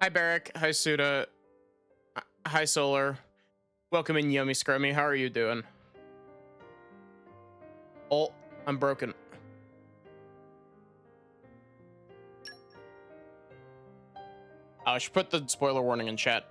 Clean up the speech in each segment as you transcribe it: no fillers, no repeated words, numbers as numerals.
Hi, Barrick. Hi, Suda. Hi, Solar. Welcome in, Yummy Scrummy. How are you doing? Oh, I'm broken. I should put the spoiler warning in chat.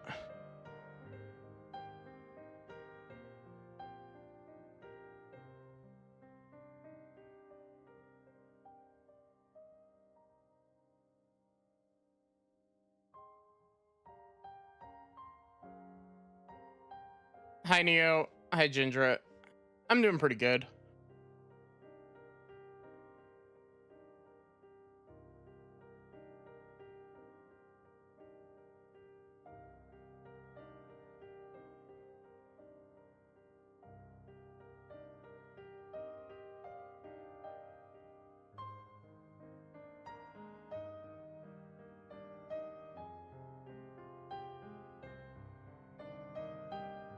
Hi, Neo. Hi, Gindra. I'm doing pretty good.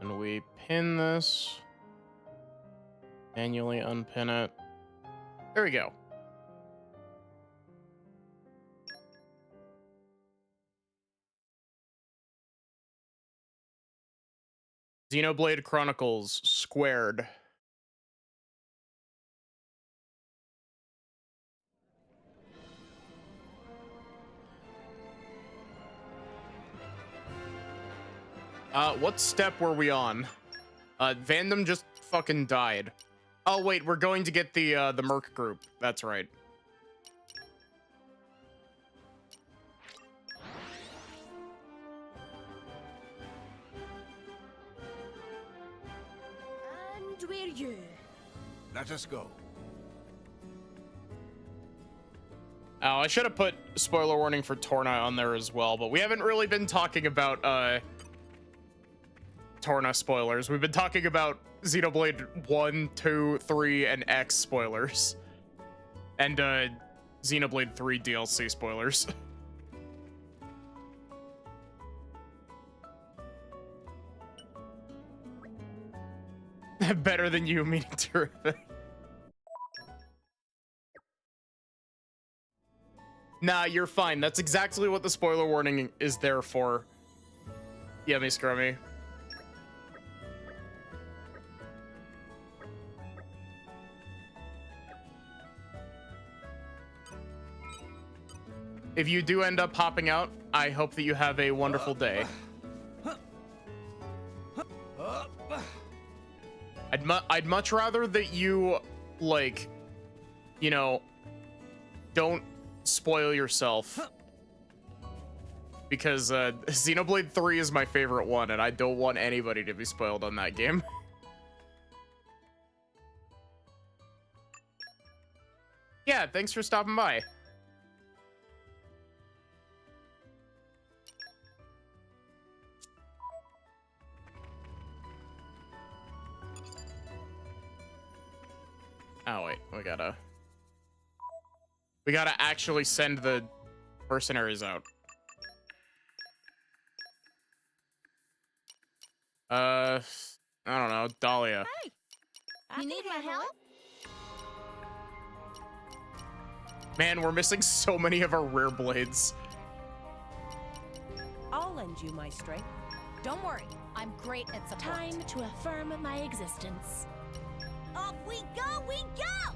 And we pin this. Manually unpin it. There we go. Xenoblade Chronicles squared. What step were we on? Vandom just fucking died. Oh wait, we're going to get the Merc group. That's right. And we're you. Let us go. Oh, I should have put spoiler warning for Torna on there as well, but we haven't really been talking about Torna spoilers. We've been talking about Xenoblade 1, 2, 3, and X spoilers. And Xenoblade 3 DLC spoilers. Better than you, meaning terrific. Nah, you're fine. That's exactly what the spoiler warning is there for. Yummy Scrummy. If you do end up hopping out, I hope that you have a wonderful day. I'd much rather that you, like, you know, don't spoil yourself. Because Xenoblade 3 is my favorite one, and I don't want anybody to be spoiled on that game. Yeah, thanks for stopping by. Oh wait, we gotta actually send the mercenaries out. I don't know, Dahlia. Hey, you need my help? Man, we're missing so many of our rare blades. I'll lend you my strength. Don't worry, I'm great at support. Time to affirm my existence. Off we go, we go!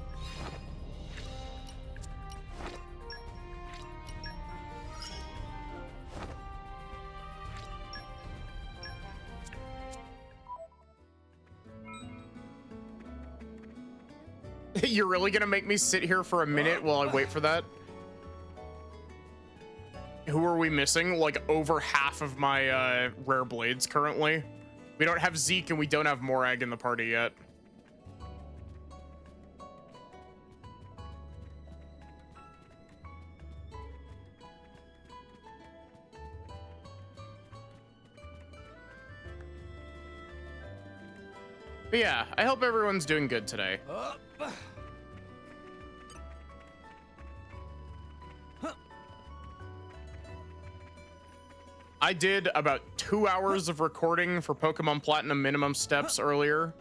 You're really gonna make me sit here for a minute while I wait for that? Who are we missing? Like over half of my rare blades currently. We don't have Zeke and we don't have Morag in the party yet. But yeah, I hope everyone's doing good today. I did about 2 hours of recording for Pokemon Platinum minimum steps earlier.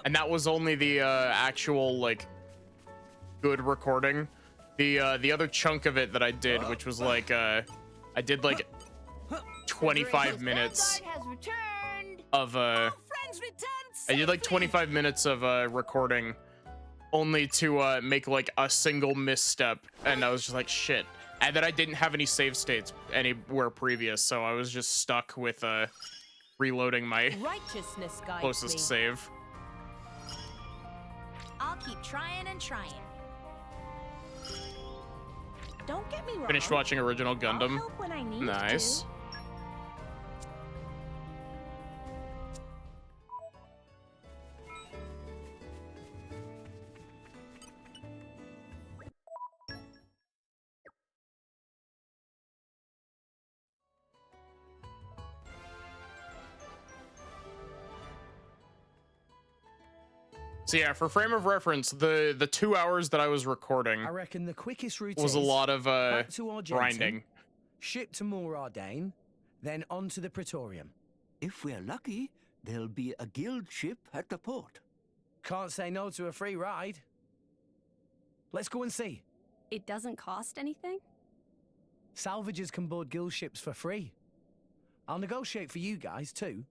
And that was only the actual, like, good recording. The other chunk of it that I did, which was like I did like 25 minutes Vanguard has returned. of Friends returned I did like 25 minutes of recording only to make like a single misstep, and I was just like shit. And then I didn't have any save states anywhere previous, so I was just stuck with reloading my Righteousness guides closest me. save. I'll keep trying and trying. Don't get me wrong. Finished watching original I'll Gundam. help when I need Nice. to. So yeah, for frame of reference, the 2 hours that I was recording I reckon the quickest route was a is lot of back to Argentum, grinding. ship to Morardane, then on to the Praetorium. If we're lucky, there'll be a guild ship at the port. Can't say no to a free ride. Let's go and see. It doesn't cost anything? Salvagers can board guild ships for free. I'll negotiate for you guys too.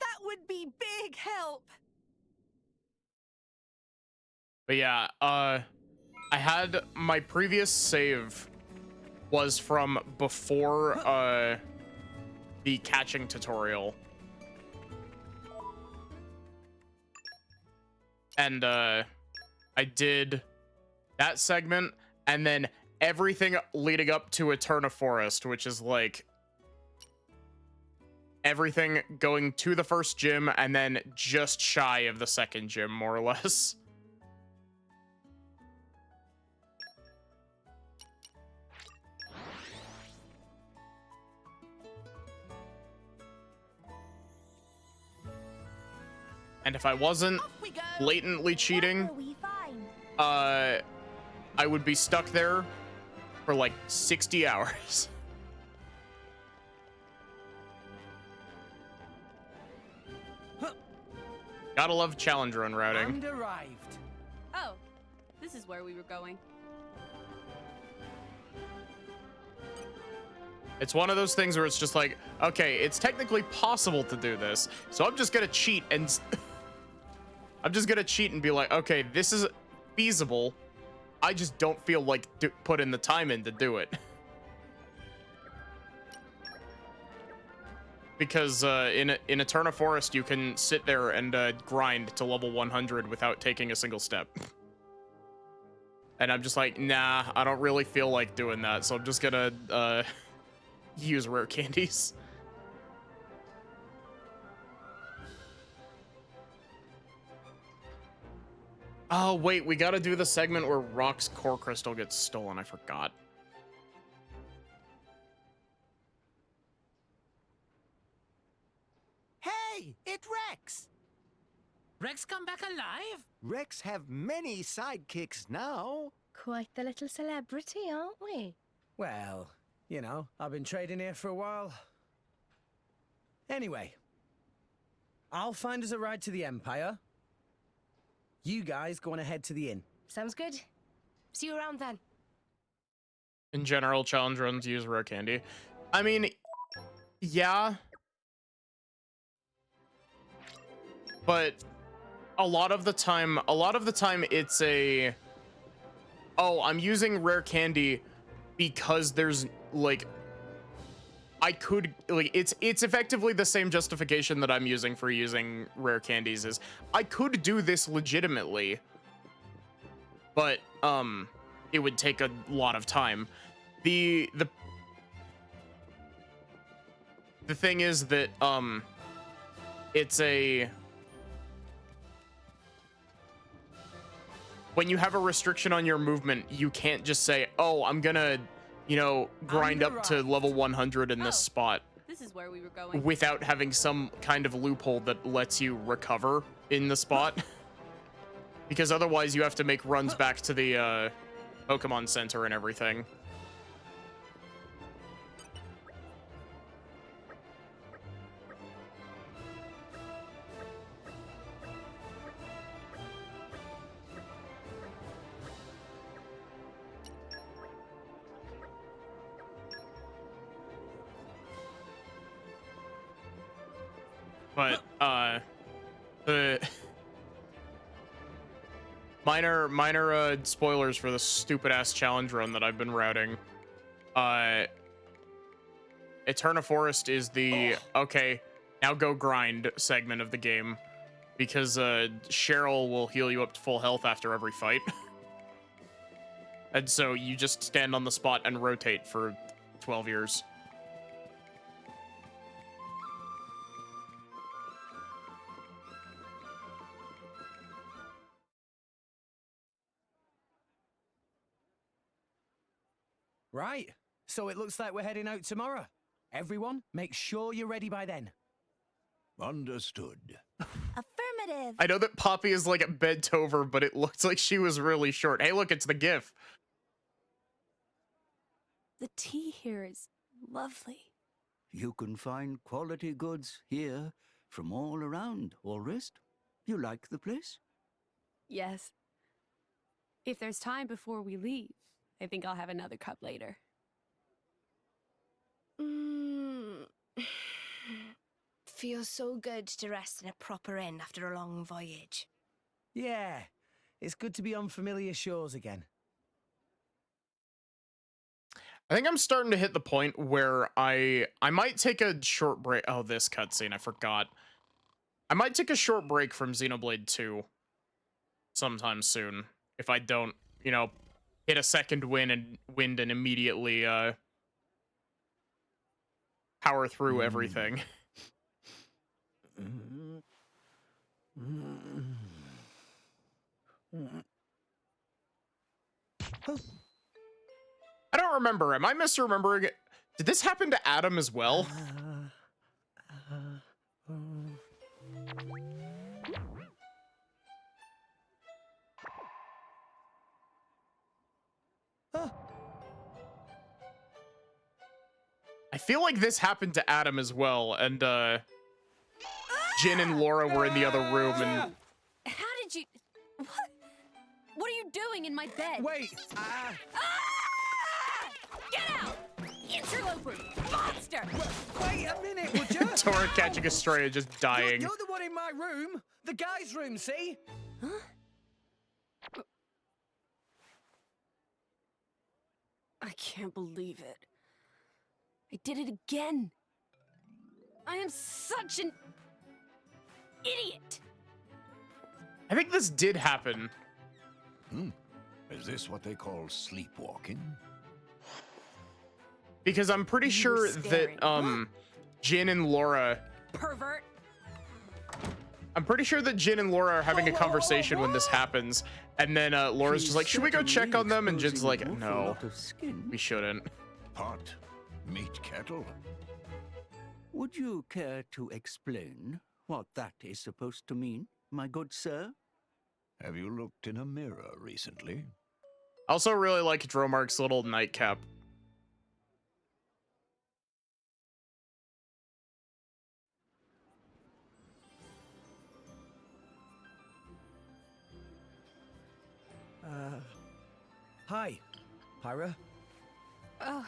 That would be big help. But yeah, I had my previous save was from before the catching tutorial. And I did that segment and then everything leading up to Eterna Forest, which is like everything going to the first gym and then just shy of the second gym, more or less. And if I wasn't blatantly cheating, What will we find? I would be stuck there for like 60 hours. Gotta love challenge run routing. And arrived. Oh, this is where we were going. It's one of those things where it's just like, okay, it's technically possible to do this, so I'm just gonna cheat and I'm just gonna cheat and be like, okay, this is feasible. I just don't feel like putting the time in to do it. Because in Eterna Forest, you can sit there and grind to level 100 without taking a single step. And I'm just like, nah, I don't really feel like doing that, so I'm just gonna use rare candies. Oh, wait, we gotta do the segment where Rock's core crystal gets stolen. I forgot. Hey, it's Rex! Rex come back alive? Rex have many sidekicks now. Quite the little celebrity, aren't we? Well, you know, I've been trading here for a while. Anyway, I'll find us a ride to the Empire. You guys go on ahead to the inn. Sounds good. See you around then. In general, challenge runs use rare candy. I mean, yeah. But a lot of the time it's a, oh, I'm using rare candy because there's like, I could like it's effectively the same justification that I'm using for using rare candies is I could do this legitimately, but it would take a lot of time. The thing is that it's a, when you have a restriction on your movement, you can't just say, oh, I'm gonna, you know, grind up to level 100 in this spot This is where we were going. without having some kind of loophole that lets you recover in the spot. Because otherwise you have to make runs back to the Pokemon Center and everything. But the minor spoilers for the stupid ass challenge run that I've been routing. Eterna Forest is the okay, now go grind segment of the game, because Cheryl will heal you up to full health after every fight. And so you just stand on the spot and rotate for 12 years. Right. So it looks like we're heading out tomorrow. Everyone, make sure you're ready by then. Understood. Affirmative. I know that Poppy is like bent over, but it looks like she was really short. Hey, look, it's the GIF. The tea here is lovely. You can find quality goods here from all around, Orist. You like the place? Yes. If there's time before we leave, I think I'll have another cup later. Feels so good to rest in a proper inn after a long voyage. Yeah, it's good to be on familiar shores again. I think I'm starting to hit the point where I might take a short break. Oh, this cutscene, I forgot. I might take a short break from Xenoblade 2 sometime soon if I don't, you know, hit a second wind and immediately power through everything. I don't remember. Am I misremembering it? Did this happen to Adam as well? I feel like this happened to Adam as well, and Jin and Laura were in the other room, and How did you... What are you doing in my bed? Wait! Ah! Get out! Interloper! Monster! Wait a minute, would you? Tora catching a stray and just dying. You're the one in my room! The guy's room, see? I can't believe it. I did it again. I am such an idiot. I think this did happen. Is this what they call sleepwalking? Because I'm pretty sure staring. that Jin and Laura, Pervert. I'm pretty sure that Jin and Laura are having a conversation when this happens, and then Laura's just like, should we go check on them? And Jin's like, no, we shouldn't. Pot, meat kettle. Would you care to explain what that is supposed to mean, my good sir? Have you looked in a mirror recently? I also really like Dromark's little nightcap. Hi, Pyra. Oh,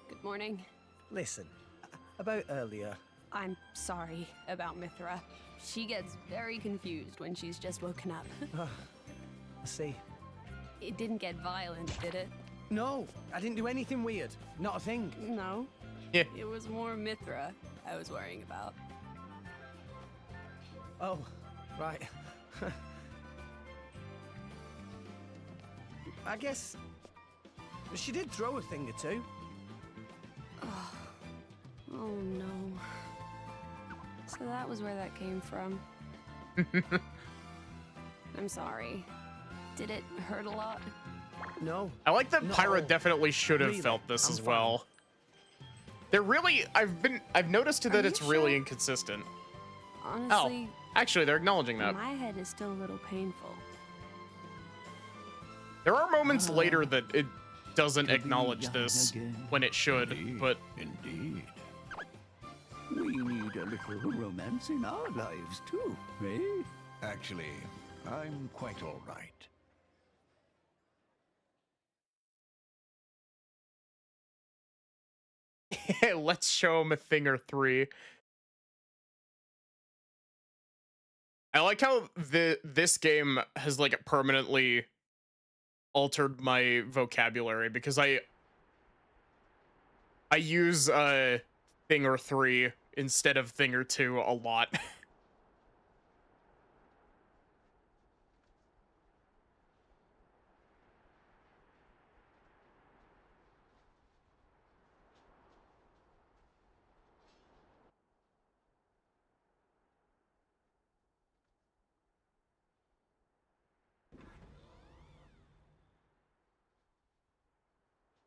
good morning. Listen, about earlier. I'm sorry about Mithra. She gets very confused when she's just woken up. I see. It didn't get violent, did it? No, I didn't do anything weird. Not a thing. No. Yeah. It was more Mithra I was worrying about. Oh, right. I guess she did throw a thing or two. Oh no. So that was where that came from. I'm sorry. Did it hurt a lot? No. I like that No. Pyra definitely should have Really, felt this I'm as fine. well. They're really, I've noticed that you it's really sure? inconsistent. Honestly, Actually, they're acknowledging that. my head is still a little painful. There are moments later that it doesn't to be acknowledge young this again. when it should, Indeed, but indeed. We need a little romance in our lives too, eh? Actually, I'm quite all right. let's show him a thing or three. I like how this game has like permanently altered my vocabulary because I use thing or three instead of thing or two a lot.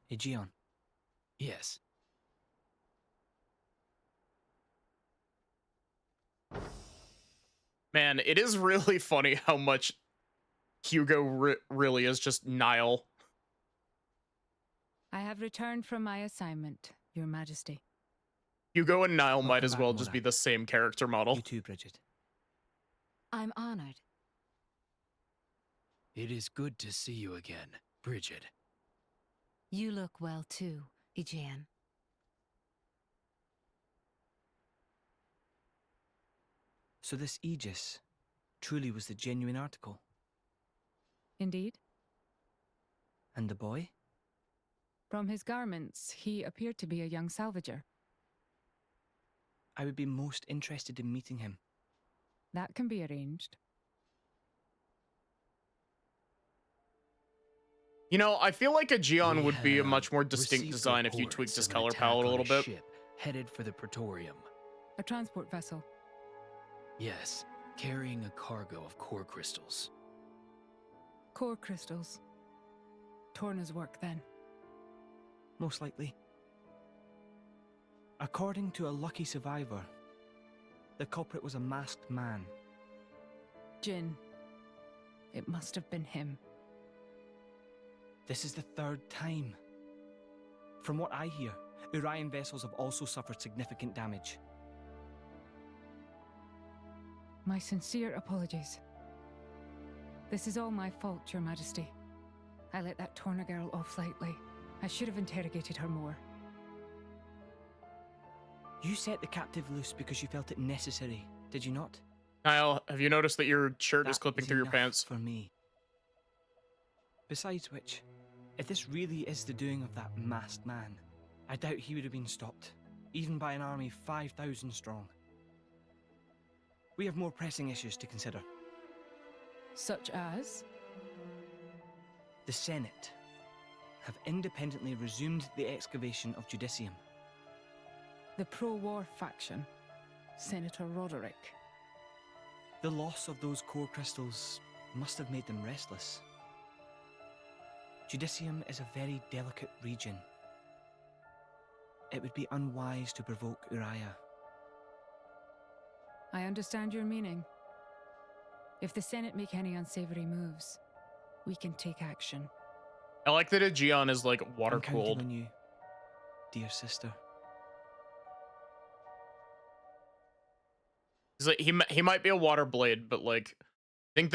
Aegeon. Yes. Man, it is really funny how much Hugo really is just Nile. I have returned from my assignment, Your Majesty. Hugo and Nile might Welcome as back, well just Mora. be the same character model. You too, Bridget. I'm honored. It is good to see you again, Bridget. You look well too, Aegeon. So this Aegis truly was the genuine article. Indeed. And the boy? From his garments, he appeared to be a young salvager. I would be most interested in meeting him. That can be arranged. You know, I feel like a Geon We would be a have much more distinct received design if you reports tweaked his of an color attack palette a on little bit. Ship headed for the Praetorium. A transport vessel. Yes, carrying a cargo of core crystals. Core crystals. Torna's work, then. Most likely. According to a lucky survivor, the culprit was a masked man. Jin. It must have been him. This is the third time. From what I hear, Urian vessels have also suffered significant damage. My sincere apologies. This is all my fault, Your Majesty. I let that Torna girl off lightly. I should have interrogated her more. You set the captive loose because you felt it necessary, did you not? Kyle, have you noticed that your shirt is That clipping is through your enough pants? for me. Besides which, if this really is the doing of that masked man, I doubt he would have been stopped, even by an army 5,000 strong. We have more pressing issues to consider. Such as? The Senate have independently resumed the excavation of Judicium. The pro-war faction. Senator Roderick. The loss of those core crystals must have made them restless. Judicium is a very delicate region. It would be unwise to provoke Uriah. I understand your meaning. If the Senate make any unsavory moves, we can take action. I like that a Geon is like water I'm counting cooled. on you, dear sister. He's like he might be a water blade, but like, do you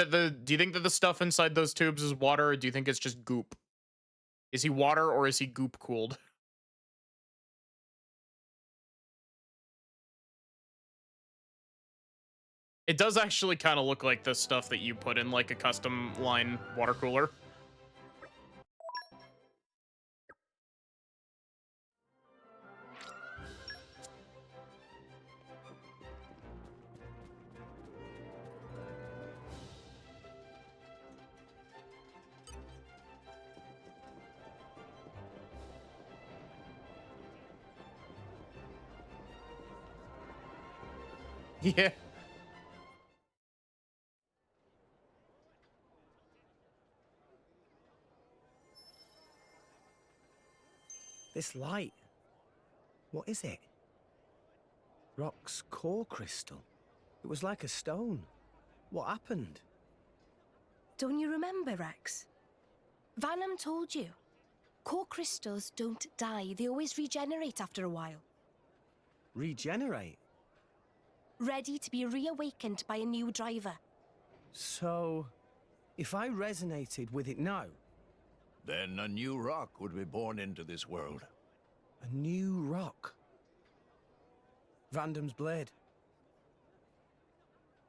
think that the stuff inside those tubes is water, or do you think it's just goop? Is he water or is he goop cooled? It does actually kind of look like the stuff that you put in like a custom line water cooler. Yeah. This light. What is it? Rock's core crystal. It was like a stone. What happened? Don't you remember, Rex? Vanham told you. Core crystals don't die. They always regenerate after a while. Regenerate? Ready to be reawakened by a new driver. So, if I resonated with it now, Then a new rock would be born into this world. a new rock. Vandom's blade.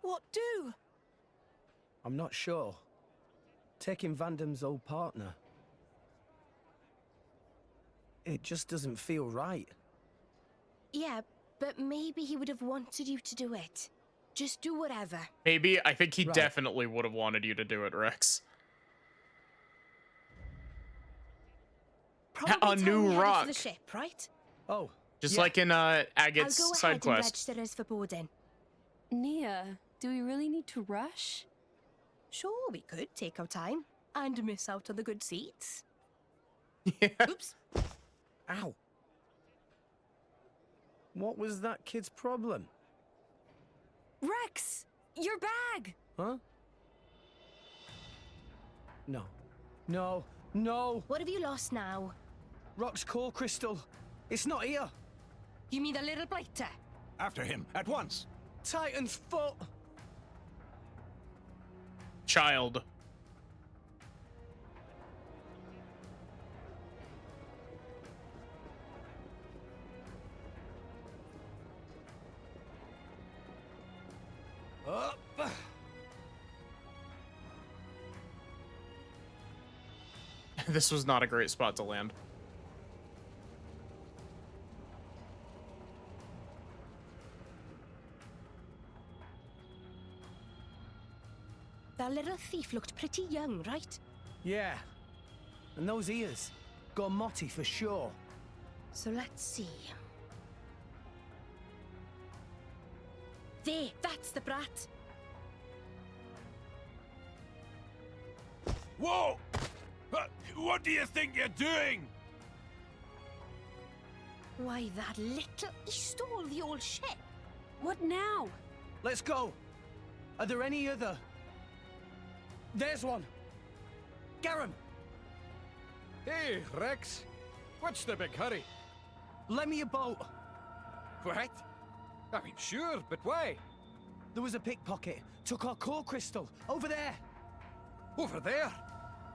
What do? I'm not sure. Taking Vandam's old partner. It just doesn't feel right. Yeah, but maybe he would have wanted you to do it. Just do whatever. Maybe. I think he Right. definitely would have wanted you to do it, Rex. Probably A time new we headed rock. for the ship, right? Oh, Just yeah. like in I'll Agate's go side ahead and quest. register us for boarding. Nia, do we really need to rush? Sure, we could take our time and miss out on the good seats. Yeah. Oops. Ow. What was that kid's problem? Rex, your bag! Huh? No. No. No! What have you lost now? Rock's core crystal. It's not here. You mean the little blighter? After him, at once! Titan's foot! Child. Up! This was not a great spot to land. That little thief looked pretty young, right? Yeah. And those ears. Gormotti for sure. So let's see. There, that's the brat. Whoa! What do you think you're doing? Why, that little... He stole the old ship. What now? Let's go. Are there any other? There's one. Garum, Hey, Rex. What's the big hurry? lend me a boat. What? I mean, sure, but why? There was a pickpocket. Took our core crystal. Over there. Over there?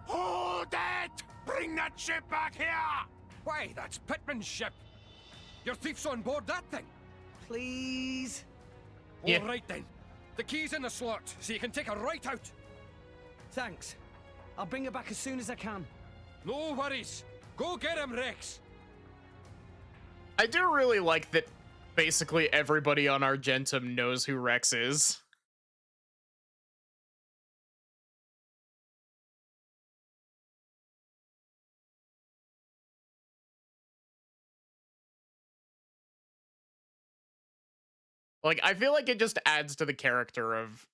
Hold it! Bring that ship back here! Why, that's Pittman's ship. Your thief's on board that thing. Please. Yeah. All right then. The key's in the slot, so you can take her right out. Thanks. I'll bring her back as soon as I can. No worries. Go get him, Rex. I do really like that basically everybody on Argentum knows who Rex is. Like, I feel like it just adds to the character of...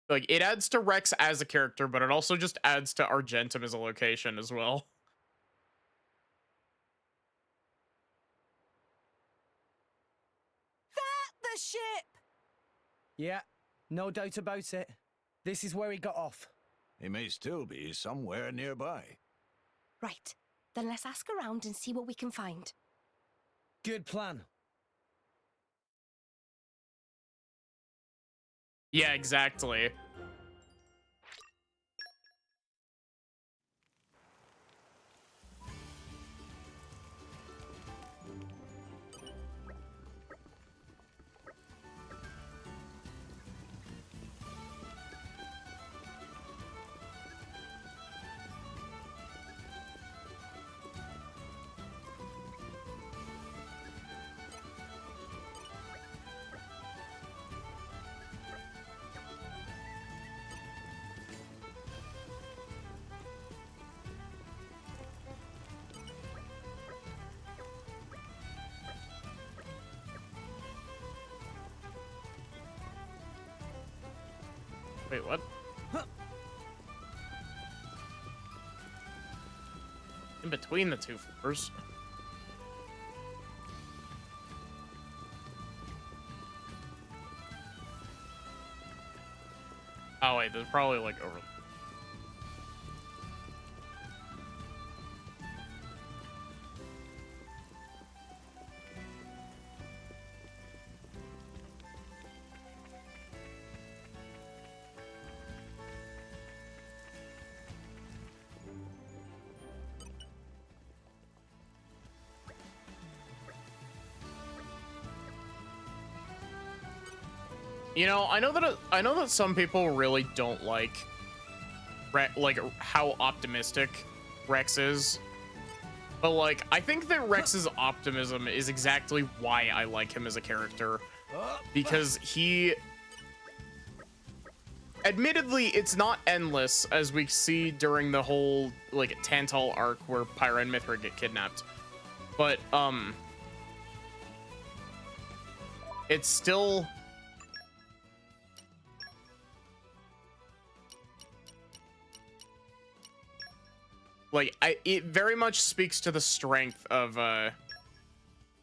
Like, it adds to Rex as a character, but it also just adds to Argentum as a location as well. The ship! Yeah, no doubt about it. This is where he got off. He may still be somewhere nearby. Right. Then let's ask around and see what we can find. Good plan. Yeah, exactly. Wait, what? In between the two floors. Oh wait, there's probably like over. You know, I know that some people really don't like how optimistic Rex is. But like, I think that Rex's optimism is exactly why I like him as a character, because he, admittedly, it's not endless, as we see during the whole like Tantal arc where Pyra and Mithra get kidnapped, but it's still like it very much speaks to the strength of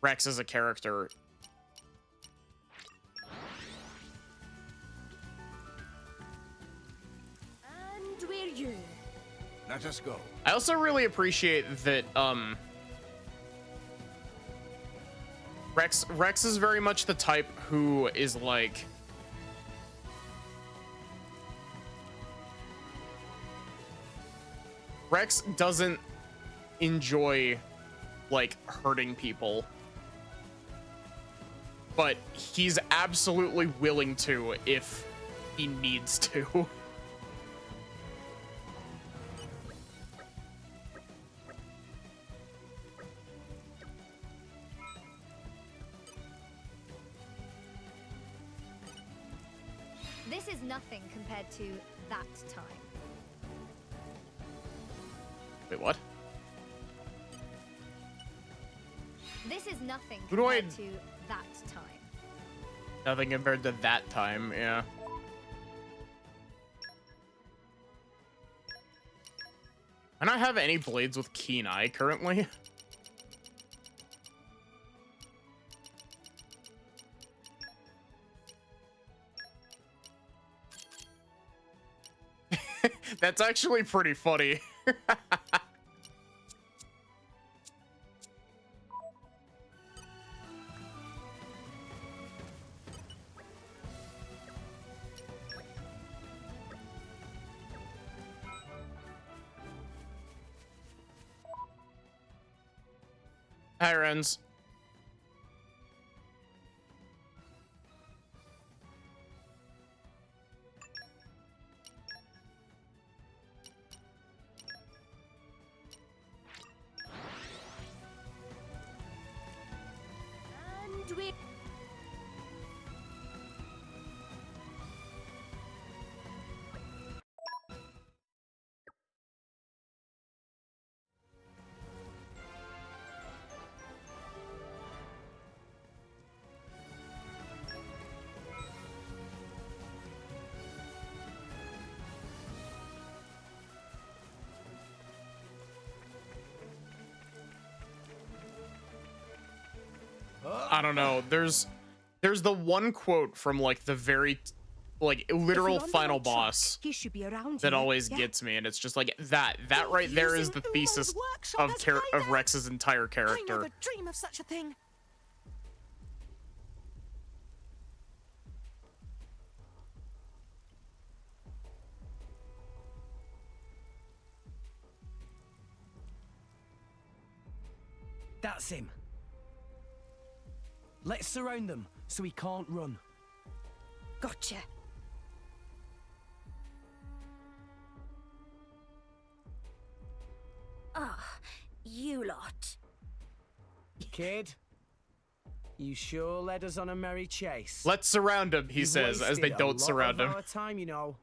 Rex as a character. And we're you. Let us go. I also really appreciate that Rex is very much the type who is like, Rex doesn't enjoy like hurting people, but he's absolutely willing to if he needs to. This is nothing compared to that time. Wait, what? This is nothing Who do I- compared to that time. Nothing compared to that time, yeah. I don't have any blades with keen eye currently. That's actually pretty funny. Hi, Renz. And we're... I don't know. There's the one quote from like the very like literal final boss He should be around that here. always Yeah. gets me, and it's just like that right there is the thesis of Rex's entire I character. never dream of such a thing. That's him. Let's surround them so he can't run. Gotcha. Ah, you lot. Kid, you sure led us on a merry chase. Let's surround him, he You've says, as wasted they a don't lot surround of him. our time, you know.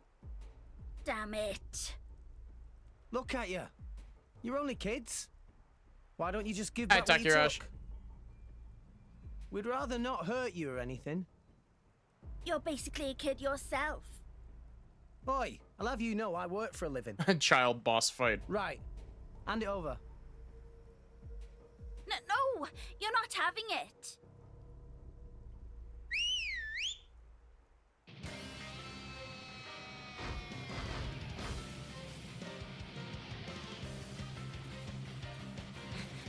Damn it. Look at you. You're only kids. Why don't you just give Hi, back what you Takirash. took? We'd rather not hurt you or anything. You're basically a kid yourself. Boy, I'll have you know I work for a living. Child boss fight. Right. Hand it over. No, you're not having it.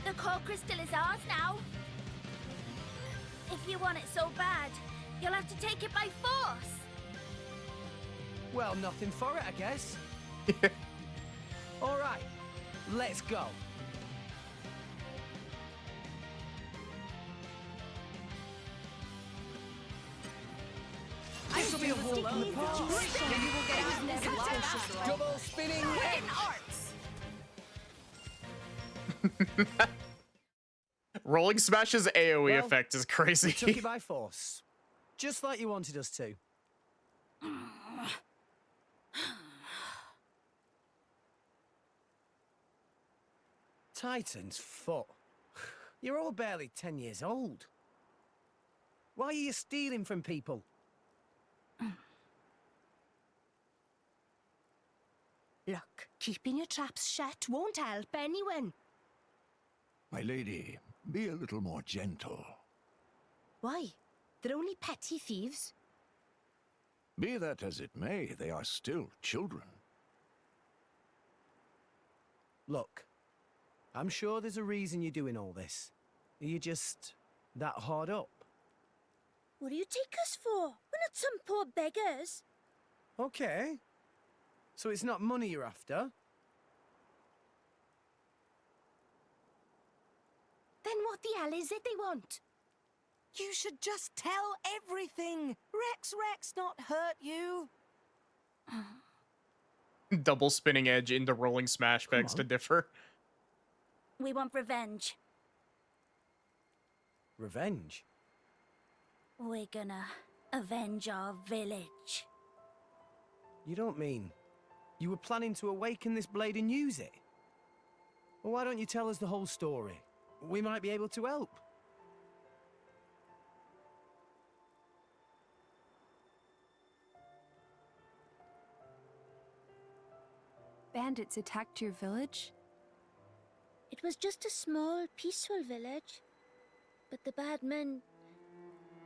The core crystal is ours now. If you want it so bad, you'll have to take it by force. Well, nothing for it, I guess. All right, let's go. I'm This'll be a walk in the park. Maybe we'll get out never like double spinning wedge. Rolling Smash's AoE Well, effect is We crazy. took it by force. Just like you wanted us to. Titan's foot. You're all barely 10 years old. Why are you stealing from people? Look, keeping your traps shut won't help anyone. My lady, be a little more gentle. Why? They're only petty thieves. Be that as it may, they are still children. Look, I'm sure there's a reason you're doing all this. Are you just that hard up? What do you take us for? We're not some poor beggars. Okay. So it's not money you're after? Then what the hell is it they want? You should just tell everything. Rex not hurt you. Double spinning edge into rolling smash begs to differ. We want revenge. Revenge? We're gonna avenge our village. You don't mean you were planning to awaken this blade and use it? Well, why don't you tell us the whole story? We might be able to help. Bandits attacked your village? It was just a small, peaceful village. But the bad men,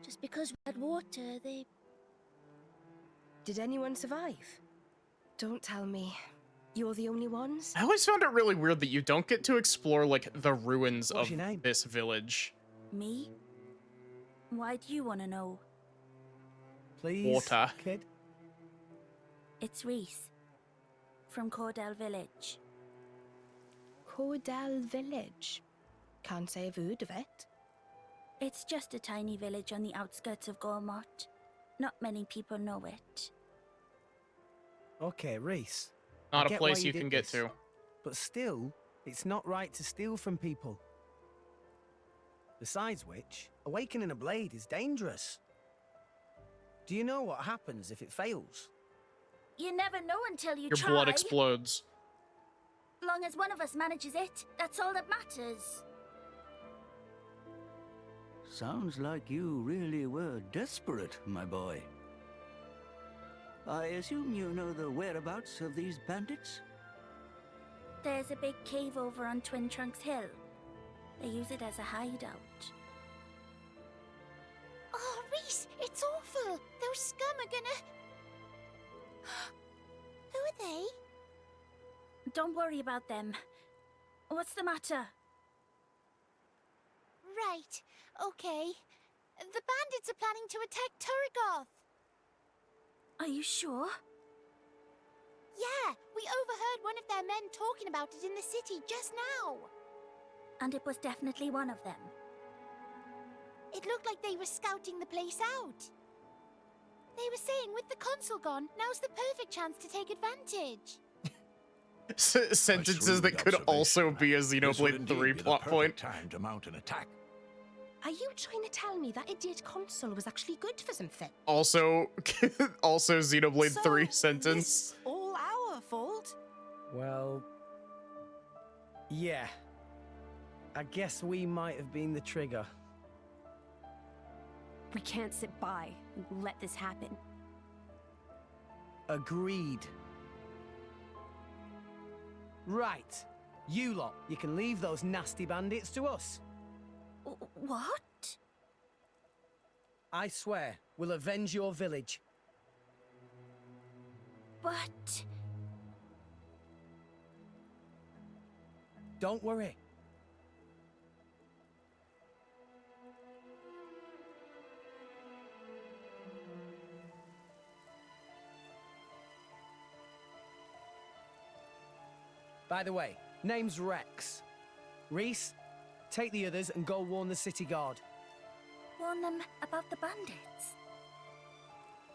just because we had water, they... Did anyone survive? Don't tell me. You're the only ones? I always found it really weird that you don't get to explore, like, the ruins What's of your name? this village. Me? Why do you want to know? Please, Water. kid. It's Reese. From Cordell Village. Cordell Village. Can't say I've heard of it. It's just a tiny village on the outskirts of Gormott. Not many people know it. Okay, Reese. Not I a get why place you did can get this, to. But still, it's not right to steal from people. Besides which, awakening a blade is dangerous. Do you know what happens if it fails? You never know until you Your try. blood explodes. Long as one of us manages it, that's all that matters. Sounds like you really were desperate, my boy. I assume you know the whereabouts of these bandits? There's a big cave over on Twin Trunks Hill. They use it as a hideout. Oh, Reese, it's awful. Those scum are gonna... Who are they? Don't worry about them. What's the matter? Right, okay. The bandits are planning to attack Turrigoth. Are you sure? Yeah, we overheard one of their men talking about it in the city just now. And it was definitely one of them. It looked like they were scouting the place out. They were saying with the console gone, now's the perfect chance to take advantage. Sentences that could also be a Xenoblade 3 plot point. Time to mount an attack. Are you trying to tell me that idiot console was actually good for something? Also, also Xenoblade So, 3 sentence. This all our fault? Well... yeah. I guess we might have been the trigger. We can't sit by and let this happen. Agreed. Right. You lot, you can leave those nasty bandits to us. What? I swear, we'll avenge your village. But... Don't worry. By the way, name's Rex. Reese, take the others and go warn the city guard. Warn them about the bandits?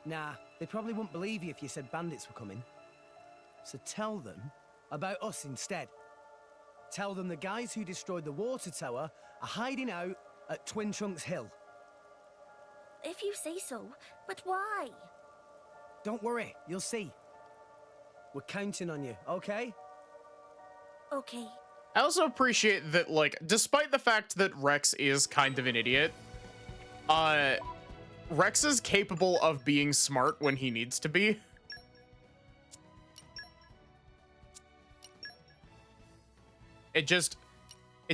Nah, they probably wouldn't believe you if you said bandits were coming. So tell them about us instead. Tell them the guys who destroyed the water tower are hiding out at Twin Trunks Hill. If you say so, but why? Don't worry, you'll see. We're counting on you, okay? Okay. I also appreciate that, like, despite the fact that Rex is kind of an idiot, Rex is capable of being smart when he needs to be. It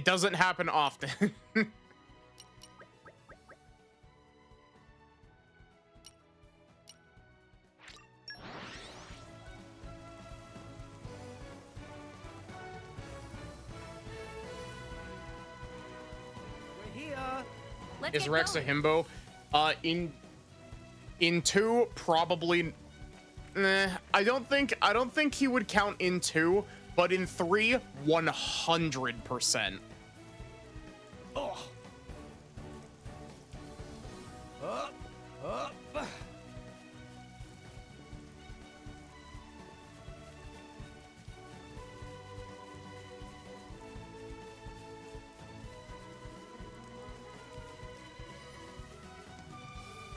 doesn't happen often. Is Rex a himbo? In 2, probably. I don't think he would count in 2, but in 3, 100%. Oh. Up, up.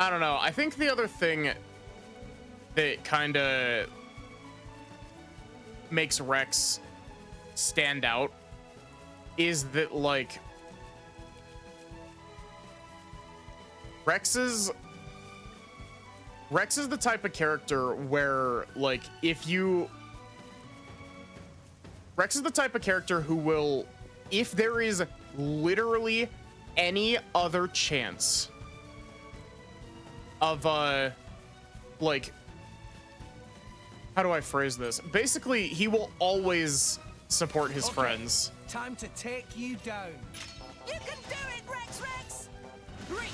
I don't know. I think the other thing that kind of makes Rex stand out is that, like, Rex is the type of character where, like, Rex is the type of character who will, if there is literally any other chance of, like, how do I phrase this? Basically, he will always support his friends. Time to take you down. You can do it, Rex Rex! Break!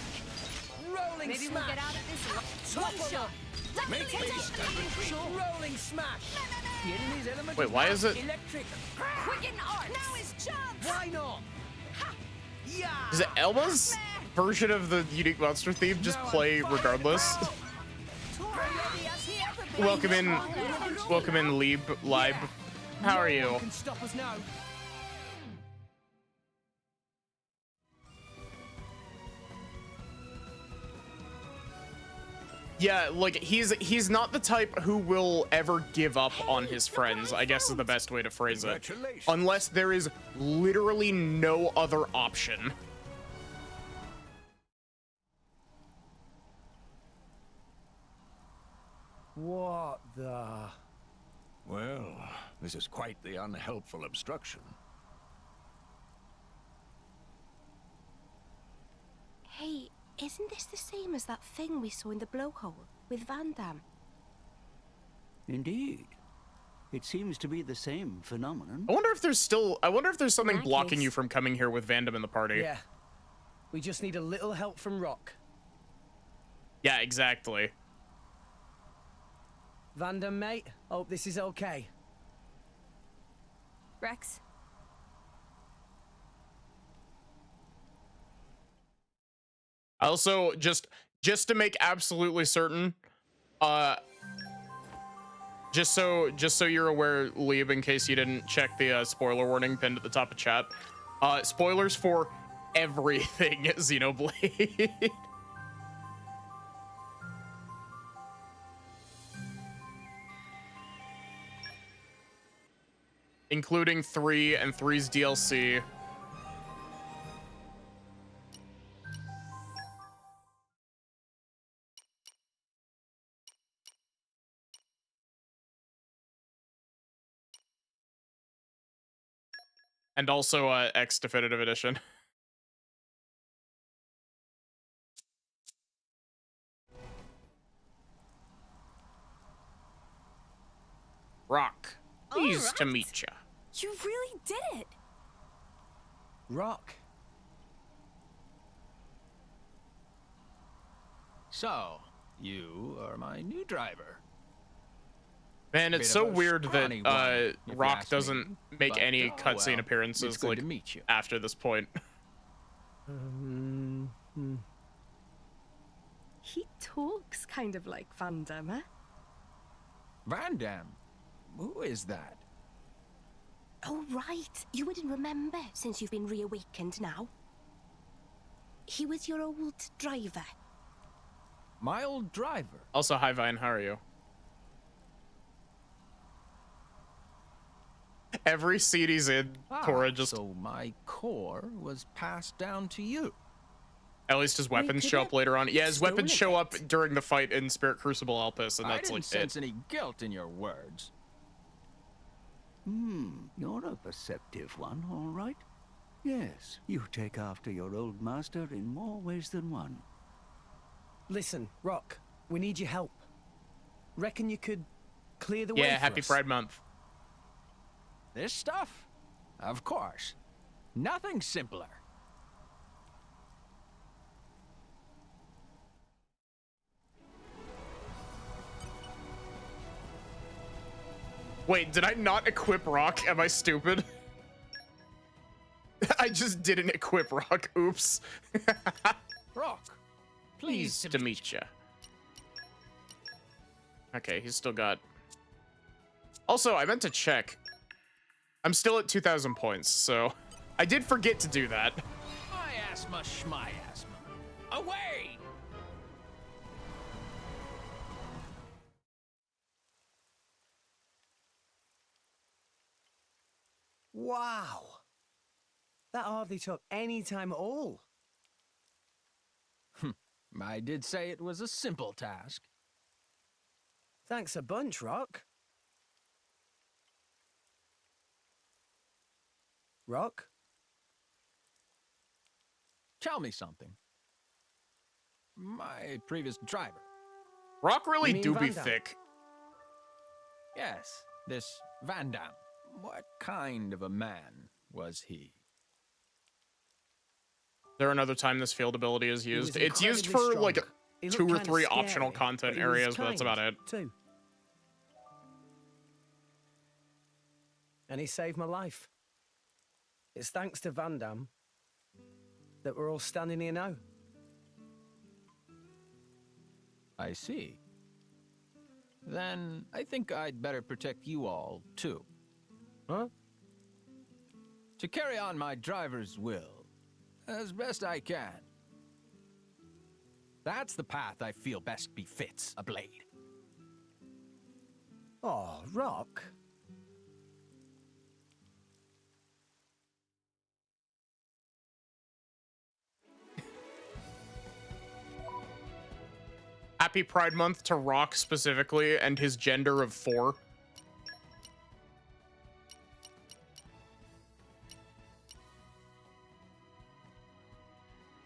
Rolling Maybe smash! we'll get out of this One shot! Make haste and retreat. Rolling smash! The enemy's element Wait, why is it? electric. Quicken art! Now is chance! Why not? Yeah! Does Elma's version of the unique monster theme just play regardless? Welcome in, Lieb. How are you? Can stop us now. Yeah, like, he's not the type who will ever give up on his friends, I guess is the best way to phrase it. Unless there is literally no other option. What the? Well, this is quite the unhelpful obstruction. Hey, isn't this the same as that thing we saw in the blowhole with Van Damme? Indeed. It seems to be the same phenomenon. I wonder if there's something blocking you from coming here with Vandam in the party. Yeah. We just need a little help from Rock. Yeah, exactly. Vandam, mate. Hope this is okay. Rex? Also, just to make absolutely certain, just so you're aware, Lieb, in case you didn't check the spoiler warning pinned at the top of chat, spoilers for everything Xenoblade. Including 3 and 3's DLC. And also X Definitive Edition. Rock, pleased to meet you. You really did it! Rock. So, you are my new driver. Man, it's Bit so of a weird scrawny that one, if you Rock ask me. doesn't make But, any oh, cutscene well, appearances it's good like to meet you. after this point. He talks kind of like Van Damme, eh? Van Damme? Who is that? Oh, right. You wouldn't remember since you've been reawakened now. He was your old driver. My old driver? Also, hi Vine, how are you? Every seat he's in, Cora just... So my core was passed down to you. At least his weapons show up later on. Yeah, his weapons show up during the fight in Spirit Crucible Alpus, and that's I like didn't sense any guilt in your words. You're a perceptive one, all right. Yes, you take after your old master in more ways than one. Listen, Rock, we need your help. Reckon you could clear the way Yeah, for happy us? Pride Month. This stuff? Of course. Nothing simpler. Wait, did I not equip Rock? Am I stupid? I just didn't equip Rock. Oops. Rock, Pleased to meet ya. Okay, he's still got... Also, I meant to check. I'm still at 2,000 points, so... I did forget to do that. Miasma schmiasma. Away! Wow. That hardly took any time at all. I did say it was a simple task. Thanks a bunch, Rock. Rock? Tell me something. My previous driver. Rock really You mean do be Van Damme? thick. Yes, this Van Damme. What kind of a man was he? Is there another time this field ability is He was used? It's used incredibly for like strong. He 2 looked or kinda 3 scary, optional content but he was areas, but that's kind, about it. Too. And he saved my life. It's thanks to Van Damme that we're all standing here now. I see. Then I think I'd better protect you all, too. Huh? To carry on my driver's will, as best I can. That's the path I feel best befits a blade. Oh, Rock. Happy Pride Month to Rock specifically and his gender of 4.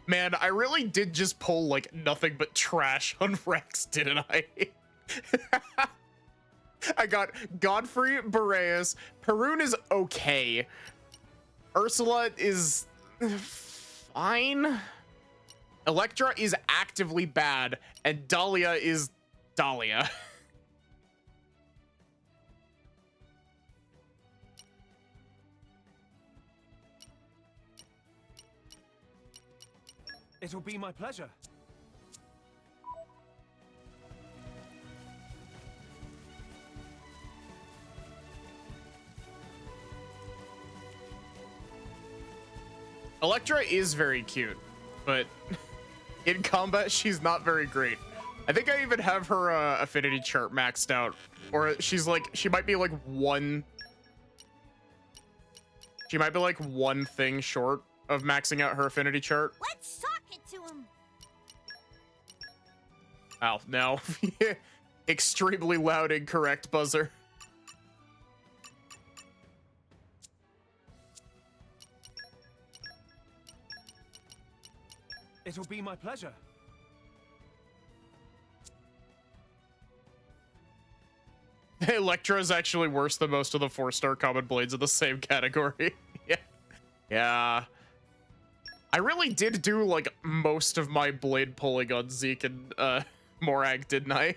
Man, I really did just pull like nothing but trash on Rex, didn't I? I got Godfrey, Boreas, Perun is okay. Ursula is fine. Electra is actively bad, and Dahlia is Dahlia. It'll be my pleasure. Electra is very cute, but in combat, she's not very great. I think I even have her affinity chart maxed out, or she's like, she might be like one thing short of maxing out her affinity chart. Let's sock it to him. Oh, no. Extremely loud, incorrect buzzer. It'll be my pleasure. Electra is actually worse than most of the 4-star common blades in the same category. Yeah. Yeah. I really did do like most of my blade pulling on Zeke and Morag, didn't I?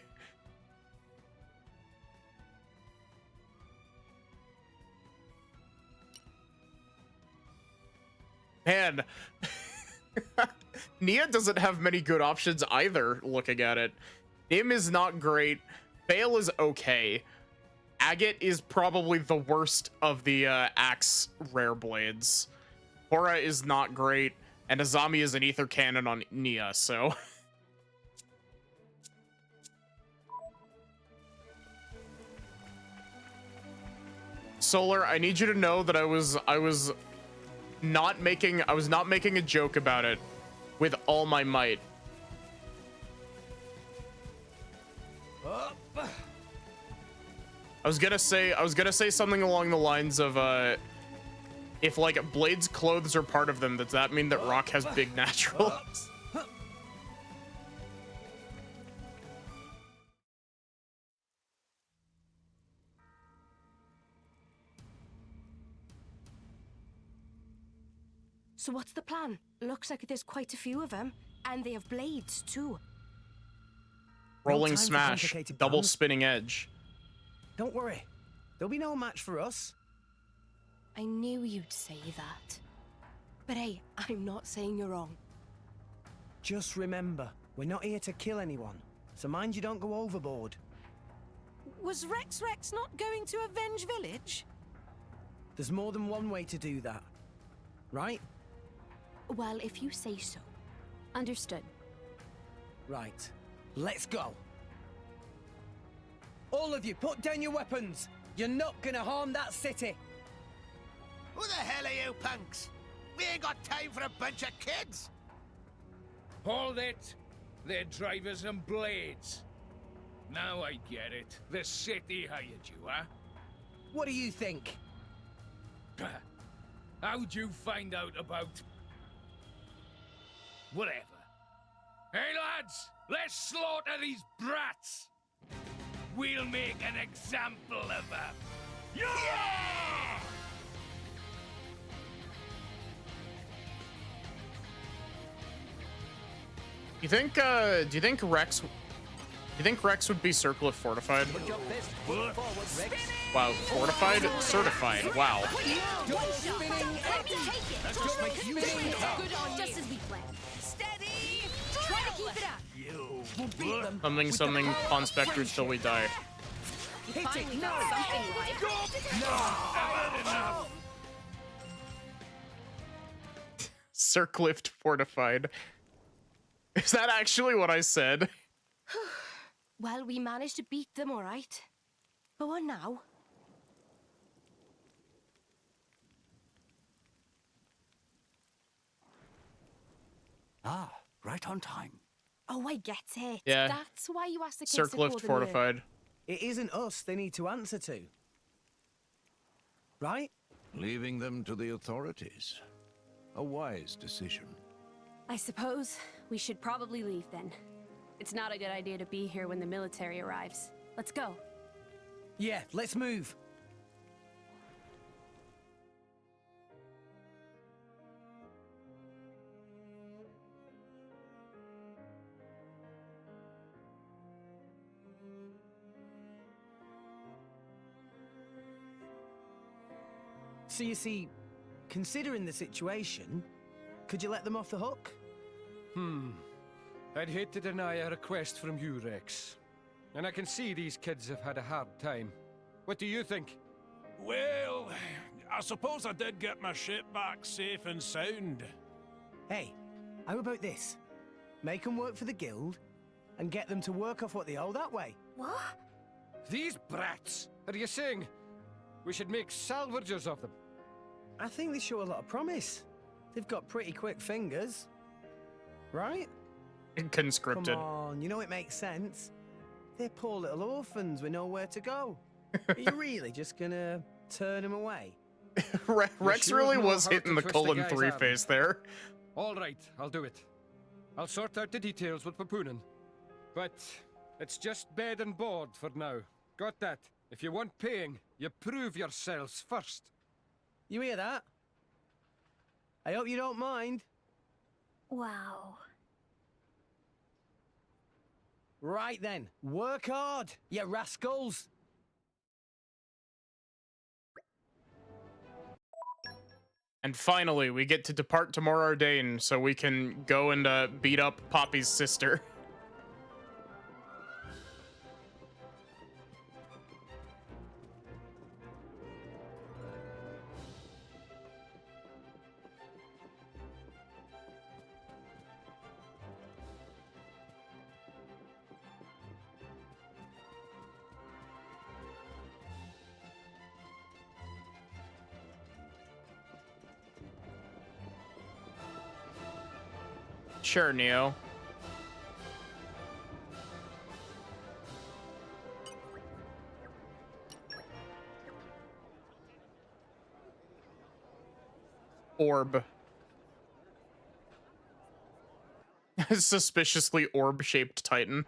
Man. Nia doesn't have many good options either, looking at it. Nim is not great. Bale is okay. Agate is probably the worst of the axe rare blades. Hora is not great. And Azami is an ether cannon on Nia, so... Solar, I need you to know that I was not making a joke about it with all my might. I was gonna say something along the lines of if like Blade's clothes are part of them, does that mean that Rock has big naturals? So what's the plan? Looks like there's quite a few of them, and they have blades too. Rolling smash, double spinning edge. Don't worry, there'll be no match for us. I knew you'd say that. But hey, I'm not saying you're wrong. Just remember, we're not here to kill anyone, so mind you don't go overboard. Was Rex not going to avenge Village? There's more than one way to do that, right? Well, if you say so. Understood. Right, let's go. All of you, put down your weapons. You're not gonna harm that city. Who the hell are you punks? We ain't got time for a bunch of kids. Hold it! They're drivers and blades. Now I get it. The city hired you, huh? What do you think? How'd you find out about... whatever. Hey lads, let's slaughter these brats! We'll make an example of them. Yeah! Do you think Rex would be Circlet fortified? Wow, fortified? Certified. Wow. Just as we planned. Steady! Try to keep it up. Something Pawn Spectre till we die. You finally got something right. Circlift fortified. Is that actually what I said? Well, we managed to beat them, all right. But what now? Ah, right on time. Oh, I get it. Yeah. That's why you asked the kids to Circlift call them fortified. It isn't us they need to answer to. Right? Leaving them to the authorities. A wise decision. I suppose we should probably leave then. It's not a good idea to be here when the military arrives. Let's go. Yeah, let's move. So you see, considering the situation, could you let them off the hook? I'd hate to deny a request from you, Rex. And I can see these kids have had a hard time. What do you think? Well, I suppose I did get my ship back safe and sound. Hey, how about this? Make them work for the guild, and get them to work off what they owe that way. What? These brats! Are you saying we should make salvagers of them? I think they show a lot of promise. They've got pretty quick fingers. Right? Conscripted. Come on, you know it makes sense. They're poor little orphans with nowhere to go. Are you really just gonna turn them away? Rex sure really know was how to hitting the twist a colon guy's 3 arm. face there. All right, I'll do it. I'll sort out the details with Papunen. But it's just bed and board for now. Got that? If you want paying, you prove yourselves first. You hear that? I hope you don't mind. Wow. Right then, work hard, you rascals. And finally, we get to depart to Mor Ardain so we can go and beat up Poppy's sister. Sure, Neo. Orb. Suspiciously orb-shaped Titan.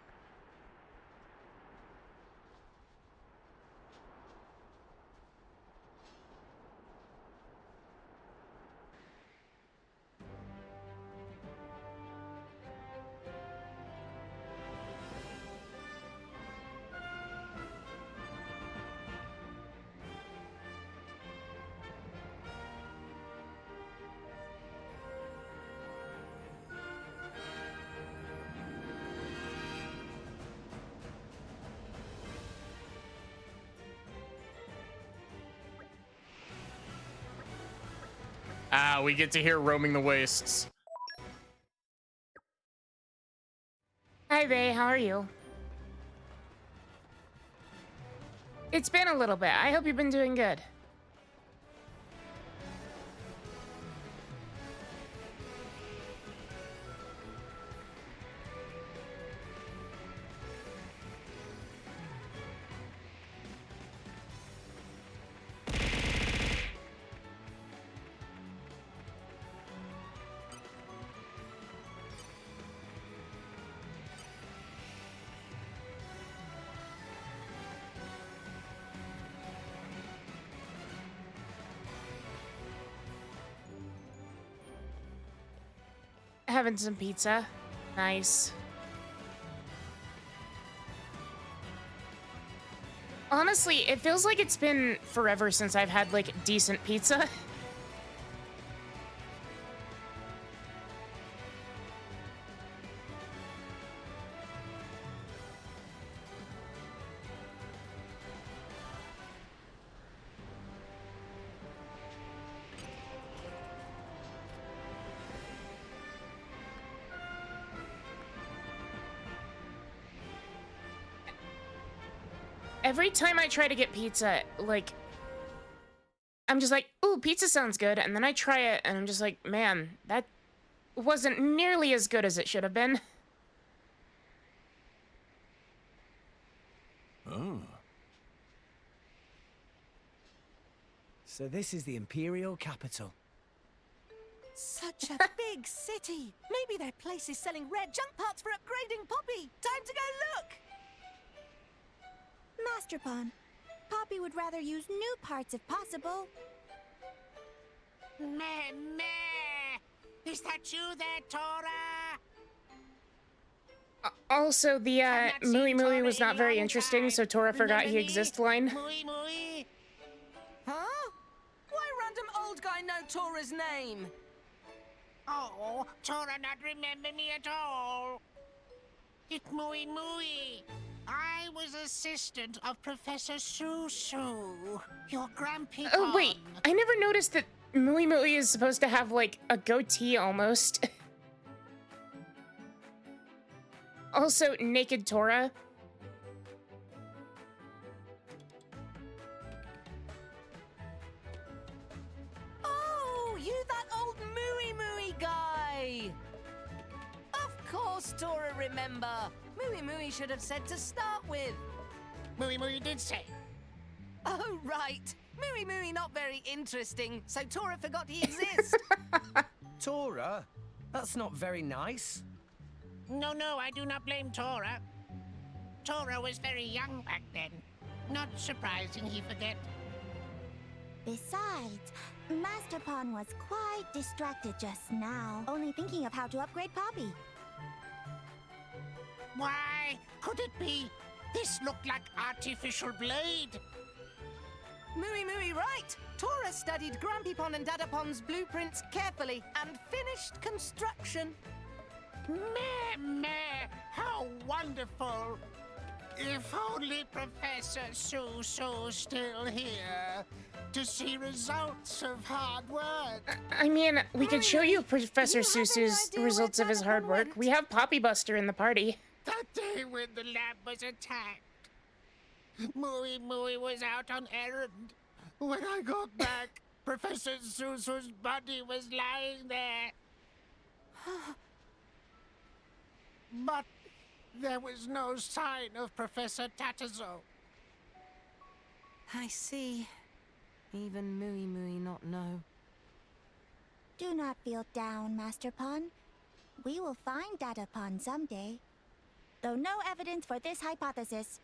Ah, we get to hear Roaming the Wastes. Hi, Vay. How are you? It's been a little bit. I hope you've been doing good. Having some pizza. Nice. Honestly, it feels like it's been forever since I've had, like, decent pizza. Every time I try to get pizza, like, I'm just like, ooh, pizza sounds good. And then I try it and I'm just like, man, that wasn't nearly as good as it should have been. Oh. So this is the Imperial capital. Such a big city. Maybe their place is selling rare junk parts for upgrading Poppy. Time to go look. Master Pawn, Poppy would rather use new parts if possible. Meh, meh. Is that you there, Tora? Also, the Mooey Mooey was not very interesting, so Tora forgot he exists line. Mooey Mooey? Huh? Why random old guy know Tora's name? Oh, Tora not remember me at all. It's Mooey Mooey. I was assistant of Professor Susu, your grandpa. Oh, wait. I never noticed that Mooey Mooey is supposed to have, like, a goatee almost. Also, Naked Tora. Oh, you that old Mooey Mooey guy! Of course, Tora remember. Mooey Mooey should have said to start with. Mooey Mooey did say. Oh, right. Mooey Mooey not very interesting, so Tora forgot he exists. Tora? That's not very nice. No, I do not blame Tora. Tora was very young back then. Not surprising he forget. Besides, Master Pawn was quite distracted just now, only thinking of how to upgrade Poppy. Why, could it be? This looked like artificial blade. Mooey, right! Tora studied Grampypon and Dadapon's blueprints carefully and finished construction. Meh, how wonderful! If only Professor Susu's still here to see results of hard work. I mean, we could show you Professor Susu's results of his hard work. We have Poppy Buster in the party. That day when the lab was attacked, Mooey was out on errand. When I got back, Professor Susu's body was lying there. But there was no sign of Professor Tatazo. I see. Even Mooey not know. Do not feel down, Master Pon. We will find Dadapon someday. Though no evidence for this hypothesis.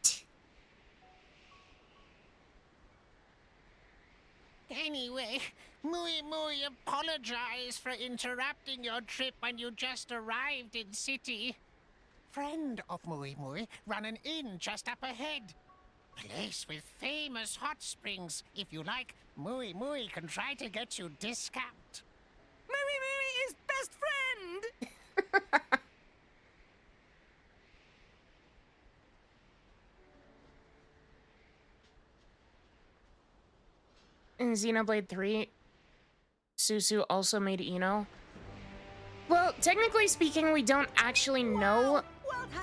Anyway, Mooey apologize for interrupting your trip when you just arrived in city. Friend of Mooey run an inn just up ahead. Place with famous hot springs. If you like, Mooey can try to get you discount. Mooey is best friend! In Xenoblade 3, Susu also made Ino. Well, technically speaking, we don't actually know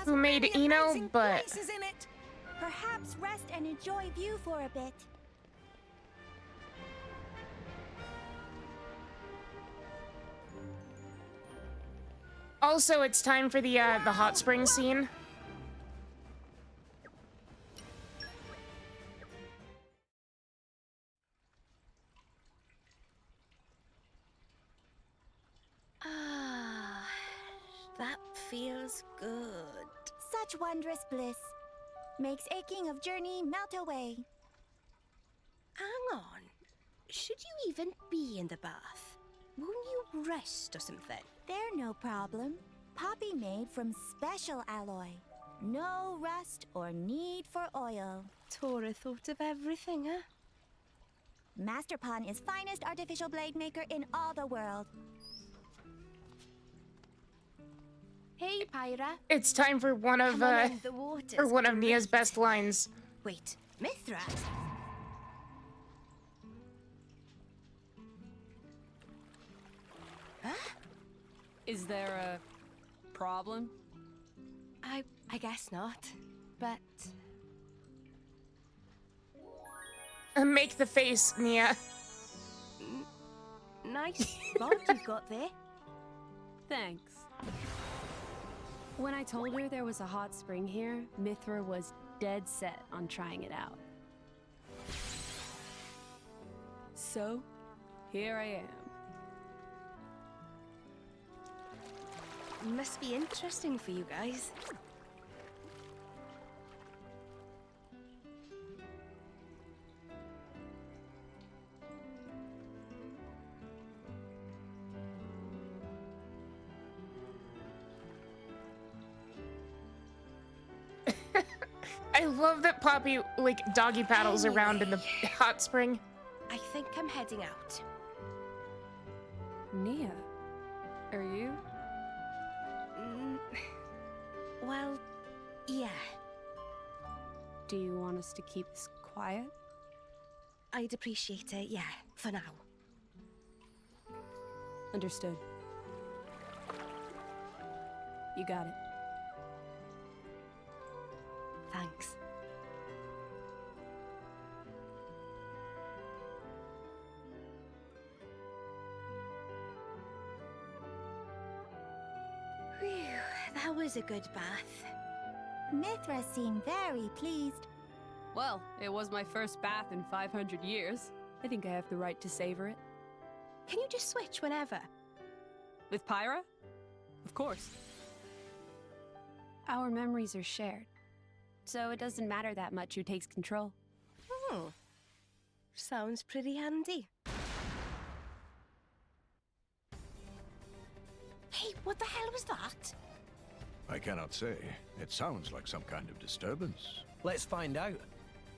who made Ino, but... Perhaps rest and enjoy view for a bit. Also, it's time for the hot spring scene. Ah, that feels good. Such wondrous bliss. Makes aching of journey melt away. Hang on. Should you even be in the bath? Won't you rest or something? They're no problem. Poppy made from special alloy. No rust or need for oil. Tora thought of everything, huh? Master Pon is finest artificial blade maker in all the world. Hey, Pyra. It's time for one of Nia's best lines. Wait, Mithra? Huh? Is there a problem? I guess not, but... Make the face, Nia. Nice spot you've got there. Thanks. When I told her there was a hot spring here, Mithra was dead set on trying it out. So, here I am. Must be interesting for you guys. I love that Poppy, like, doggy paddles around in the hot spring. I think I'm heading out. Nia, are you? Well, yeah. Do you want us to keep this quiet? I'd appreciate it, yeah, for now. Understood. You got it. Thanks. Whew, that was a good bath. Mithra seemed very pleased. Well, it was my first bath in 500 years. I think I have the right to savor it. Can you just switch whenever? With Pyra? Of course. Our memories are shared, so it doesn't matter that much who takes control. Oh, sounds pretty handy. Hey, what the hell was that? I cannot say. It sounds like some kind of disturbance. Let's find out.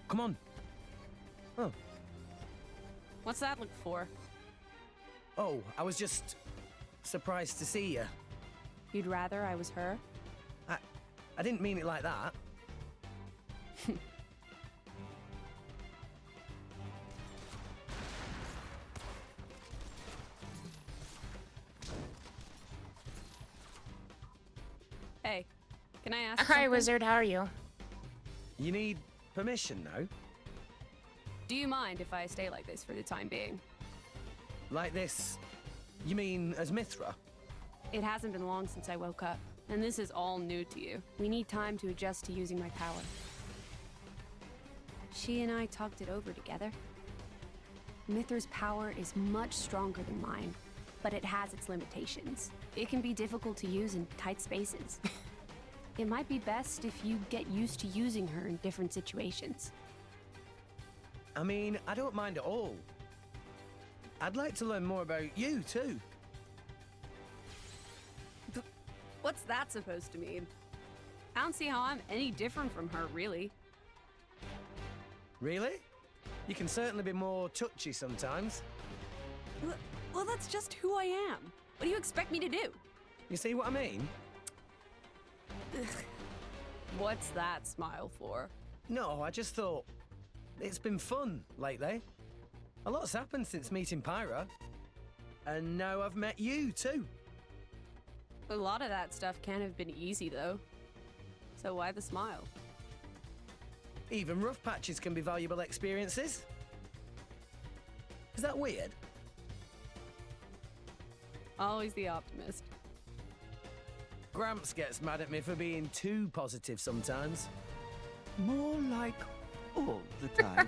Come on. Oh, What's that look for? Oh, I was just surprised to see you. You'd rather I was her? I didn't mean it like that. Hey, can I ask Hi, something? wizard. How are you? You need permission now? Do you mind if I stay like this for the time being? Like this? You mean as Mithra? It hasn't been long since I woke up, and this is all new to you. We need time to adjust to using my power. She and I talked it over together. Mithra's power is much stronger than mine, but it has its limitations. It can be difficult to use in tight spaces. It might be best if you get used to using her in different situations. I mean, I don't mind at all. I'd like to learn more about you, too. What's that supposed to mean? I don't see how I'm any different from her, really. Really? You can certainly be more touchy sometimes. Well, that's just who I am. What do you expect me to do? You see what I mean? What's that smile for? No, I just thought it's been fun lately. A lot's happened since meeting Pyra. And now I've met you, too. A lot of that stuff can't have been easy, though. So why the smile? Even rough patches can be valuable experiences. Is that weird? Always the optimist. Gramps gets mad at me for being too positive sometimes. More like all the time.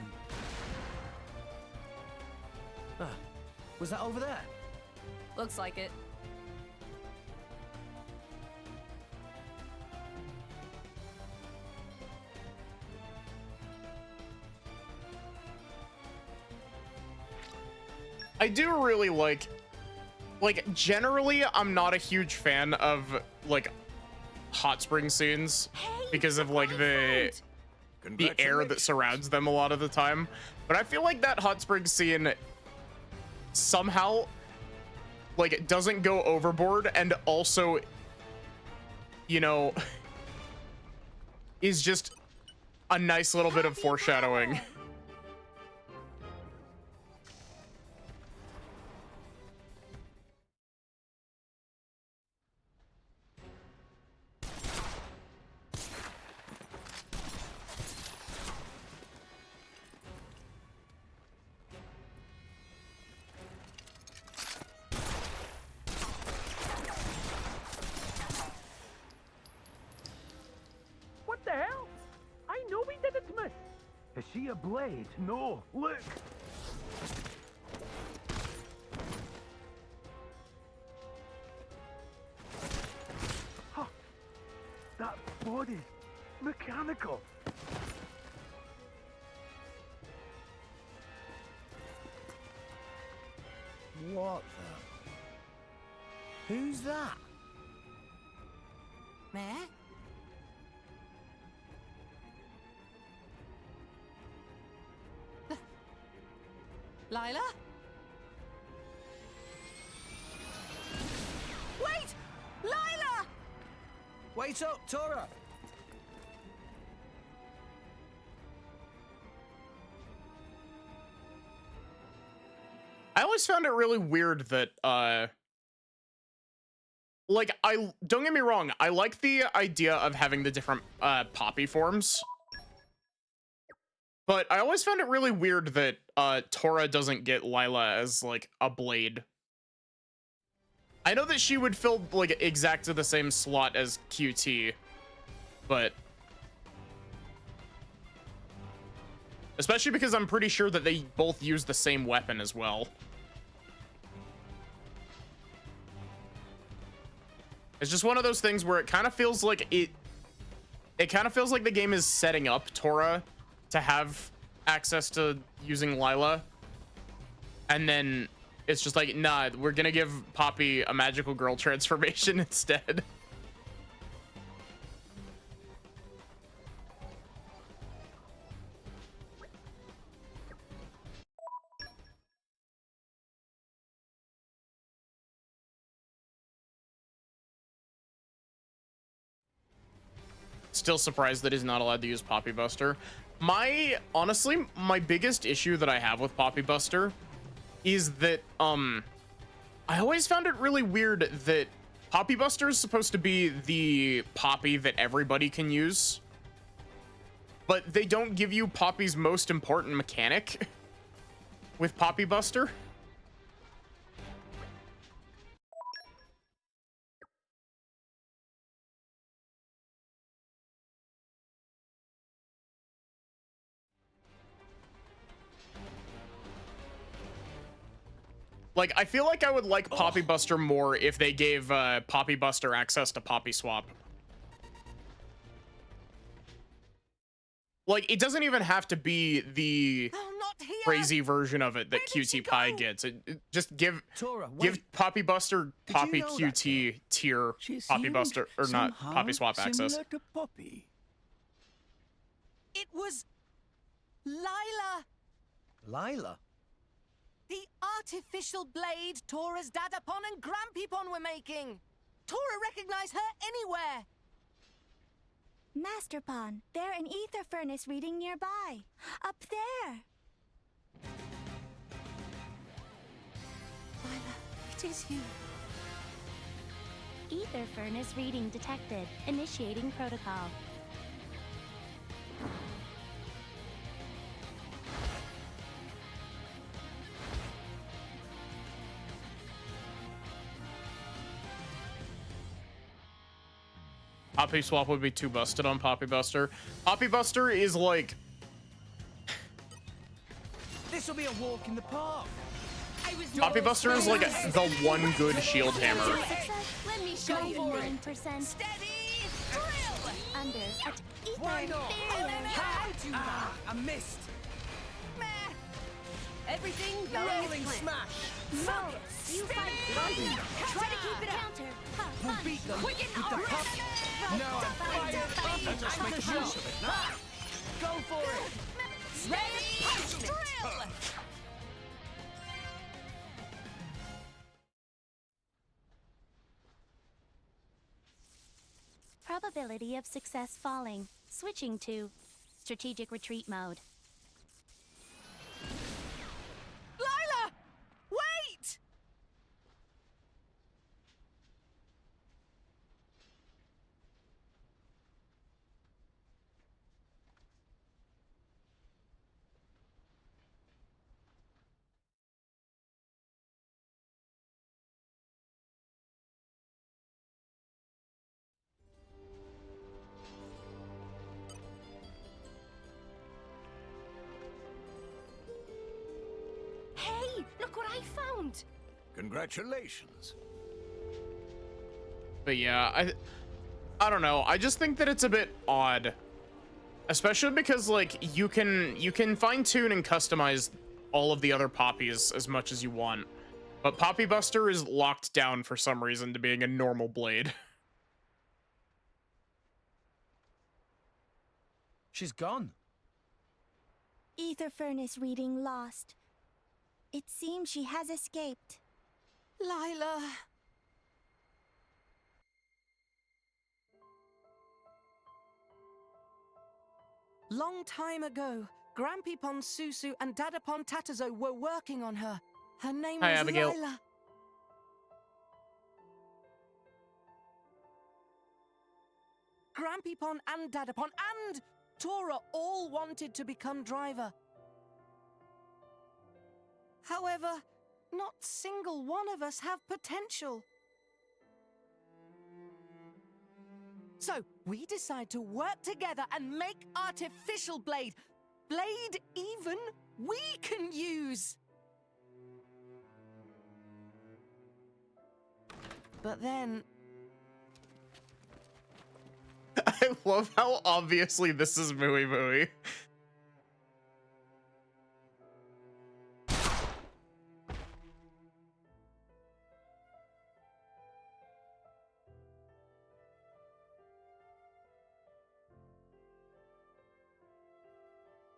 Was that over there? Looks like it. I do really like generally I'm not a huge fan of like hot spring scenes because of like the air that surrounds them a lot of the time, but I feel like that hot spring scene somehow like it doesn't go overboard and also, you know, is just a nice little bit of foreshadowing. What the hell? I know we didn't miss. Is she a blade? No, look. Huh. That body's mechanical. What the? Who's that? Meh? Lila? Wait! Lila! Wait up, Tora! I always found it really weird that like don't get me wrong, I like the idea of having the different poppy forms. But I always found it really weird that Tora doesn't get Lila as like a blade. I know that she would fill like exactly the same slot as QT, but especially because I'm pretty sure that they both use the same weapon as well. It's just one of those things where it kind of feels like it kind of feels like the game is setting up Tora to have access to using Lila, and then it's just like, nah, we're gonna give Poppy a magical girl transformation instead. still surprised that he's not allowed to use Poppy Buster. Honestly, my biggest issue that I have with Poppy Buster is that I always found it really weird that Poppy Buster is supposed to be the Poppy that everybody can use, but they don't give you Poppy's most important mechanic with Poppy Buster. Like, I feel like I would like Poppy Buster more if they gave Poppy Buster access to Poppy Swap. Like, it doesn't even have to be the crazy version of it that QT Pie gets. Just give Poppy Buster Poppy QT tier Poppy Buster, or not Poppy Swap access. Similar to Poppy. It was Lila. Lila? The artificial blade Tora's Dadapon and Grampypon were making. Tora recognized her anywhere. Master Pawn, they're an ether furnace reading nearby. Up there. Lila, it is you. Ether furnace reading detected. Initiating protocol. Poppy Swap would be too busted on Poppy Buster. Poppy Buster is like... This will be a walk in the park. Poppy Buster is like the one good shield hammer. Let me show you 9%. Steady! Drill! Under at ether. Why not? How do you I missed. Meh. Everything Rolling smash. No, you fight. Try to keep it counter. We'll beat them with the pop. No, I'm fired up. Just make a use of it. Go for it. Ready? Drill! Probability of success falling. Switching to strategic retreat mode. Lila! Wait! Hey, look what I found! Congratulations. But yeah, I don't know. I just think that it's a bit odd. Especially because like you can fine-tune and customize all of the other poppies as much as you want. But Poppy Buster is locked down for some reason to being a normal blade. She's gone. Ether furnace reading lost. It seems she has escaped. Lila. Long time ago, Grampypon Susu and Dadapon Tatazo were working on her. Her name Hi, was Abigail. Lila. Grampypon and Dadapon and Tora all wanted to become driver. However, not single one of us have potential. So, we decide to work together and make artificial blade. Blade even we can use. But then... I love how obviously this is Mooey Mooey.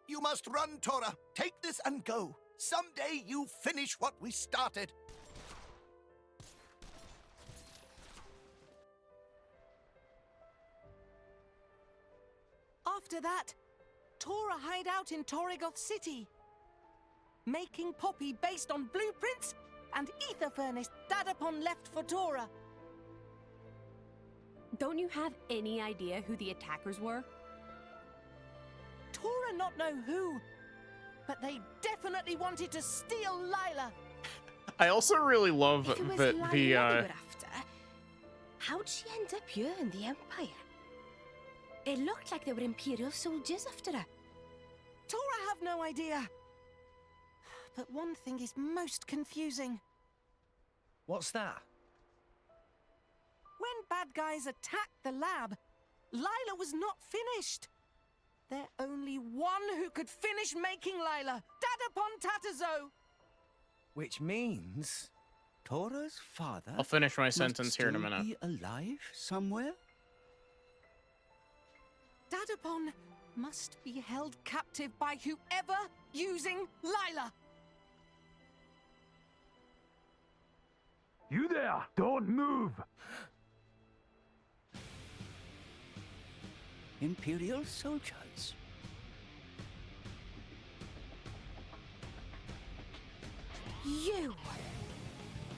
You must run, Tora. Take this and go. Someday you finish what we started. After that, Tora hide out in Torrigoth City, making Poppy based on blueprints and ether furnace Dadapon left for Tora. Don't you have any idea who the attackers were? Tora not know who, but they definitely wanted to steal Lila. I also really love If it was that Lila the they were after, how'd she end up here in the Empire? It looked like they were Imperial soldiers after her. Tora have no idea. But one thing is most confusing. What's that? When bad guys attacked the lab, Lila was not finished. There's only one who could finish making Lila, Dadapon Tatazo. Which means Tora's father. I'll finish my must sentence here in a still minute. Be alive somewhere? Dadapon must be held captive by whoever using Lila. You there! Don't move! Imperial soldiers. You!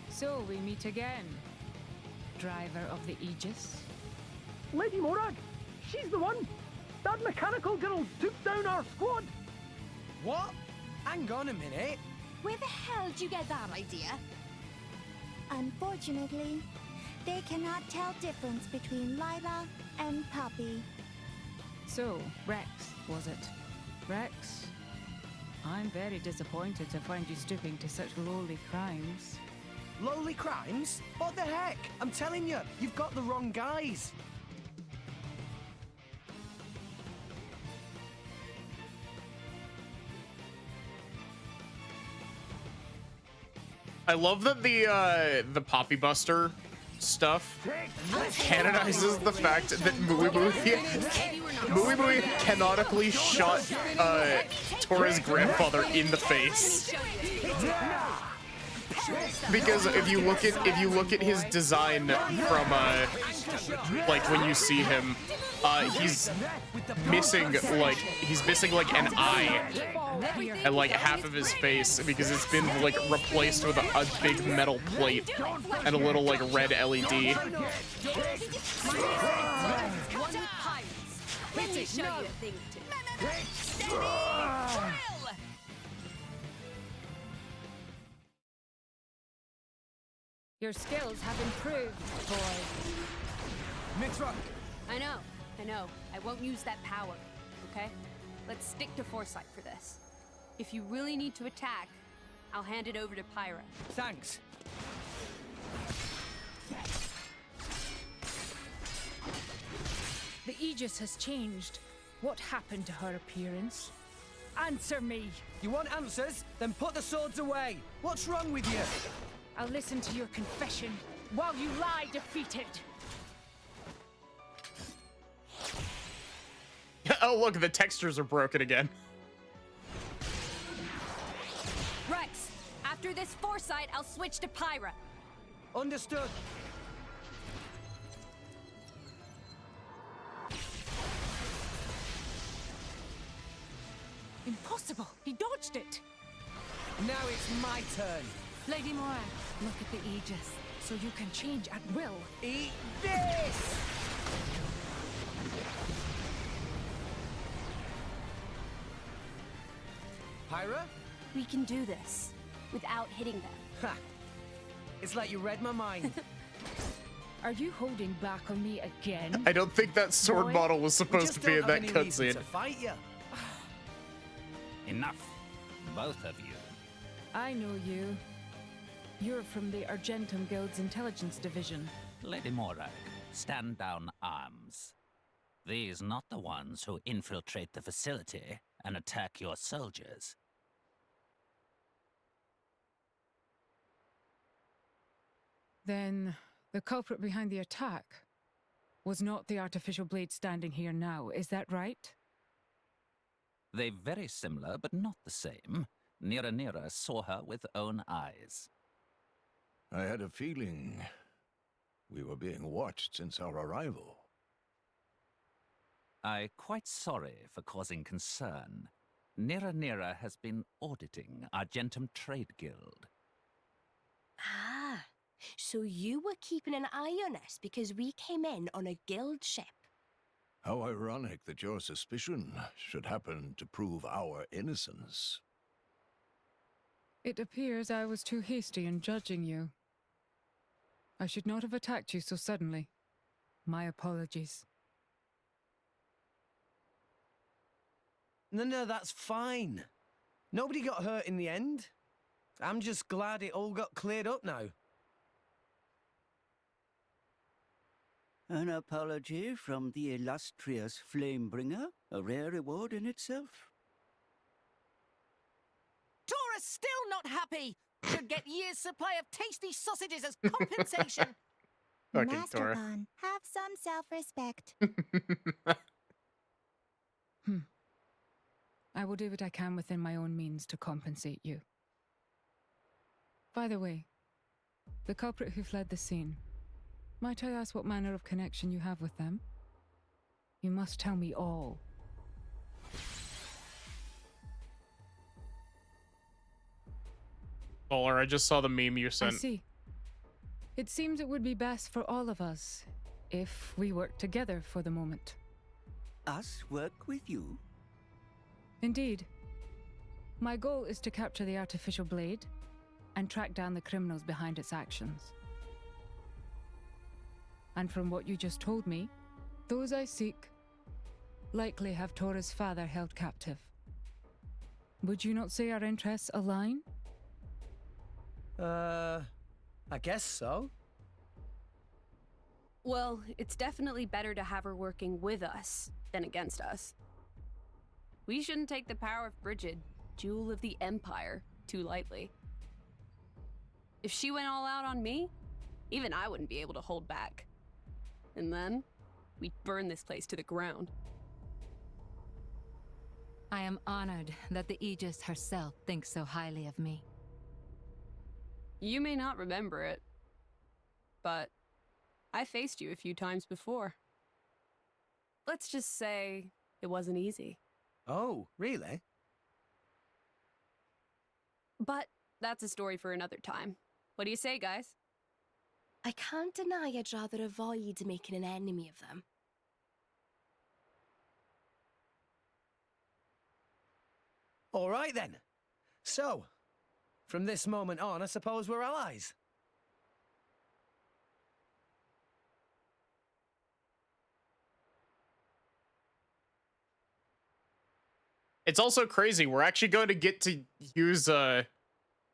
So we meet again, driver of the Aegis. Lady Morag! She's the one! That mechanical girl took down our squad! What? Hang on a minute. Where the hell did you get that idea? Unfortunately, they cannot tell difference between Lila and Poppy. So, Rex, was it? Rex? I'm very disappointed to find you stooping to such lowly crimes. Lowly crimes? What the heck? I'm telling you, you've got the wrong guys. I love that the Poppy Buster stuff canonizes the fact that Mui Mui canonically shot Tora's grandfather in the face. Because if you look at his design from like when you see him, he's missing like an eye and like half of his face because it's been like replaced with a big metal plate and a little like red LED. Let me show you a thing or two. Your skills have improved, boy. Mithra! I know. I won't use that power, okay? Let's stick to foresight for this. If you really need to attack, I'll hand it over to Pyra. Thanks. The Aegis has changed. What happened to her appearance? Answer me! You want answers? Then put the swords away. What's wrong with you? I'll listen to your confession while you lie defeated. Oh look, the textures are broken again. Rex, after this foresight, I'll switch to Pyra. Understood. Impossible! He dodged it! Now it's my turn. Lady Morag, look at the Aegis, so you can change at will. Eat this! Pyra? We can do this without hitting them. Ha! It's like you read my mind. Are you holding back on me again? I don't think that sword Boy, model was supposed to be in that cutscene. To fight you. Enough, both of you. I know you. You're from the Argentum Guild's intelligence division. Lady Morag, stand down arms. These not the ones who infiltrate the facility and attack your soldiers. Then the culprit behind the attack was not the artificial blade standing here now, is that right? They very similar, but not the same. Nira saw her with own eyes. I had a feeling we were being watched since our arrival. I'm quite sorry for causing concern. Nira has been auditing our Argentum Trade Guild. Ah, so you were keeping an eye on us because we came in on a guild ship. How ironic that your suspicion should happen to prove our innocence. It appears I was too hasty in judging you. I should not have attacked you so suddenly. My apologies. No, that's fine. Nobody got hurt in the end. I'm just glad it all got cleared up now. An apology from the illustrious Flamebringer, a rare reward in itself. Tora's still not happy! Should get year's supply of tasty sausages as compensation! Fucking Master Tora. Pawn, have some self-respect. I will do what I can within my own means to compensate you. By the way, the culprit who fled the scene, might I ask what manner of connection you have with them? You must tell me all. Baller, I just saw the meme you I sent. see. It seems it would be best for all of us if we work together for the moment. Us work with you? Indeed. My goal is to capture the artificial blade and track down the criminals behind its actions. And from what you just told me, those I seek likely have Tora's father held captive. Would you not say our interests align? I guess so. Well, it's definitely better to have her working with us than against us. We shouldn't take the power of Brigid, jewel of the Empire, too lightly. If she went all out on me, even I wouldn't be able to hold back. And then, we'd burn this place to the ground. I am honored that the Aegis herself thinks so highly of me. You may not remember it, but I faced you a few times before. Let's just say it wasn't easy. Oh, really? But that's a story for another time. What do you say, guys? I can't deny I'd rather avoid making an enemy of them. All right then. So, from this moment on, I suppose we're allies. It's also crazy. We're actually going to get to use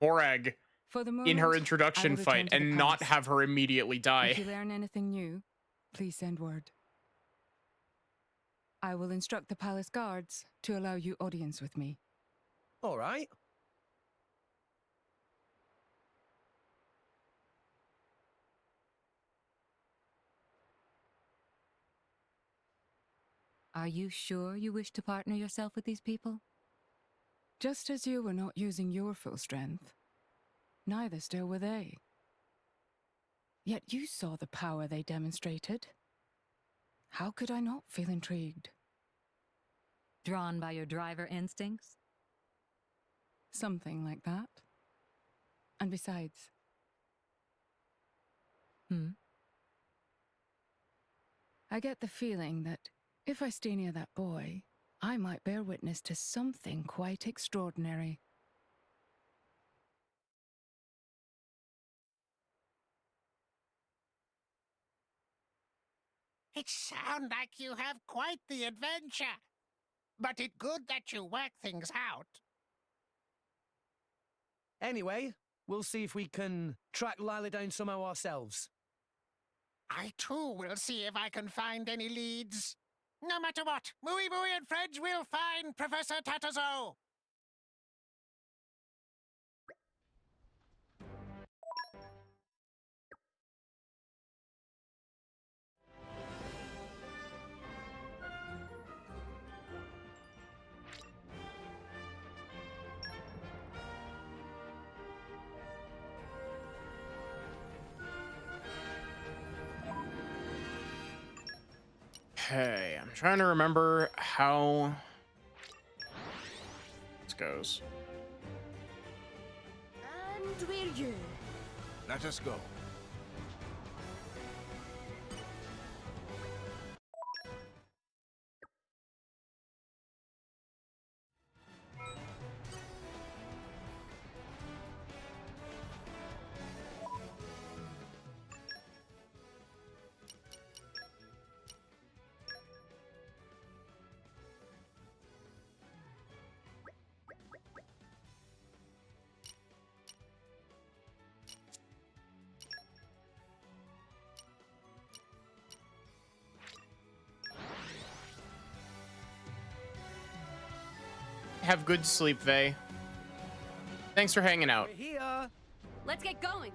Morag For the in her moment, introduction I will fight return to the and not palace. have her immediately die. If you learn anything new, please send word. I will instruct the palace guards to allow you audience with me. All right. Are you sure you wish to partner yourself with these people? Just as you were not using your full strength, neither still were they. Yet you saw the power they demonstrated. How could I not feel intrigued? Drawn by your driver instincts? Something like that. And besides... I get the feeling that if I stay near that boy, I might bear witness to something quite extraordinary. It sounds like you have quite the adventure. But it's good that you work things out. Anyway, we'll see if we can track Lila down somehow ourselves. I too will see if I can find any leads. No matter what, Mooey and friends will find Professor Tatazo. Okay, I'm trying to remember how this goes. And we're you. Let us go. Have good sleep, Vey. Thanks for hanging out. We're here. Let's get going.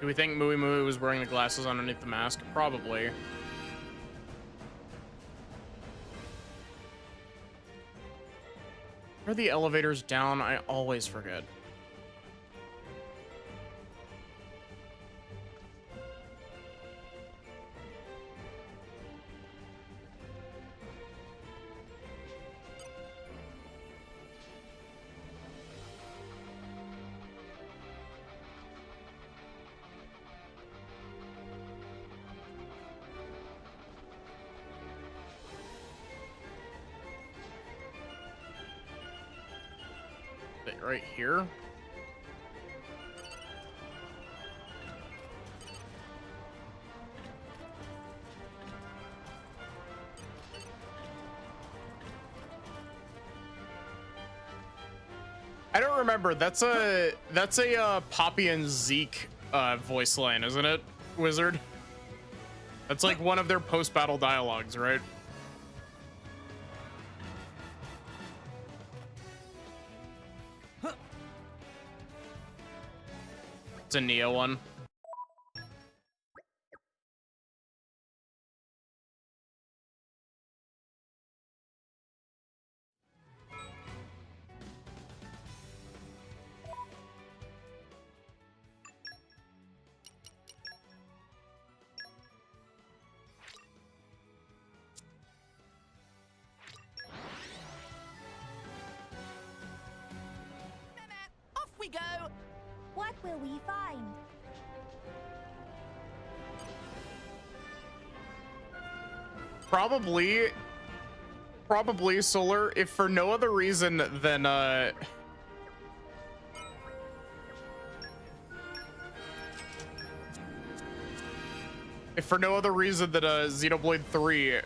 Do we think Mui Mui was wearing the glasses underneath the mask? Probably. Are the elevators down? I always forget. Right here. I don't remember. That's a Poppy and Zeke voice line, isn't it, Wizard? That's like one of their post-battle dialogues, right? It's a Neo one. Off we go! What will we find? Probably Solar, if for no other reason than if for no other reason than Xenoblade 3.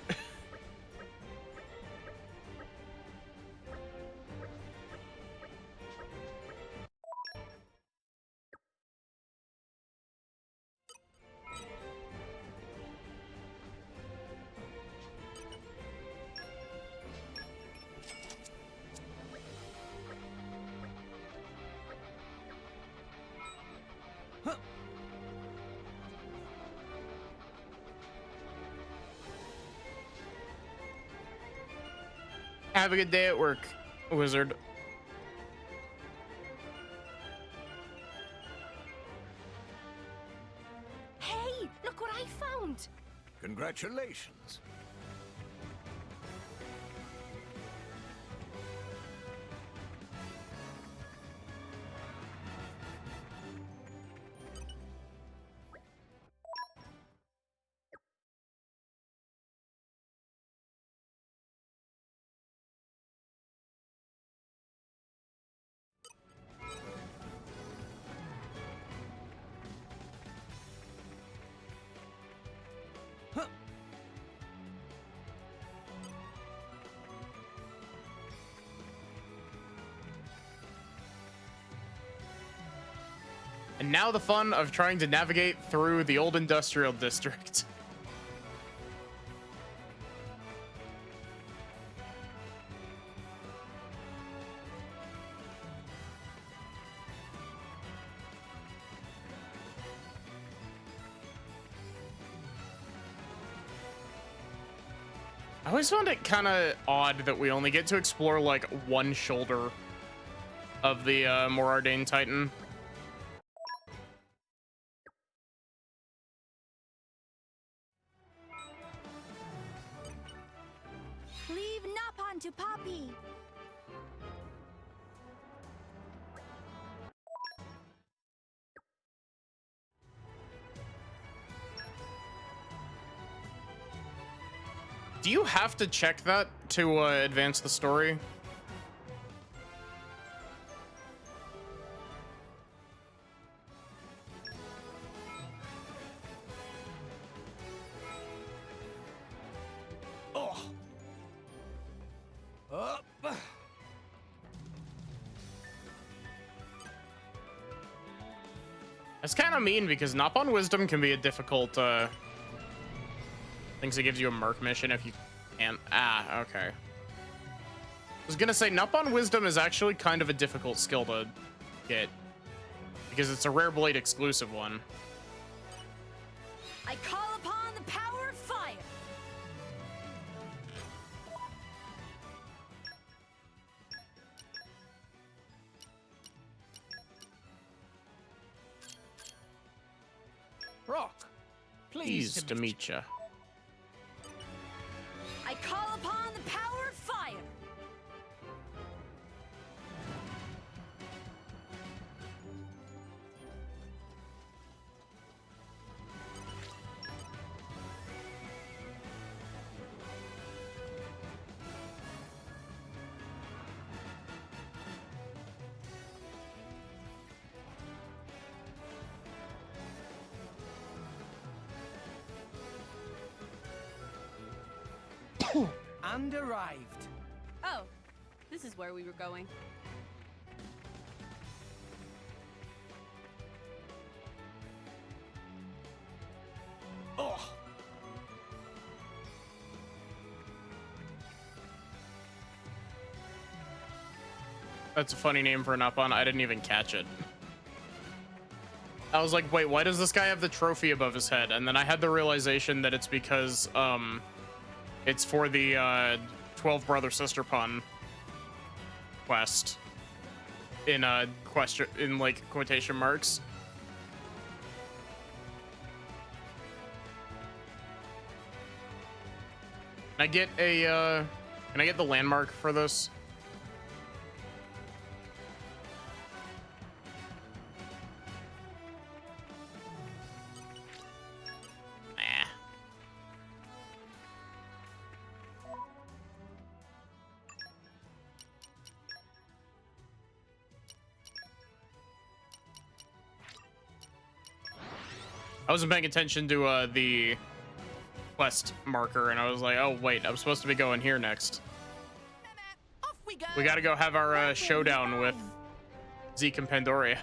Have a good day at work, Wizard. Hey, look what I found. Congratulations. And now the fun of trying to navigate through the old industrial district. I always found it kind of odd that we only get to explore like one shoulder of the Morardain Titan. Leave Napon to Poppy. Do you have to check that to advance the story? Oh. Up. That's kind of mean because Napon Wisdom can be a difficult things that gives you a Merc mission if you can't. Ah, okay. I was gonna say Napon Wisdom is actually kind of a difficult skill to get because it's a Rare Blade exclusive one. I call upon the power of fire. Rock, Pleased to meet ya. I call upon the power of fire. And arrived. Oh, this is where we were going. Oh. That's a funny name for an Napon. I didn't even catch it. I was like, wait, why does this guy have the trophy above his head? And then I had the realization that it's because it's for the 12 brother sister pun quest in question in like quotation marks. Can I get a can I get the landmark for this? I wasn't paying attention to the quest marker, and I was like, oh wait, I'm supposed to be going here next. We gotta go have our showdown with Zeke and Pandoria.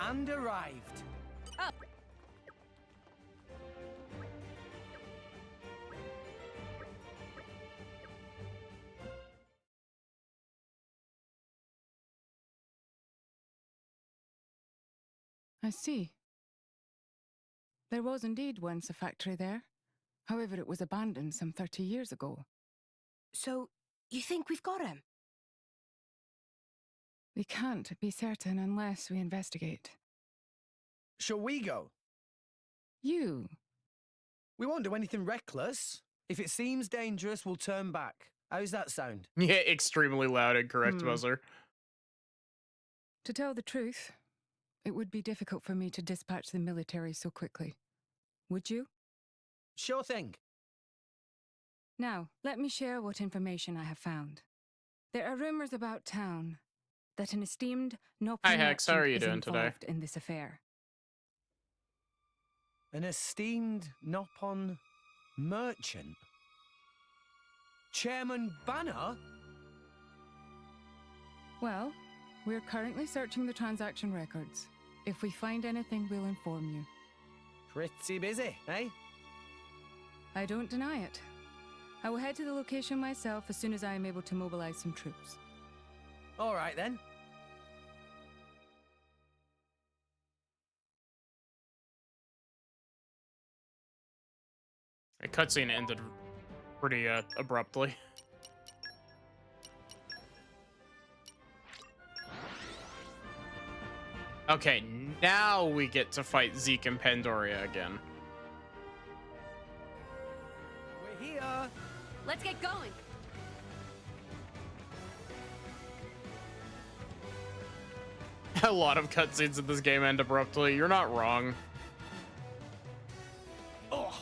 And arrived. Oh. I see. There was indeed once a factory there. However, it was abandoned some 30 years ago. So, you think we've got him? We can't be certain unless we investigate. Shall we go? You. We won't do anything reckless. If it seems dangerous, we'll turn back. How's that sound? Yeah, extremely loud and correct, buzzer. To tell the truth, it would be difficult for me to dispatch the military so quickly. Would you? Sure thing. Now, let me share what information I have found. There are rumors about town that an esteemed Nopon Hi, Hex. How are you is doing today? involved in this affair. An esteemed Nopon merchant? Chairman Banner? Well, we're currently searching the transaction records. If we find anything, we'll inform you. Pretty busy, eh? I don't deny it. I will head to the location myself as soon as I am able to mobilize some troops. All right, then. A cutscene ended pretty abruptly. Okay, now we get to fight Zeke and Pandoria again. We're here. Let's get going. A lot of cutscenes in this game end abruptly. You're not wrong. Oh.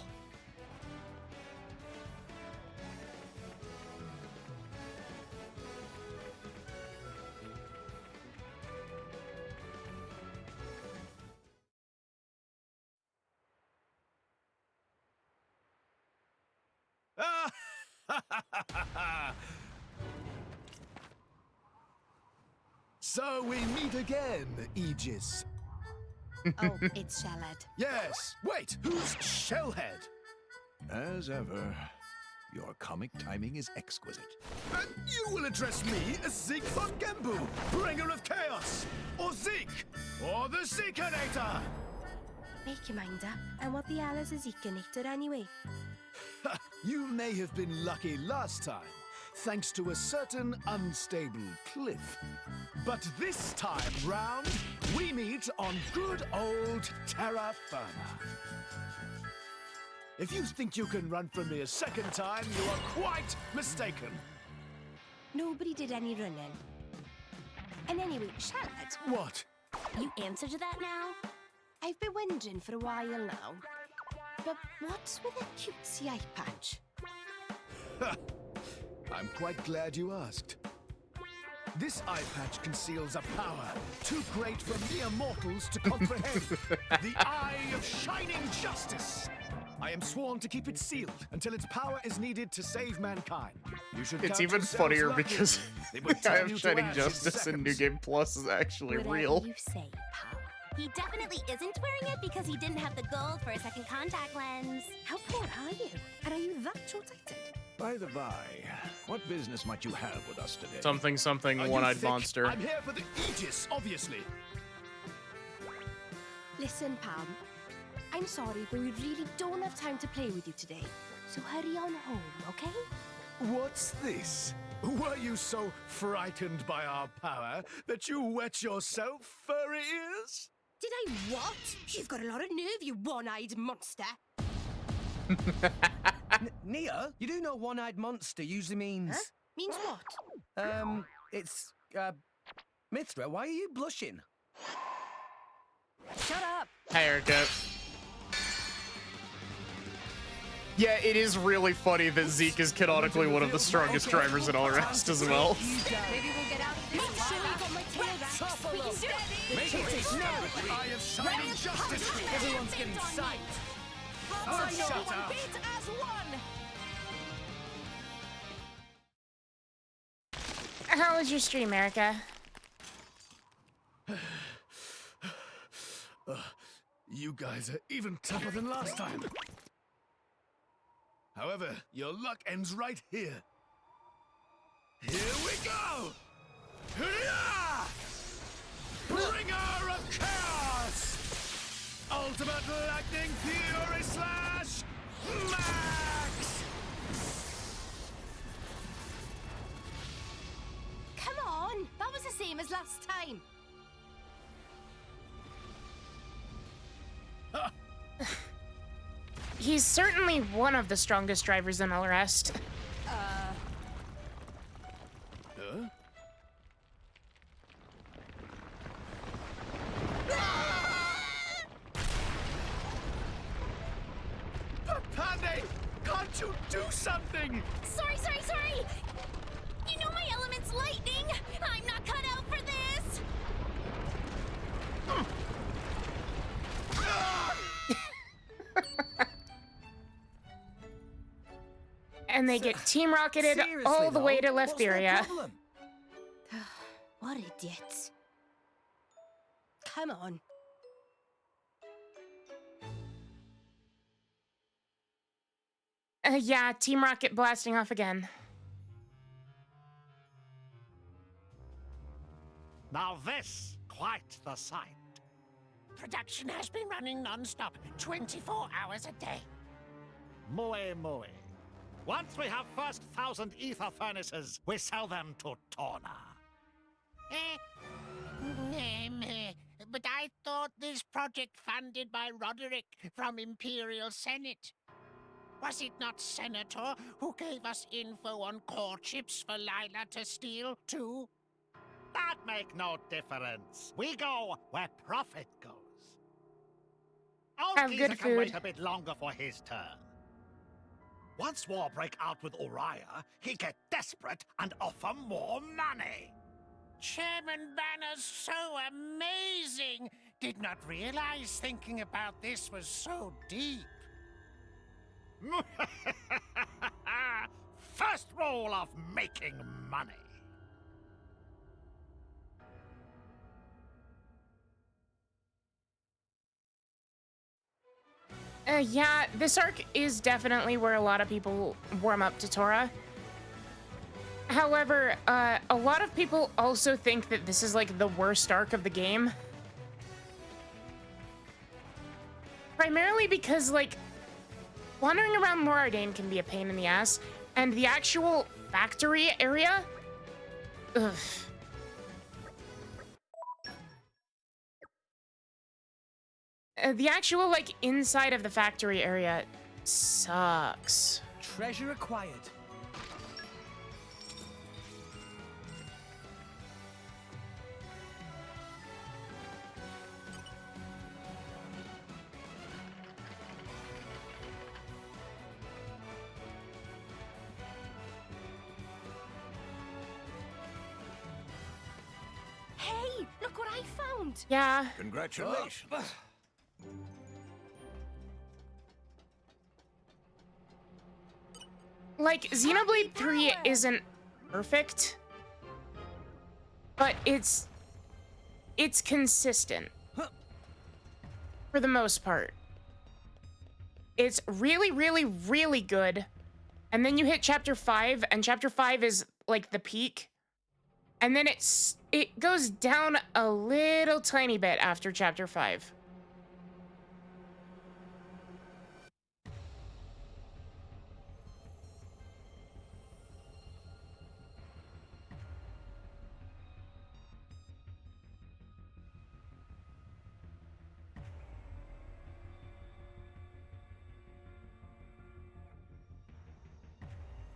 So we meet again, Aegis. Oh, it's Shellhead. Yes. Wait, who's Shellhead? As ever, your comic timing is exquisite. And you will address me as Zeke von Gembu, bringer of chaos, or Zeke, or the Zekenator. Make your mind up. And what the hell is a Zekenator anyway? You may have been lucky last time, thanks to a certain unstable cliff. But this time round, we meet on good old terra firma. If you think you can run from me a second time, you are quite mistaken. Nobody did any running. And anyway, Shellhead. What? You answer to that now? I've been wondering for a while now. But what's with a cutesy eye patch? I'm quite glad you asked. This eye patch conceals a power too great for mere mortals to comprehend. The Eye of Shining Justice. I am sworn to keep it sealed until its power is needed to save mankind. You should It's count even yourselves funnier lucky. because It would the Eye turn of you to Shining ash in Justice in New seconds. Game Plus is actually Whatever real. you say, pal. He definitely isn't wearing it because he didn't have the gold for a second contact lens. How poor are you? And are you that short-sighted? By the by, what business might you have with us today? Something, Are you one-eyed thick? monster. I'm here for the Aegis, obviously. Listen, Pam. I'm sorry, but we really don't have time to play with you today. So hurry on home, okay? What's this? Were you so frightened by our power that you wet yourself, furry ears? Did I what? You've got a lot of nerve, you one-eyed monster. Nia, you do know one-eyed monster usually means... Huh? Means what? It's, Mithra, why are you blushing? Shut up. Hi, Erica. Yeah, it is really funny that Zeke is canonically one of the strongest drivers in all rest as well. Maybe we'll get out of this alive. Sure you got my tail back. We can do it. Make it now! I have shining justice! Everyone's getting sight. Oh, shut up! Beat as one. How was your stream, Erica? You guys are even tougher than last time. However, your luck ends right here. Here we go! Hurrah! Bringer of Chaos! Ultimate Lightning Fury Slash Max! Come on. That was the same as last time. He's certainly one of the strongest drivers in all rest. Huh? Papande! Can't you do something? Sorry. You know my element's lightning. I'm not cut out for this. And they get team rocketed Seriously, all the way though, to what's their Leftheria. problem? What idiots. Come on. Yeah, Team Rocket blasting off again. Now this, quite the sight. Production has been running non-stop, 24 hours a day. Moe moe. Once we have first 1,000 ether furnaces, we sell them to Torna. But I thought this project funded by Roderick from Imperial Senate. Was it not Senator who gave us info on core chips for Lila to steal, too? That make no difference. We go where profit goes. Have Old good Geezer can wait food. a bit longer for his turn. Once war break out with Uriah, he get desperate and offer more money. Chairman Banner's so amazing. Did not realize thinking about this was so deep. First rule of making money. Yeah, this arc is definitely where a lot of people warm up to Tora. However, a lot of people also think that this is like the worst arc of the game. Primarily because, like, wandering around Moradane can be a pain in the ass, and the actual factory area, ugh. The actual, like, inside of the factory area sucks. Treasure acquired. Hey, look what I found! Yeah. Congratulations. Like, Xenoblade 3 isn't perfect, but it's consistent for the most part. It's really, really, really good. And then you hit chapter 5, and chapter 5 is like the peak. And then it goes down a little tiny bit after chapter 5.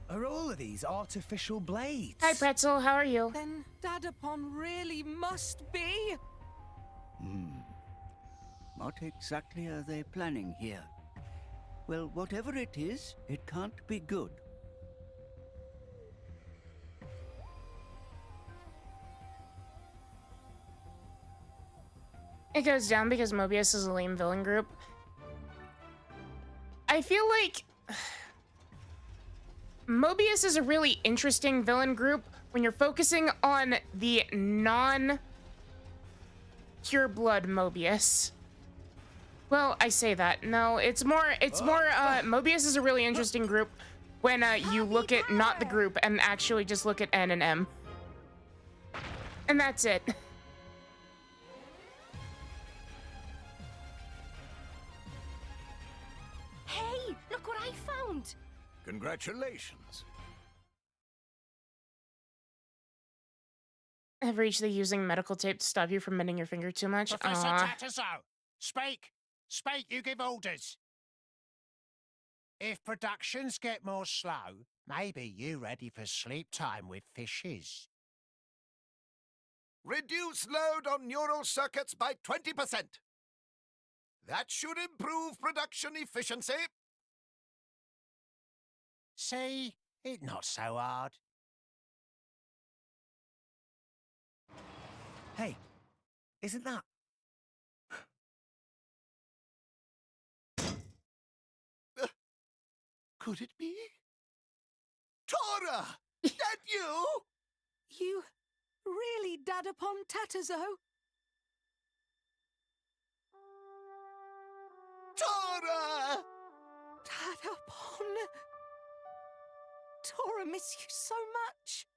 Are all of these artificial blades? Hi, Pretzel. How are you? Then Dadapon really must be. What exactly are they planning here? Well, whatever it is, it can't be good. It goes down because Mobius is a lame villain group. I feel like Mobius is a really interesting villain group when you're focusing on the non-pure blood Mobius. Well, I say that. No, it's more, Mobius is a really interesting group when you look at not the group and actually just look at N and M. And that's it. Hey, look what I found! Congratulations. I've reached the using medical tape to stop you from bending your finger too much. Professor Aw. Tatterzo, speak. Speak, you give orders. If productions get more slow, maybe you ready for sleep time with fishes. Reduce load on neural circuits by 20%. That should improve production efficiency. See? It's not so hard. Hey, isn't that... Could it be? Tora! That you? You really Dadapon Tatterzo? Tora! Dadapon Tora, miss you so much.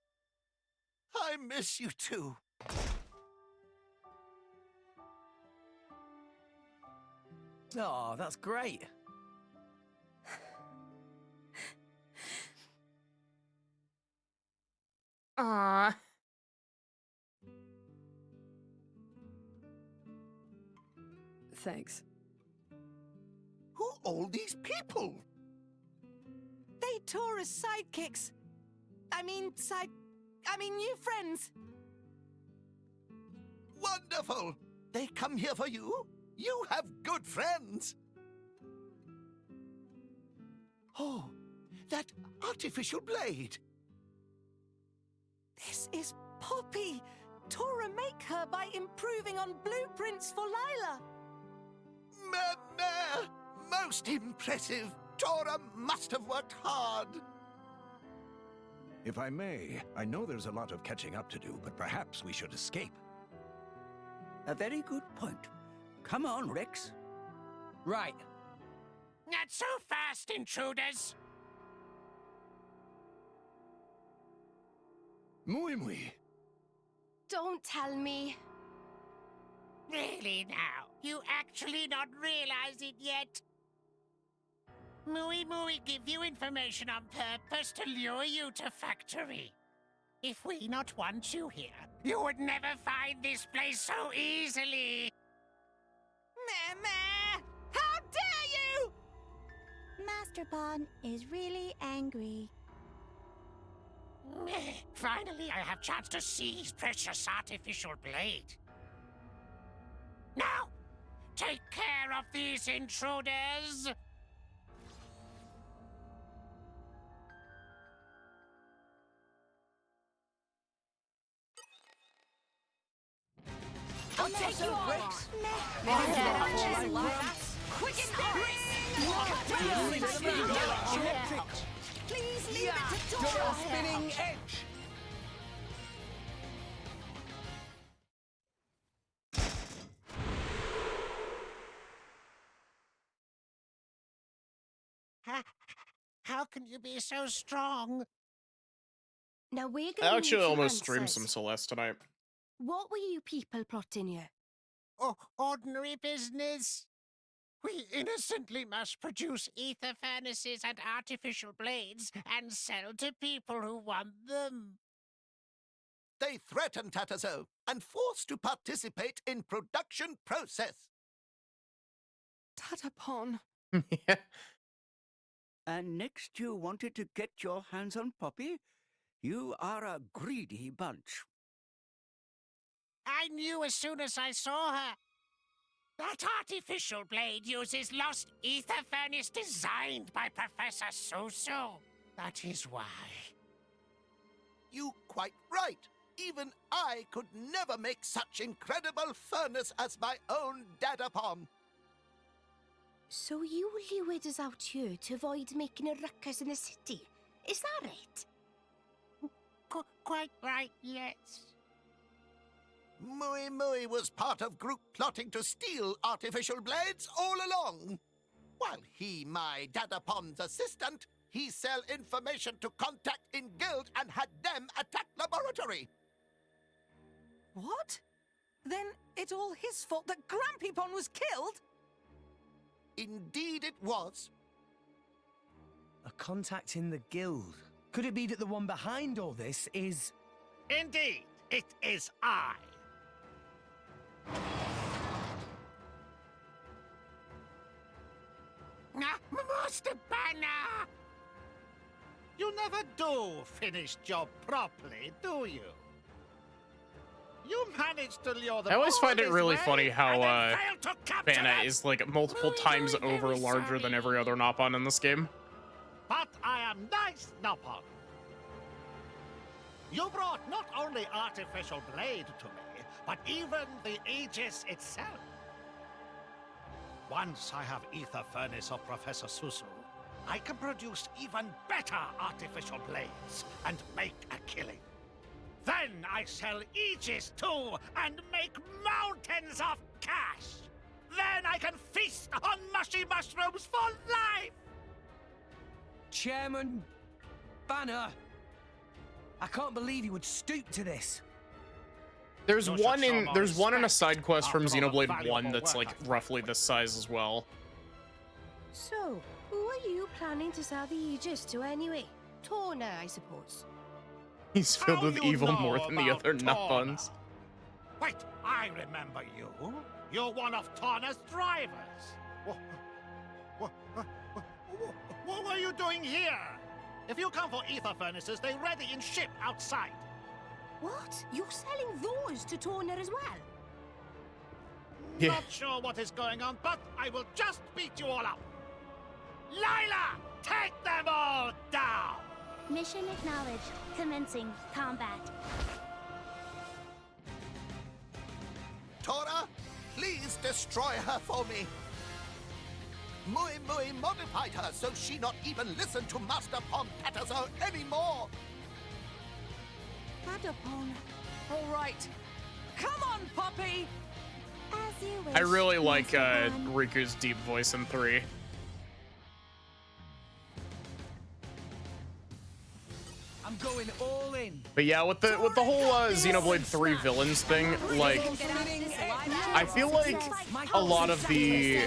I miss you too. Oh, that's great. Aww. Thanks. Who all these people? They Tora's sidekicks. I mean, new friends. Wonderful! They come here for you? You have good friends! Oh, that artificial blade! This is Poppy. Tora make her by improving on blueprints for Lila. Most impressive! Tora must have worked hard! If I may, I know there's a lot of catching up to do, but perhaps we should escape. A very good point. Come on, Rex. Right. Not so fast, intruders! Muy. Don't tell me. Really now? You actually not realize it yet? Muy give you information on purpose to lure you to factory. If we not want you here, you would never find this place so easily. Meh! How dare you! Master Pawn is really angry. Finally, I have chance to see his precious artificial blade. Now, take care of these intruders! I'll take you all on. Quick and please leave it to Dora. Spinning edge. How can you be so strong? Now we're going I actually to almost streamed some Celeste tonight. What were you people plotting here? Oh, ordinary business. We innocently mass-produce ether furnaces and artificial blades and sell to people who want them. They threaten Tatazo and force to participate in production process. Tatapon. Yeah. And next you wanted to get your hands on Poppy? You are a greedy bunch. I knew as soon as I saw her. That artificial blade uses lost ether furnace designed by Professor Susu. That is why. You quite right. Even I could never make such incredible furnace as my own Dadapon. So you lured us out here to avoid making a ruckus in the city. Is that it? Quite right, yes. Muy was part of group plotting to steal artificial blades all along. While he, my Dadapon's assistant, he sell information to contact in guild and had them attack laboratory. What? Then it's all his fault that Grampypon was killed? Indeed it was. A contact in the guild. Could it be that the one behind all this is... Indeed, it is I. Master Banner! You never do finish job properly, do you? You managed to lure them I always find it all really this funny way how and then failed to capture Vanna them. is like multiple times over larger than every other Nopon in this game. But I am nice, Nopon. You brought not only artificial blade to me, but even the Aegis itself. Once I have ether furnace of Professor Susu, I can produce even better artificial blades and make a killing. Then I sell Aegis too and make mountains of cash. Then I can feast on mushy mushrooms for life. Chairman, Banner! I can't believe you would stoop to this. There's one in a side quest from Xenoblade 1 that's like roughly this size as well. So, who are you planning to sell the Aegis to anyway? Torna, I suppose. He's filled with evil more than the other nut buns. Wait, I remember you. You're one of Torna's drivers. What were you doing here? If you come for ether furnaces, they're ready in ship outside. What? You're selling those to Torna as well? Yeah. Not sure what is going on, but I will just beat you all up. Lila, take them all down! Mission acknowledged. Commencing combat. Tora, please destroy her for me. Mui Mui modified her so she not even listen to Master Pom Patazo anymore. Patapon. All right. Come on, Poppy! As you wish. I really like Riku's deep voice in 3. I'm going all in. But yeah, with the whole Xenoblade 3 villains thing, like, I feel like a lot of the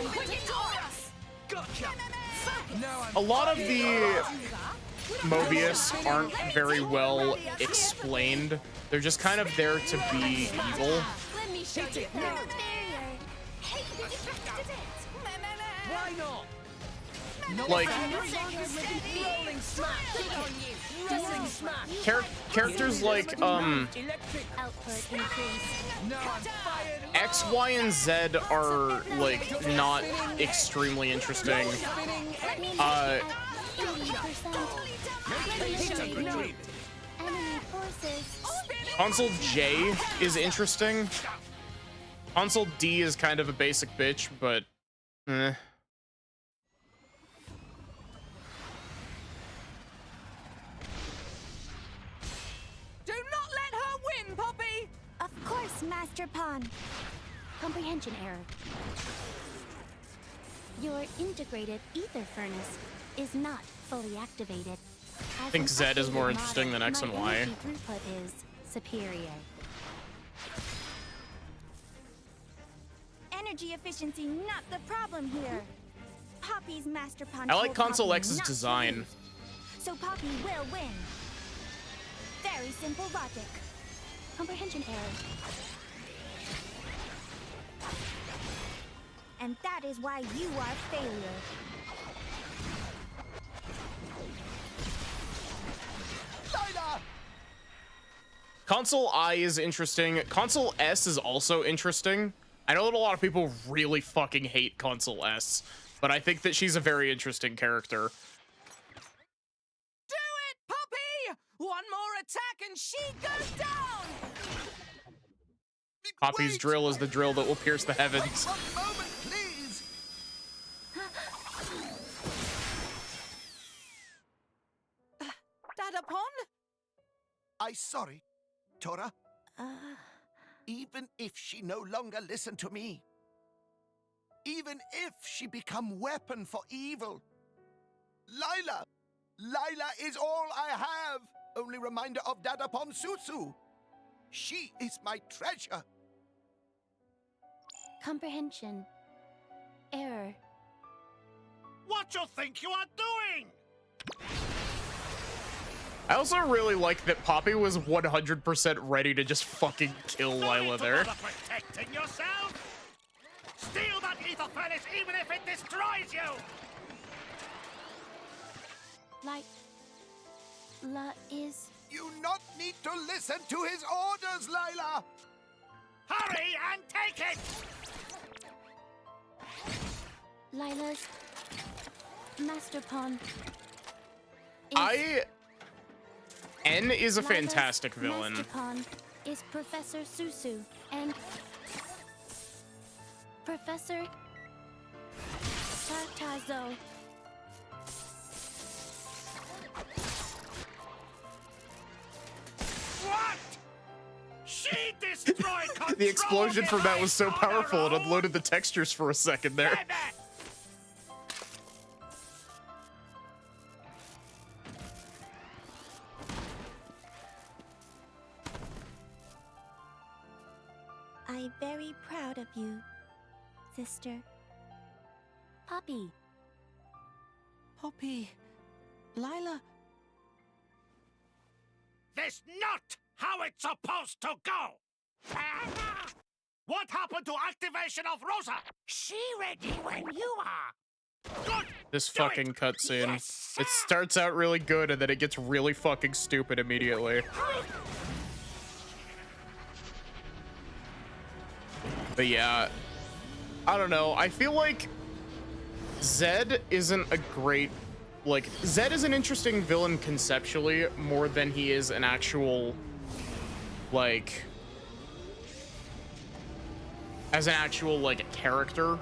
Mobius aren't very well explained. They're just kind of there to be evil. Why not? Like, characters like X, Y, and Z are like not extremely interesting. Console J is interesting. Console D is kind of a basic bitch, but eh. Do not let her win, Poppy! Of course, Master Pawn. Comprehension error. Your integrated ether furnace is not fully activated. I think Z is more interesting than X and Y. Energy throughput is superior. Energy efficiency not the problem here. Poppy's Master Pawn. I like told Console Poppy X's not to design. lose. So Poppy will win. Very simple logic. Comprehension error. And that is why you are failure. Console I is interesting. Console S is also interesting. I know that a lot of people really fucking hate Console S, but I think that she's a very interesting character. Do it, Poppy! One more attack and she goes down! Poppy's drill is the drill that will pierce the heavens. One moment, please. Dadapon? I sorry, Tora. Even if she no longer listen to me, even if she become weapon for evil, Lila is all I have. Only reminder of Dadapon Susu. She is my treasure. Comprehension error. What you think you are doing? I also really like that Poppy was 100% ready to just fucking kill Lila there. Protecting yourself? Steal that ether furnace even if it destroys you! Lila is... You not need to listen to his orders, Lila! Hurry and take it! Lila's Master Pawn. N is a Lila's fantastic villain. Master Pawn is Professor Susu and Professor Tartazo. What? She destroyed control. The explosion from that was so powerful it unloaded the textures for a second there. I very proud of you, sister. Poppy. Poppy. Lila. This not how it's supposed to go! What happened to activation of Rosa? She ready when you are. Good! This fucking cutscene. It starts out really good and then it gets really fucking stupid immediately. But yeah, I don't know. I feel like Zed isn't a great, like, Zed is an interesting villain conceptually more than he is an actual, like, as an actual, like, character.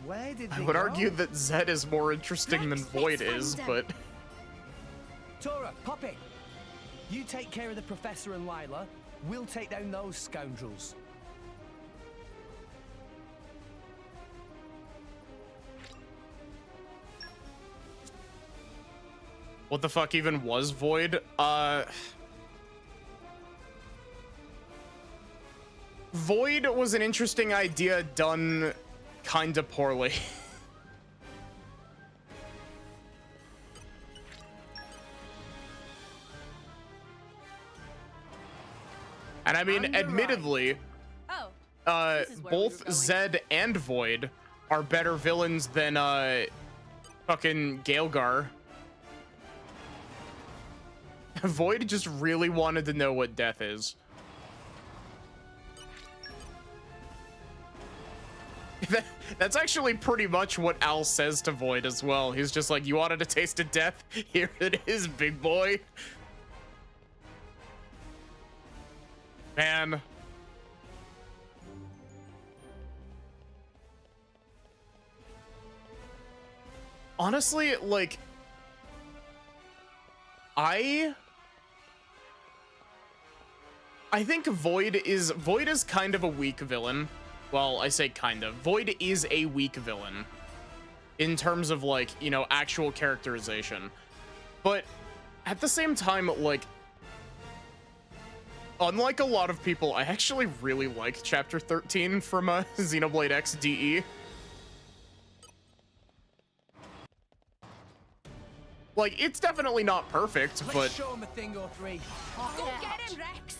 Where did I they would go? argue that Zed is more interesting than Void is, but... Tora, Poppy, you take care of the Professor and Lila. We'll take down those scoundrels. What the fuck even was Void? Void was an interesting idea done kinda poorly. And I mean, admittedly, both Zed and Void are better villains than fucking Gaelgar. Void just really wanted to know what death is. That's actually pretty much what Al says to Void as well. He's just like, you wanted a taste of death? Here it is, big boy. Man. Honestly, like, I think Void is kind of a weak villain. Well, I say kind of. Void is a weak villain in terms of, like, you know, actual characterization. But at the same time, like, unlike a lot of people, I actually really like Chapter 13 from Xenoblade X DE. Like, it's definitely not perfect, but... Let's show him a thing or three. Go get him, Rex!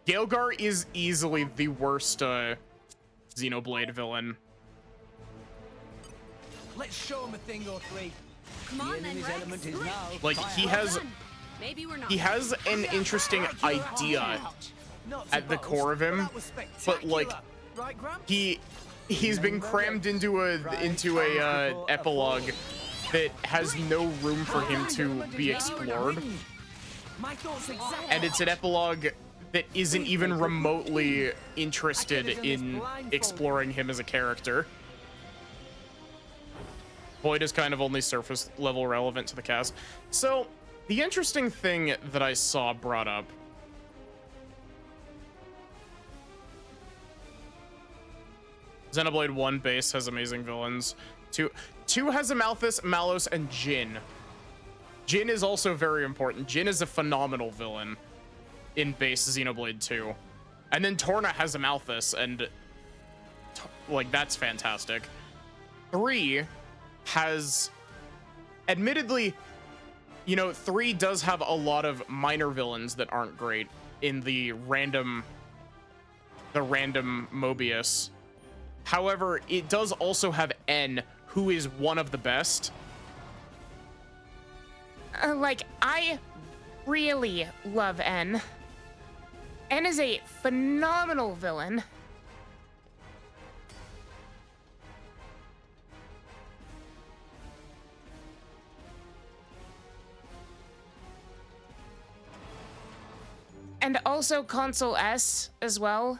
Gaelgar is easily the worst Xenoblade villain. Let's show him a thing or three. Come on, then, Rex. Like, he has an interesting idea at the core of him, but like he's been crammed into a epilogue that has no room for him to be explored, and it's an epilogue that isn't even remotely interested in exploring him as a character. Void is kind of only surface level relevant to the cast. So the interesting thing that I saw brought up, Xenoblade 1 base has amazing villains. 2 has Amalthus, Malos, and Jin. Jin is also very important. Jin is a phenomenal villain in base Xenoblade 2. And then Torna has Amalthus, and like, that's fantastic. 3 has, admittedly, you know, 3 does have a lot of minor villains that aren't great in the random Mobius. However, it does also have N, who is one of the best. Like, I really love N. N is a phenomenal villain. And also Console S as well.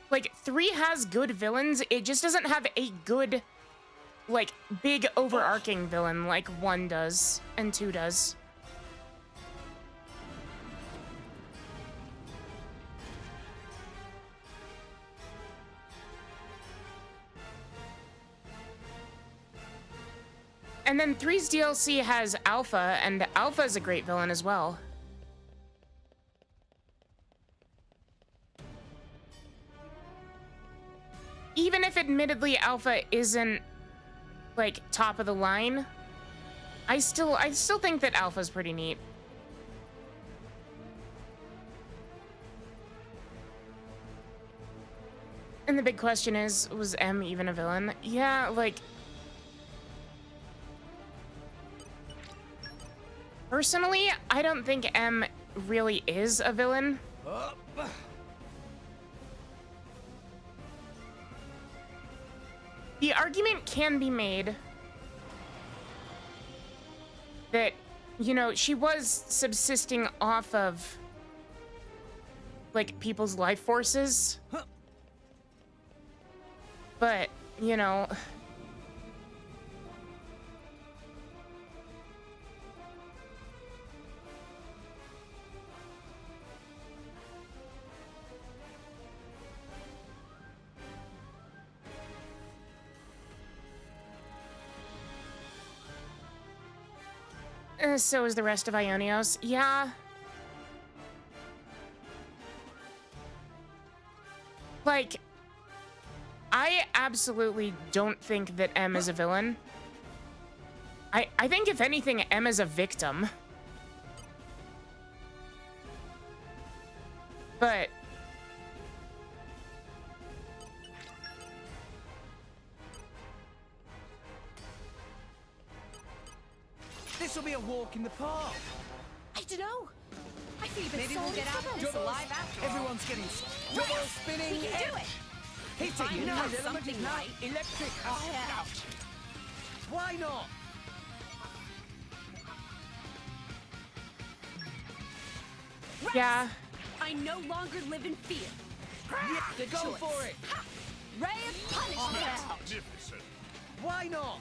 Like, 3 has good villains, it just doesn't have a good, like, big overarching villain like 1 does and 2 does. And then 3's DLC has Alpha, and Alpha is a great villain as well. Even if admittedly Alpha isn't like top of the line, I still think that Alpha's pretty neat. And the big question is, was M even a villain? Yeah, like, personally, I don't think M really is a villain. The argument can be made that, you know, she was subsisting off of, like, people's life forces. But, you know... So is the rest of Ionios. Yeah. Like, I absolutely don't think that M is a villain. I think if anything, M is a victim. But... This will be a walk in the park. I don't know. I feel a bit Maybe we'll sorry get out for of them. this alive after all. Everyone's getting double spinning. We can do it. Hitting, you know, Find the element something is now right. electric. Oh, Why not? Yeah. I no longer live in fear. Good Go choice. for it. Ray of punishment. Magnificent. Why not?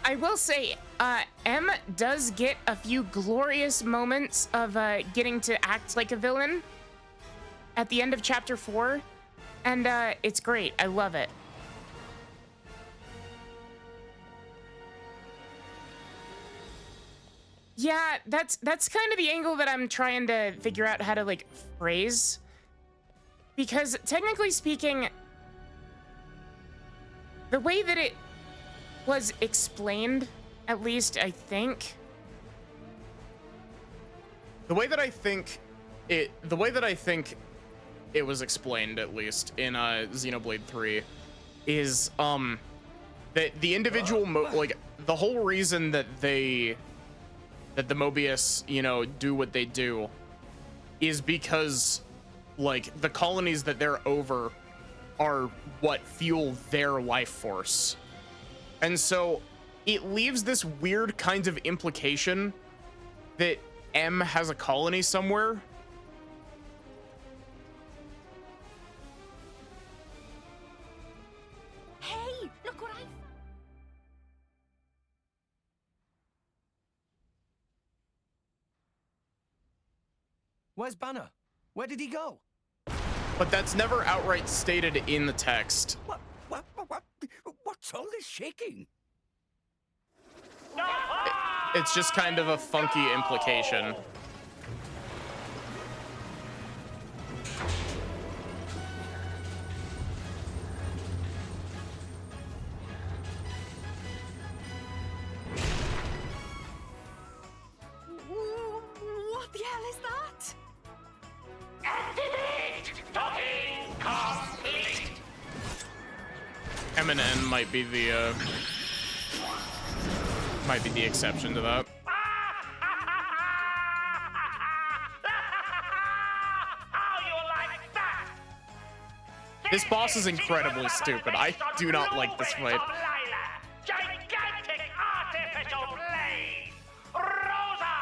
I will say, M does get a few glorious moments of getting to act like a villain at the end of chapter 4, and it's great. I love it. Yeah, that's kind of the angle that I'm trying to figure out how to like phrase, because technically speaking, the way that it was explained, at least I think. The way that I think it was explained, at least in Xenoblade 3, is that the individual like the whole reason that the Mobius, you know, do what they do is because like the colonies that they're over are what fuel their life force. And so it leaves this weird kind of implication that M has a colony somewhere. Hey, look what I... Where's Banner? Where did he go? But that's never outright stated in the text. What's all this shaking? It's just kind of a funky implication. What the hell is that? Activate! Docking complete! M and N might be the exception to that. How you like that? This boss is incredibly stupid. I do not like this fight. Gigantic artificial blade! Rosa!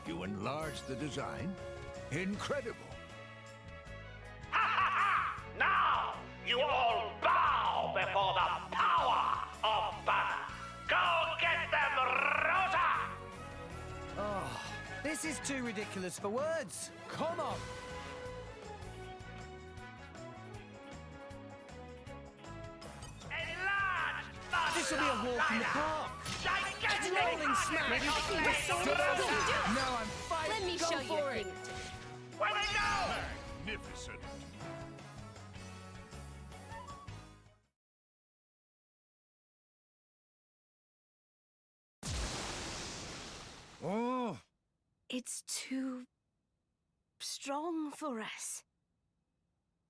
You enlarged the design? Incredible. Now you all bow before the power This is too ridiculous for words. Come on. This will be a walk in the park. It's rolling smash. No, I'm fighting. Let me Go show you for a it. thing. Where they go? Magnificent. Oh. It's too strong for us.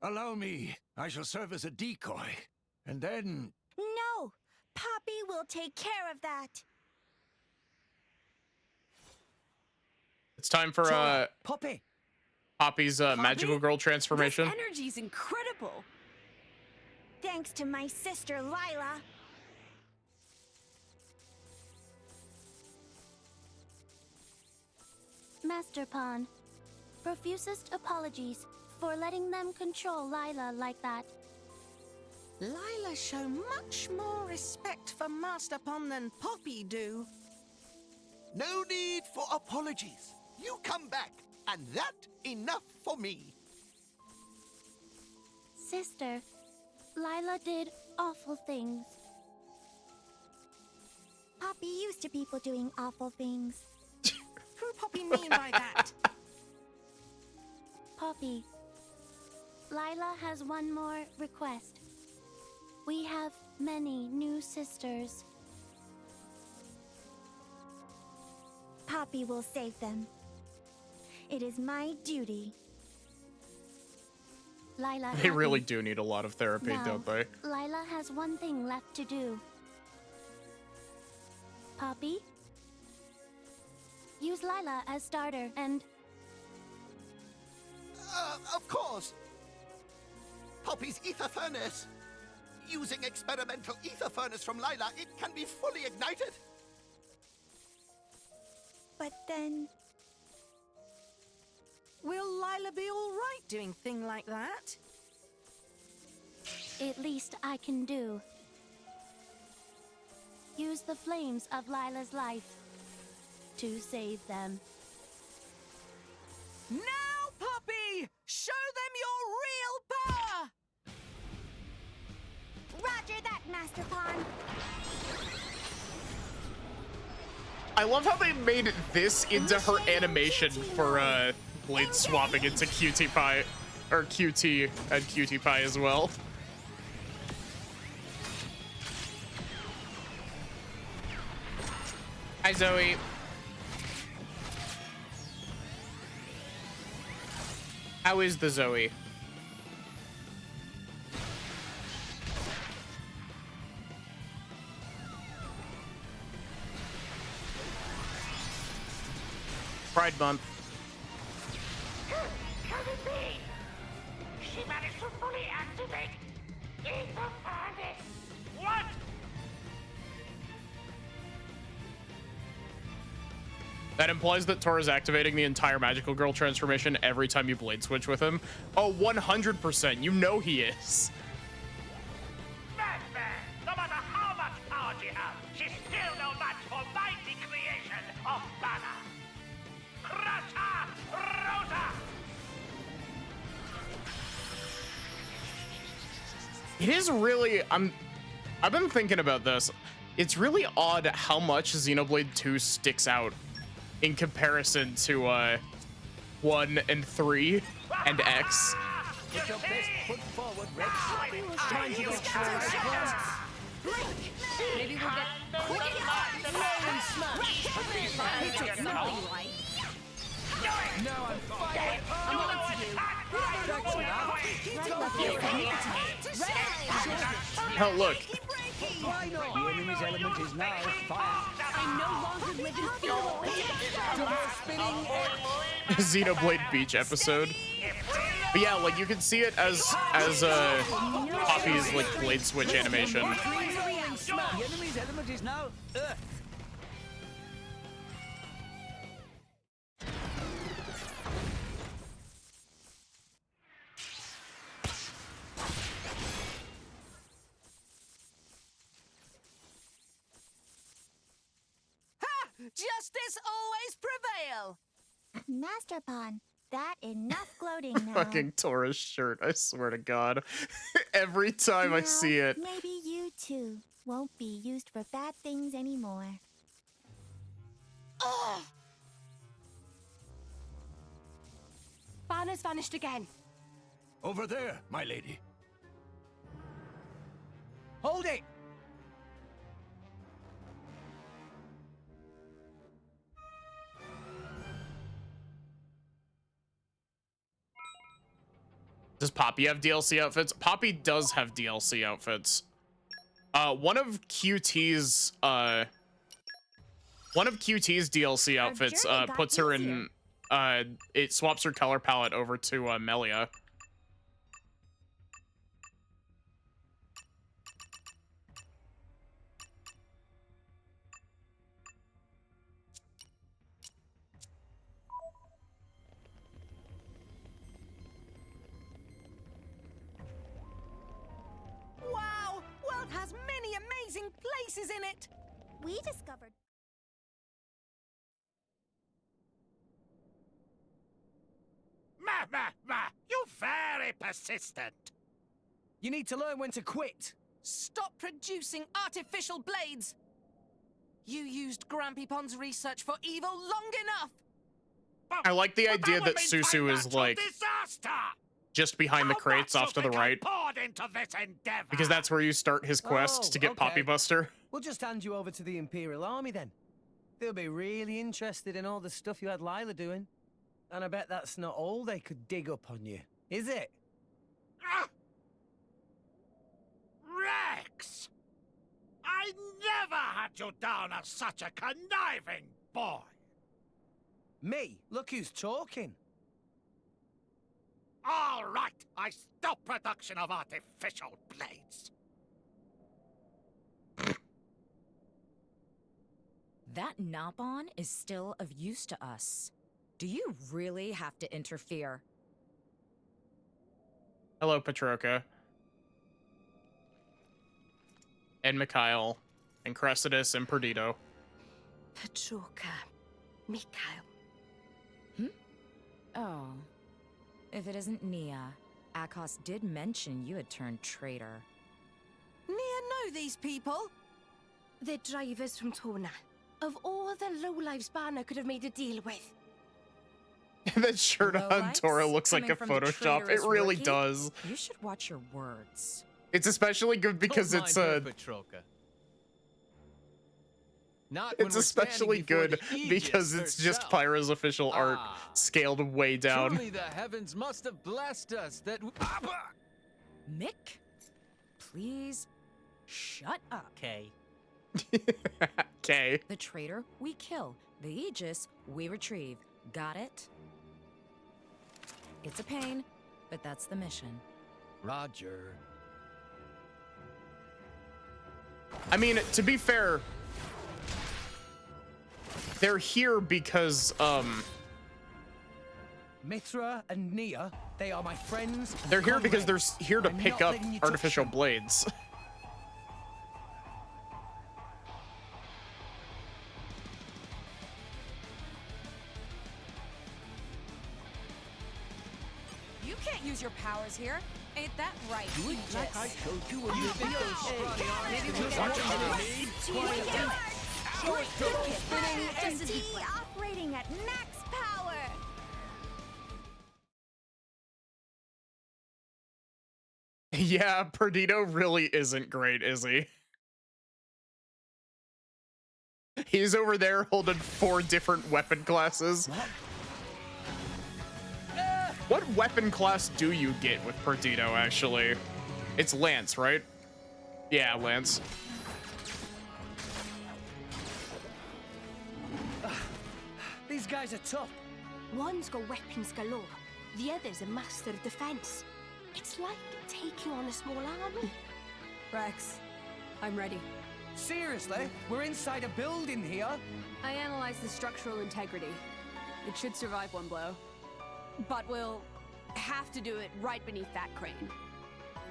Allow me. I shall serve as a decoy. And then... No! Poppy will take care of that. It's time for Poppy. Poppy's magical girl transformation. This energy's incredible. Thanks to my sister Lila. Master Pawn, profusest apologies for letting them control Lila like that. Lila show much more respect for Master Pon than Poppy do. No need for apologies. You come back, and that enough for me. Sister, Lila did awful things. Poppy used to people doing awful things. Who Poppy mean by that? Poppy, Lila has one more request. We have many new sisters. Poppy will save them. It is my duty. Lila, They really do need a lot of therapy, now, don't they? Lila has one thing left to do. Poppy? Use Lila as starter and... Of course. Poppy's ether furnace. Using experimental ether furnace from Lila, it can be fully ignited. But then... Will Lila be all right doing thing like that? At least I can do. Use the flames of Lila's life to save them. Now, Poppy! Show them your real power! Roger that, Master Pawn. I love how they made this into her animation for blade swapping into Cutie Pie, or QT and Cutie Pie as well. Hi, Zoe. How is the Zoe? Pride Month. Can it be? She managed to fully activate ether furnace. What? That implies that Tora's activating the entire magical girl transformation every time you blade switch with him. Oh, 100%. You know he is. Madman! No matter how much power she has, she's still no match for mighty creation of Banner. Crusher Rosa! It is really, I've been thinking about this. It's really odd how much Xenoblade 2 sticks out in comparison to 1 and 3 and X. Put your best foot forward, Rex. Time to get sure. Maybe we'll get Rolling smash. hit it. No, right? No, I'm fighting. I'm on to you. Oh, look. Why not? The enemy's element is now fire. I no longer live in fear. Xenoblade Beach episode. But yeah, like you can see it as Poppy's like blade switch animation. The enemy's element is now earth. Ha! Justice always prevail. Master Pawn, that enough gloating now. Fucking Taurus shirt, I swear to God. Every time I see it. Maybe you too won't be used for bad things anymore. Ugh! Banner's vanished again. Over there, my lady. Hold it! Does Poppy have DLC outfits? Poppy does have DLC outfits. One of QT's DLC outfits puts her in it swaps her color palette over to Melia. Wow! World has many amazing places in it! We discovered... You very persistent. You need to learn when to quit. Stop producing artificial blades! You used Grampy Pond's research for evil long enough! I like the idea that Susu is like just behind the crates off to the right, because that's where you start his quest to get Poppy Buster. We'll just hand you over to the Imperial Army then. They'll be really interested in all the stuff you had Lila doing. And I bet that's not all they could dig up on you, is it? Rex! I never had you down as such a conniving boy. Me? Look who's talking. All right, I stop production of artificial blades. That Nopon is still of use to us. Do you really have to interfere? Hello, Petroka. And Mikhail. And Cressidas and Perdido. Petroka. Mikhail. Oh. If it isn't Nia, Akos did mention you had turned traitor. Nia know these people? They're drivers from Tona. Of all the lowlives Banner could have made a deal with. That shirt on Tora looks like a Photoshop. It really does. You should watch your words. It's especially good because Don't it's mind her, Petroka. Not when it's we're especially standing good before the because Aegis it's just herself. Pyra's official art scaled way down. Truly the heavens must have blessed us that Mick, please shut up. Okay. Okay. The traitor we kill. The Aegis we retrieve. Got it? It's a pain, but that's the mission. Roger. I mean, to be fair, they're here because Mithra and Nia, they are my friends. and they're here because they're comrades. here to I'm pick not up letting you touch artificial them. blades. You can't use your powers here. Ain't that right, Aegis? Like I showed you when you beat those scrawny Maybe arms. we can SSD operating at max power. Yeah, Perdido really isn't great, is he? He's over there holding 4 different weapon classes. What weapon class do you get with Perdido, actually? It's Lance, right? Yeah, Lance. These guys are tough. One's got weapons galore. The other's a master of defense. It's like taking on a small army. Rex, I'm ready. Seriously? We're inside a building here? I analyzed the structural integrity. It should survive one blow. But we'll have to do it right beneath that crane.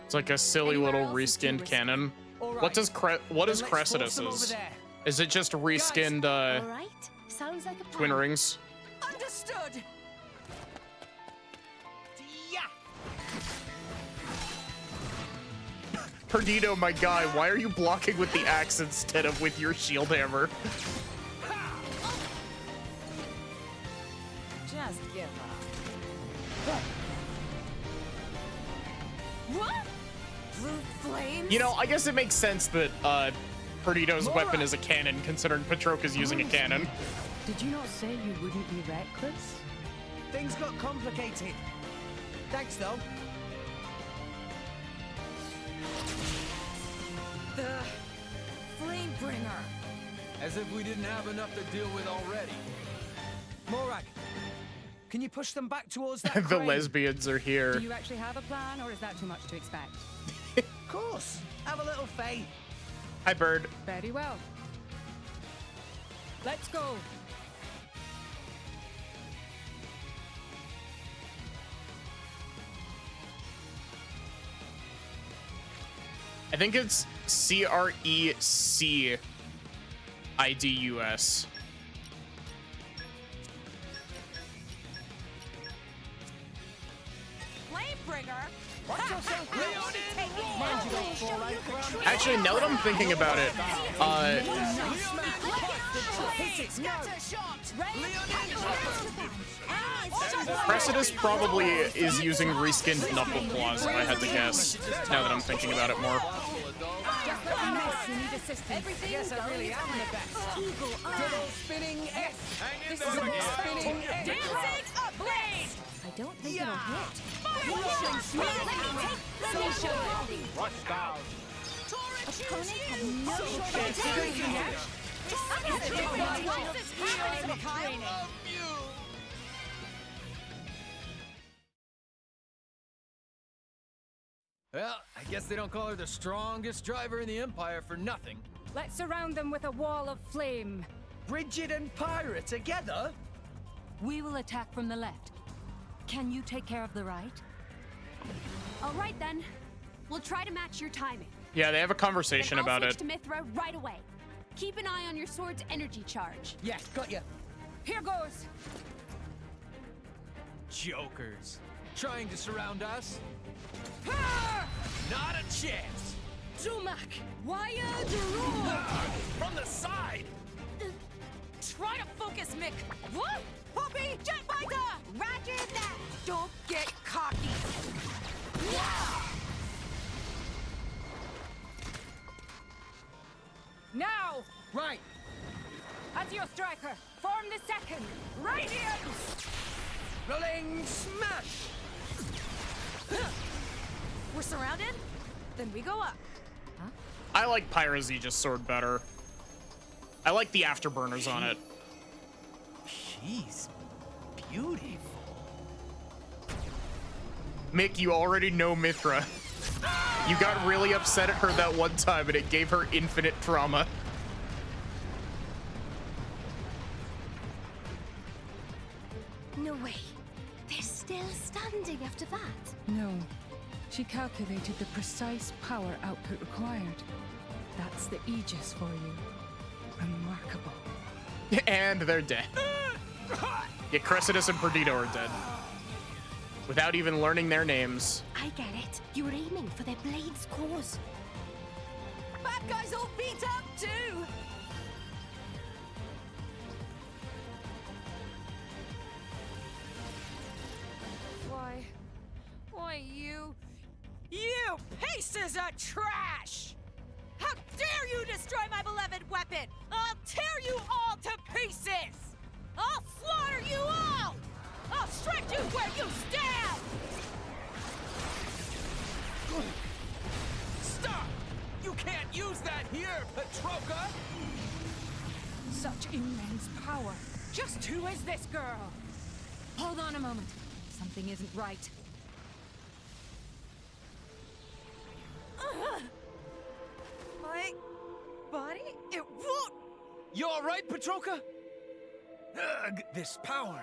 It's like a silly Anywhere little else is too reskinned risky. cannon. All What does right. what is Then let's force them over Cressidus's? there. Is it just reskinned All right, sounds like a plan. twin rings? Understood! Perdido, my guy, why are you blocking with the axe instead of with your shield hammer? Just give up. What? Blue flames? You know, I guess it makes sense that Perdido's weapon is a cannon, considering Petroka's using a cannon. Did you not say you wouldn't be reckless? Things got complicated. Thanks, though. The Flamebringer. As if we didn't have enough to deal with already. Morag, can you push them back towards that The crane? lesbians are here. Do you actually have a plan, or is that too much to expect? Of course. Have a little faith. Hi, Bird. Very well. Let's go. I think it's CRECIDUS. Flamebringer? Actually, now that I'm thinking about it, Cressidas probably is using reskinned knuckle claws, if I had to guess, now that I'm thinking about it more. Yes, I really am the best. Double spinning S. This is a spinning S. Dancing ablaze! I don't think it'll hit. Watch down. Opponent had no Well, I guess they don't call her the strongest driver in the Empire for nothing. Let's surround them with a wall of flame. Bridget and Pyra together? We will attack from the left. Can you take care of the right? All right, then. We'll try to match your timing. Yeah, they have a conversation Then I'll about it. switch to Mithra right away. Keep an eye on your sword's energy charge. Yeah, got you. Here goes. Jokers. Trying to surround us? Not a chance! Zumak! Wired roar! From the side! Try to focus, Mick! What? Poppy! Jetbiter! Roger that! Don't get cocky! Now! Right! As your striker, form the second. Radiance! Rolling smash! We're surrounded? Then we go up. I like Pyra's Aegis sword better. I like the afterburners on it. She's beautiful. Mick, you already know Mithra. You got really upset at her that one time and it gave her infinite trauma. No way. They're still standing after that. No. She calculated the precise power output required. That's the Aegis for you. Remarkable. And they're dead. Yeah, Cressidas and Perdido are dead. Without even learning their names. I get it. You were aiming for their blade's cause. Bad guys all beat up too! Why you pieces of trash! How dare you destroy my beloved weapon! I'll tear you all to pieces! I'll slaughter you all! I'll strike you where you stand! Stop! You can't use that here, Petroka! Such immense power. Just who is this girl? Hold on a moment. Something isn't right. My body? It won't! You alright, Petroka? Ugh, this power.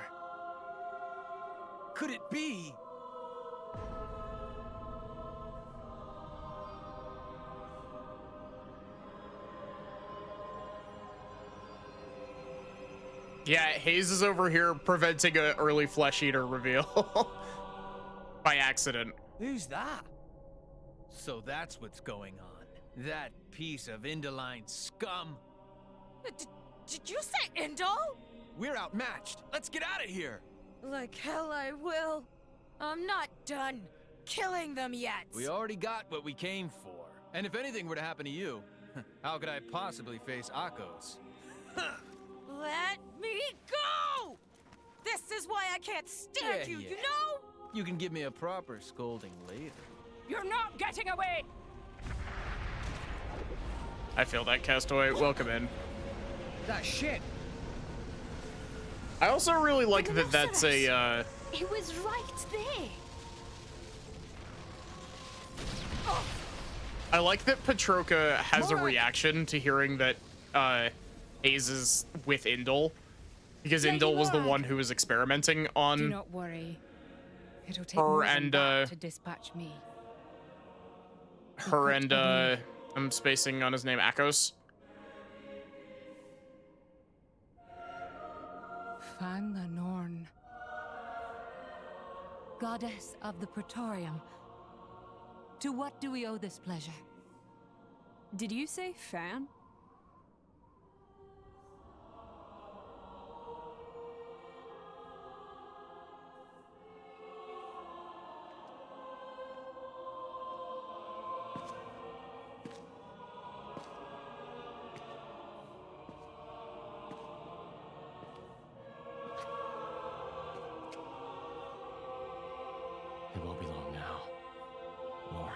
Could it be? Yeah, Hayes is over here preventing an early flesh eater reveal by accident. Who's that? So that's what's going on. That piece of Indoline scum. Did you say Indol? We're outmatched. Let's get out of here. Like hell I will. I'm not done killing them yet. We already got what we came for. And if anything were to happen to you, how could I possibly face Akos? Let me go! This is why I can't stand you, Yeah. you know? You can give me a proper scolding later. You're not getting away! I feel that, Castaway. Welcome in. That shit. I also really like that that's a, It was right there. I like that Petroka has a reaction to hearing that Hayes is with Indol, because Indol was the one who was experimenting Do on not worry. It'll take her more than and that to dispatch me. I'm spacing on his name, Akos. Fan the Norn. Goddess of the Praetorium. To what do we owe this pleasure? Did you say fan? It won't be long now, Laura.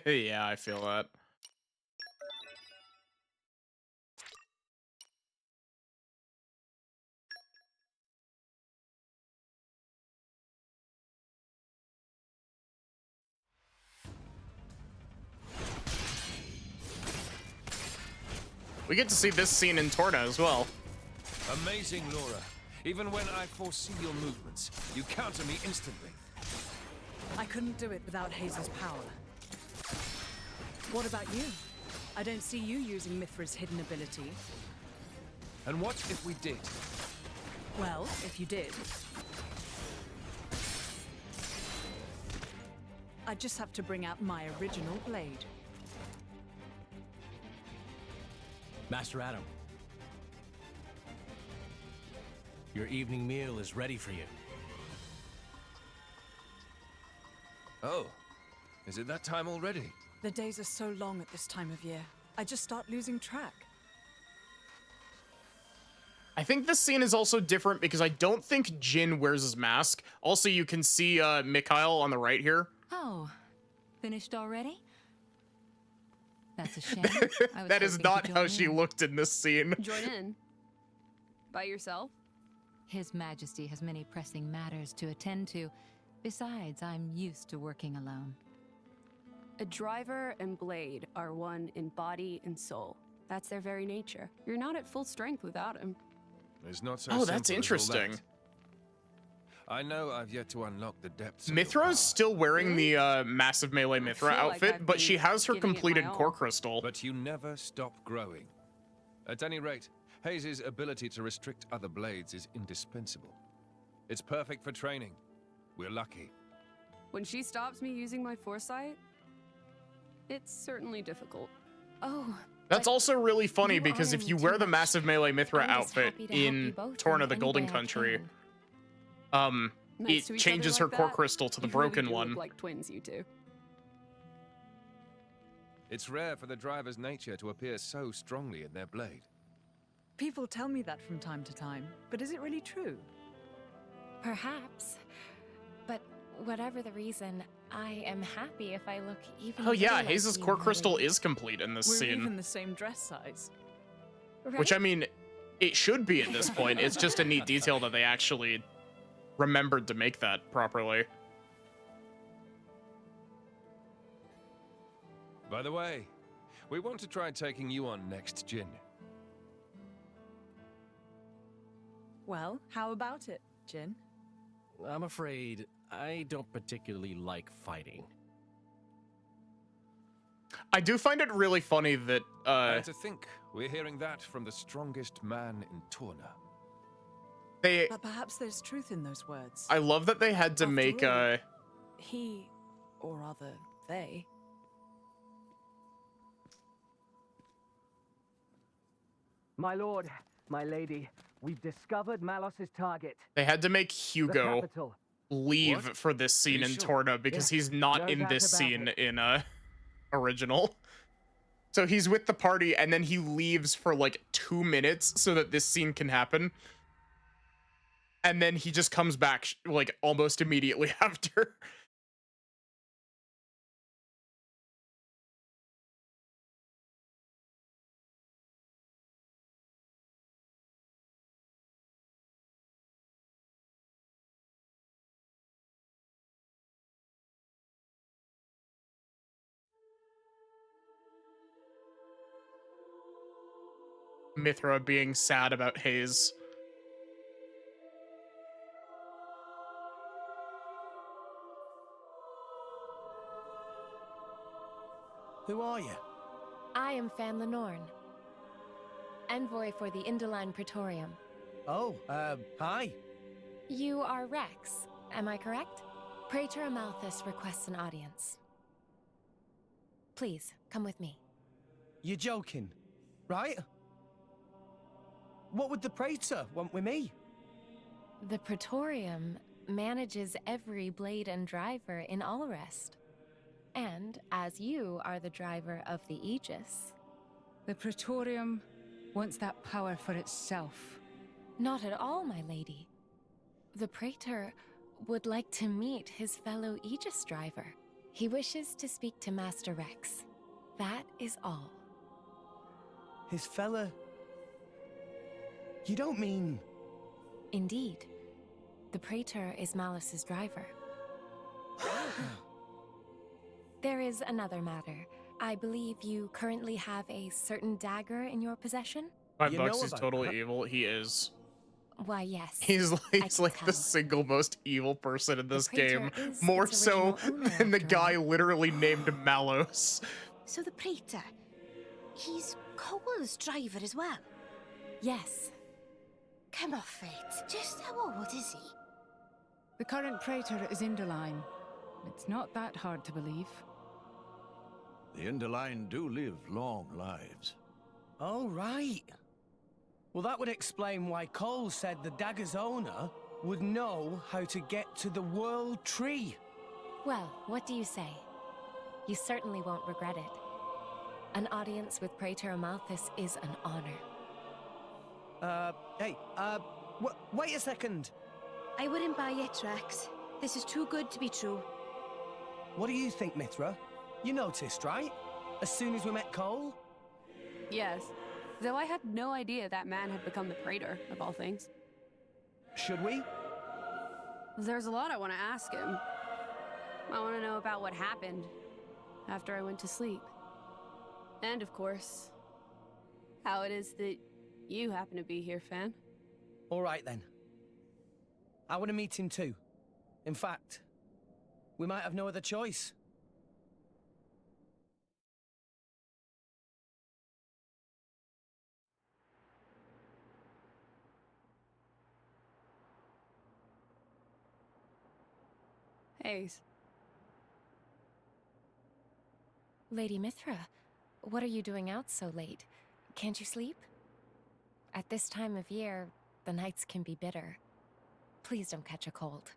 Yeah, I feel that. We get to see this scene in Torna as well. Amazing, Laura. Even when I foresee your movements, you counter me instantly. I couldn't do it without Hazel's power. What about you? I don't see you using Mithra's hidden ability. And what if we did? Well, if you did, I just have to bring out my original blade. Master Adam, your evening meal is ready for you. Oh, is it that time already? The days are so long at this time of year. I just start losing track. I think this scene is also different because I don't think Jin wears his mask. Also, you can see Mikhail on the right here. Oh, finished already? That's a shame. That is not how she looked in this scene. Join in. By yourself? His Majesty has many pressing matters to attend to. Besides, I'm used to working alone. A driver and blade are one in body and soul. That's their very nature. You're not at full strength without him. It's not so Oh, that's simple as all interesting. that. I know I've yet to unlock the depths of Mithra's still wearing the massive melee Mithra feel like outfit, I've but been she has her giving it my completed all. core crystal. But you never stop growing. At any rate, Hayes' ability to restrict other blades is indispensable. It's perfect for training. We're lucky. When she stops me using my foresight, it's certainly difficult. Oh, That's also really funny you because honor if me you too wear the much. massive melee Mithra I'm just outfit happy to help you in both Torna in the any Golden way I Country, Nice it to each changes other her like core that. crystal to the You really broken do one. Look like twins, you two. It's rare for the driver's nature to appear so strongly in their blade. People tell me that from time to time, but is it really true? Perhaps. But whatever the reason, I am happy if I look even Oh a yeah, little like Hayes' you, core my crystal lady. is complete in this We're scene. even the same dress size. Which, I mean, it should be at this point. It's just a neat detail that they actually remembered to make that properly. By the way, we want to try taking you on next, Jin. Well, how about it, Jin? I'm afraid I don't particularly like fighting. I do find it really funny that To think, we're hearing that from the strongest man in Torna. But perhaps there's truth in those words. I love that they had to After make all, he, or rather, they. My lord, my lady, we've discovered Malos's target. they had to make The Hugo capital. leave What? for this scene you in sure? Torna because Yeah, he's not no in doubt this about scene it. in original. So he's with the party and then he leaves for like 2 minutes so that this scene can happen. And then he just comes back like almost immediately after. Mithra being sad about Hayes. Who are you? I am Fan Lenorn, envoy for the Indoline Praetorium. Oh, hi. You are Rex, am I correct? Praetor Amalthus requests an audience. Please, come with me. You're joking, right? What would the Praetor want with me? The Praetorium manages every blade and driver in Alrest. And as you are the driver of the Aegis... The Praetorium wants that power for itself. Not at all, my lady. The Praetor would like to meet his fellow Aegis driver. He wishes to speak to Master Rex. That is all. His fella... You don't mean... Indeed. The Praetor is Malice's driver. There is another matter. I believe you currently have a certain dagger in your possession? $5 is totally evil. He is. Why, yes. He's like the single most evil person in this game. More so than the guy literally named Malos. So the Praetor, he's Cole's driver as well? Yes. Come off it. Just how old is he? The current Praetor is Indoline. It's not that hard to believe. The Indoline do live long lives. Oh, right. Well, that would explain why Cole said the dagger's owner would know how to get to the World Tree. Well, what do you say? You certainly won't regret it. An audience with Praetor Amalthus is an honor. Wait a second. I wouldn't buy it, Rex. This is too good to be true. What do you think, Mithra? You noticed, right? As soon as we met Cole? Yes. Though I had no idea that man had become the Praetor, of all things. Should we? There's a lot I want to ask him. I want to know about what happened after I went to sleep. And, of course, how it is that you happen to be here, Fan. All right, then. I want to meet him too. In fact, we might have no other choice. Hayes. Lady Mithra, what are you doing out so late? Can't you sleep? At this time of year, the nights can be bitter. Please don't catch a cold.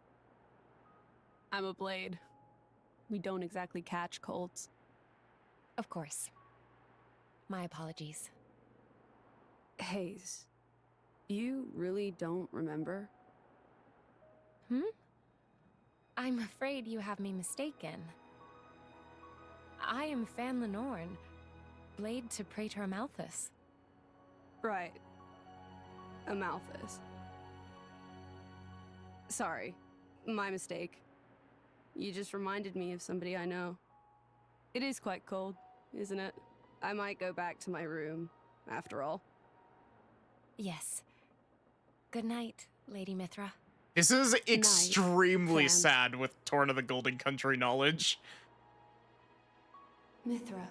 I'm a blade. We don't exactly catch colds. Of course. My apologies. Hayes, you really don't remember? I'm afraid you have me mistaken. I am Fan Lenorn, blade to Praetor Amalthus. Right. Amalthus. Sorry, my mistake. You just reminded me of somebody I know. It is quite cold. isn't it? I might go back to my room, after all. Yes. Good night, Lady Mithra. This is extremely sad with Torn of the Golden Country knowledge. Mithra,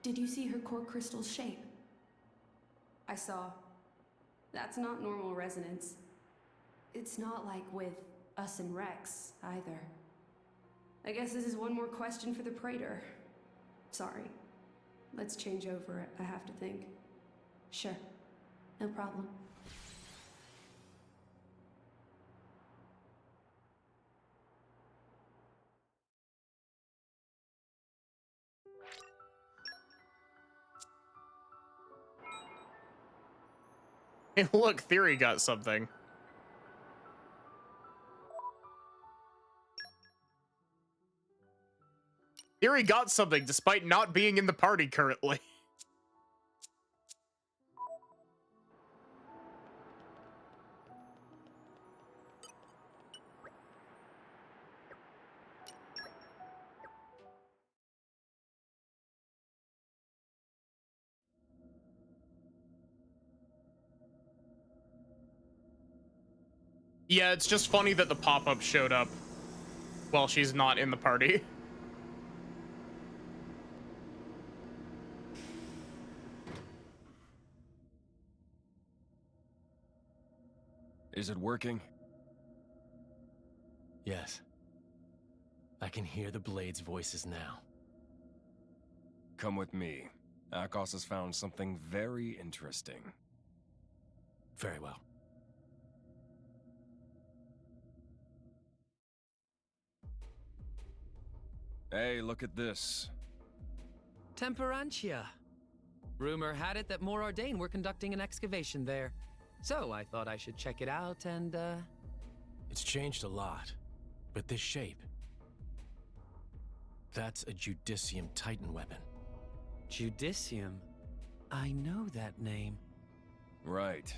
did you see her core crystal's shape? I saw. That's not normal resonance. It's not like with us and Rex, either. I guess this is one more question for the Praetor. Sorry. Let's change over. I have to think. Sure. No problem. Hey, look, Theory got something. Theory got something despite not being in the party currently. Yeah, it's just funny that the pop-up showed up while she's not in the party. Is it working? Yes. I can hear the Blade's voices now. Come with me. Akos has found something very interesting. Very well. Hey, look at this. Temperantia. Rumor had it that More Ardain were conducting an excavation there. So I thought I should check it out and, It's changed a lot, but this shape... That's a Judicium Titan weapon. Judicium? I know that name. Right.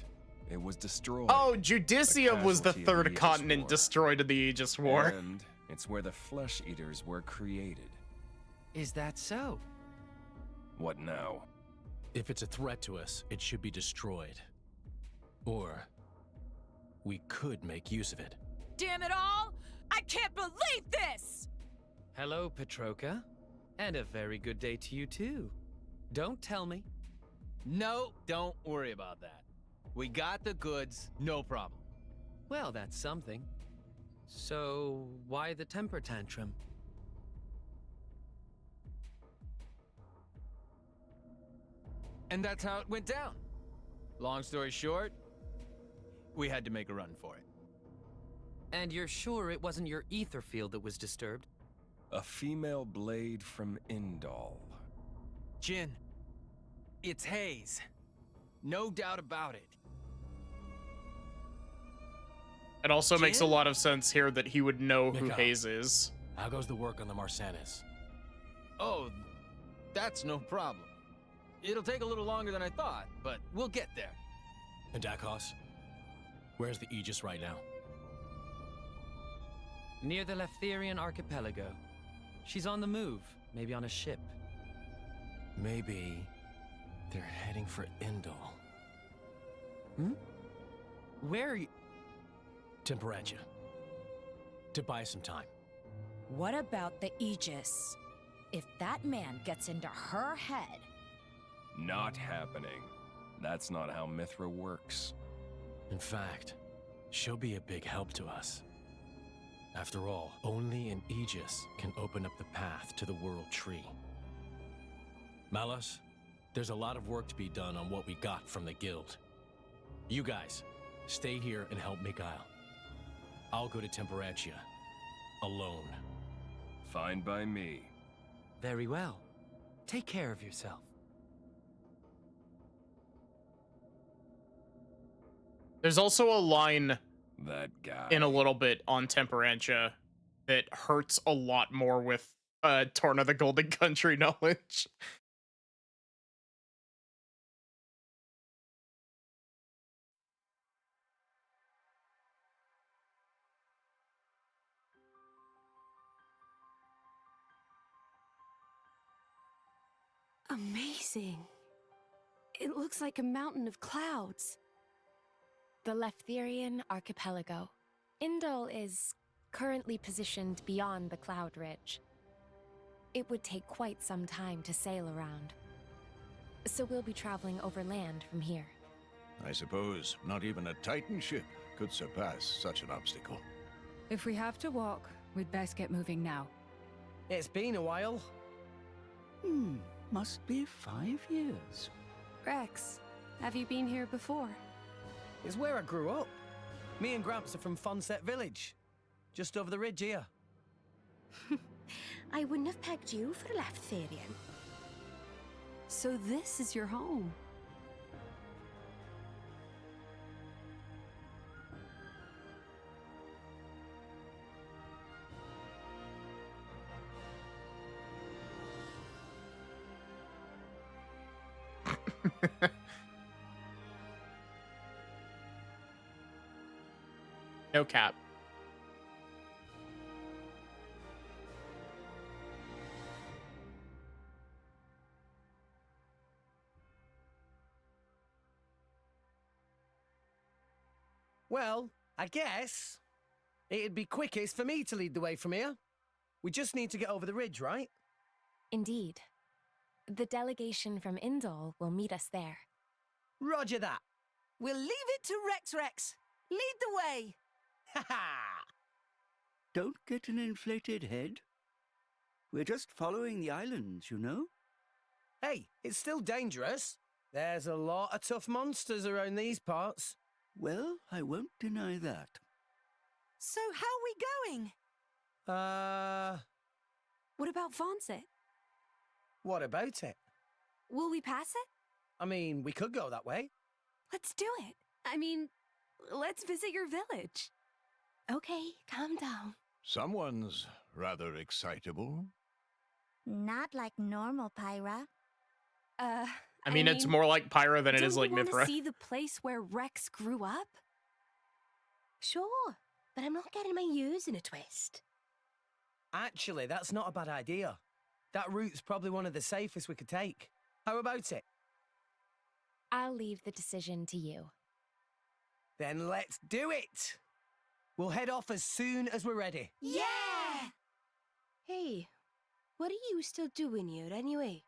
It was destroyed. Oh, Judicium was the casualty of third Aegis continent War. destroyed in the Aegis War. And it's where the Flesh Eaters were created. Is that so? What now? If it's a threat to us, it should be destroyed. Or... we could make use of it. Damn it all! I can't believe this! Hello, Petroka. And a very good day to you, too. Don't tell me. No, don't worry about that. We got the goods, no problem. Well, that's something. So, why the temper tantrum? And that's how it went down. Long story short, we had to make a run for it. And you're sure it wasn't your ether field that was disturbed? A female blade from Indal. Jin, it's Hayes. No doubt about it. It also makes a Jin? lot of sense here that he would know who Mika, Hayes is. How goes the work on the Marsanis? Oh, that's no problem. It'll take a little longer than I thought, but we'll get there. And Dakos? Where's the Aegis right now? Near the Leftherian archipelago. She's on the move, maybe on a ship. Maybe they're heading for Indal. Hmm? Where are you? Temperantia. To buy some time. What about the Aegis? If that man gets into her head... Not happening. That's not how Mithra works. In fact, she'll be a big help to us. After all, only an Aegis can open up the path to the World Tree. Malos, there's a lot of work to be done on what we got from the Guild. You guys, stay here and help Mikhail. I'll go to Temperantia. Alone. Fine by me. Very well. Take care of yourself. There's also a line That guy. in a little bit on Temperantia that hurts a lot more with Torn of the Golden Country knowledge. Amazing. It looks like a mountain of clouds. The Leftherian Archipelago. Indol is currently positioned beyond the cloud ridge. It would take quite some time to sail around. So we'll be traveling over land from here. I suppose not even a Titan ship could surpass such an obstacle. If we have to walk, we'd best get moving now. It's been a while. Must be 5 years. Rex, have you been here before? It's where I grew up. Me and Gramps are from Fonset Village. Just over the ridge here. I wouldn't have pegged you for a Leftherian. So this is your home. No cap. Well, I guess it'd be quickest for me to lead the way from here. We just need to get over the ridge, right? Indeed. The delegation from Indol will meet us there. Roger that. We'll leave it to Rex. Lead the way. Ha ha! Don't get an inflated head. We're just following the islands, you know? Hey, it's still dangerous. There's a lot of tough monsters around these parts. Well, I won't deny that. So how are we going? What about Fonset? What about it? Will we pass it? I mean, we could go that way. Let's do it. I mean, let's visit your village. Okay, calm down. Someone's rather excitable. Not like normal Pyra. I mean, it's more like Pyra than it is like Don't you Mithra. want to see the place where Rex grew up? Sure, but I'm not getting my ears in a twist. Actually, that's not a bad idea. That route's probably one of the safest we could take. How about it? I'll leave the decision to you. Then let's do it! We'll head off as soon as we're ready. Yeah! Hey, what are you still doing here anyway?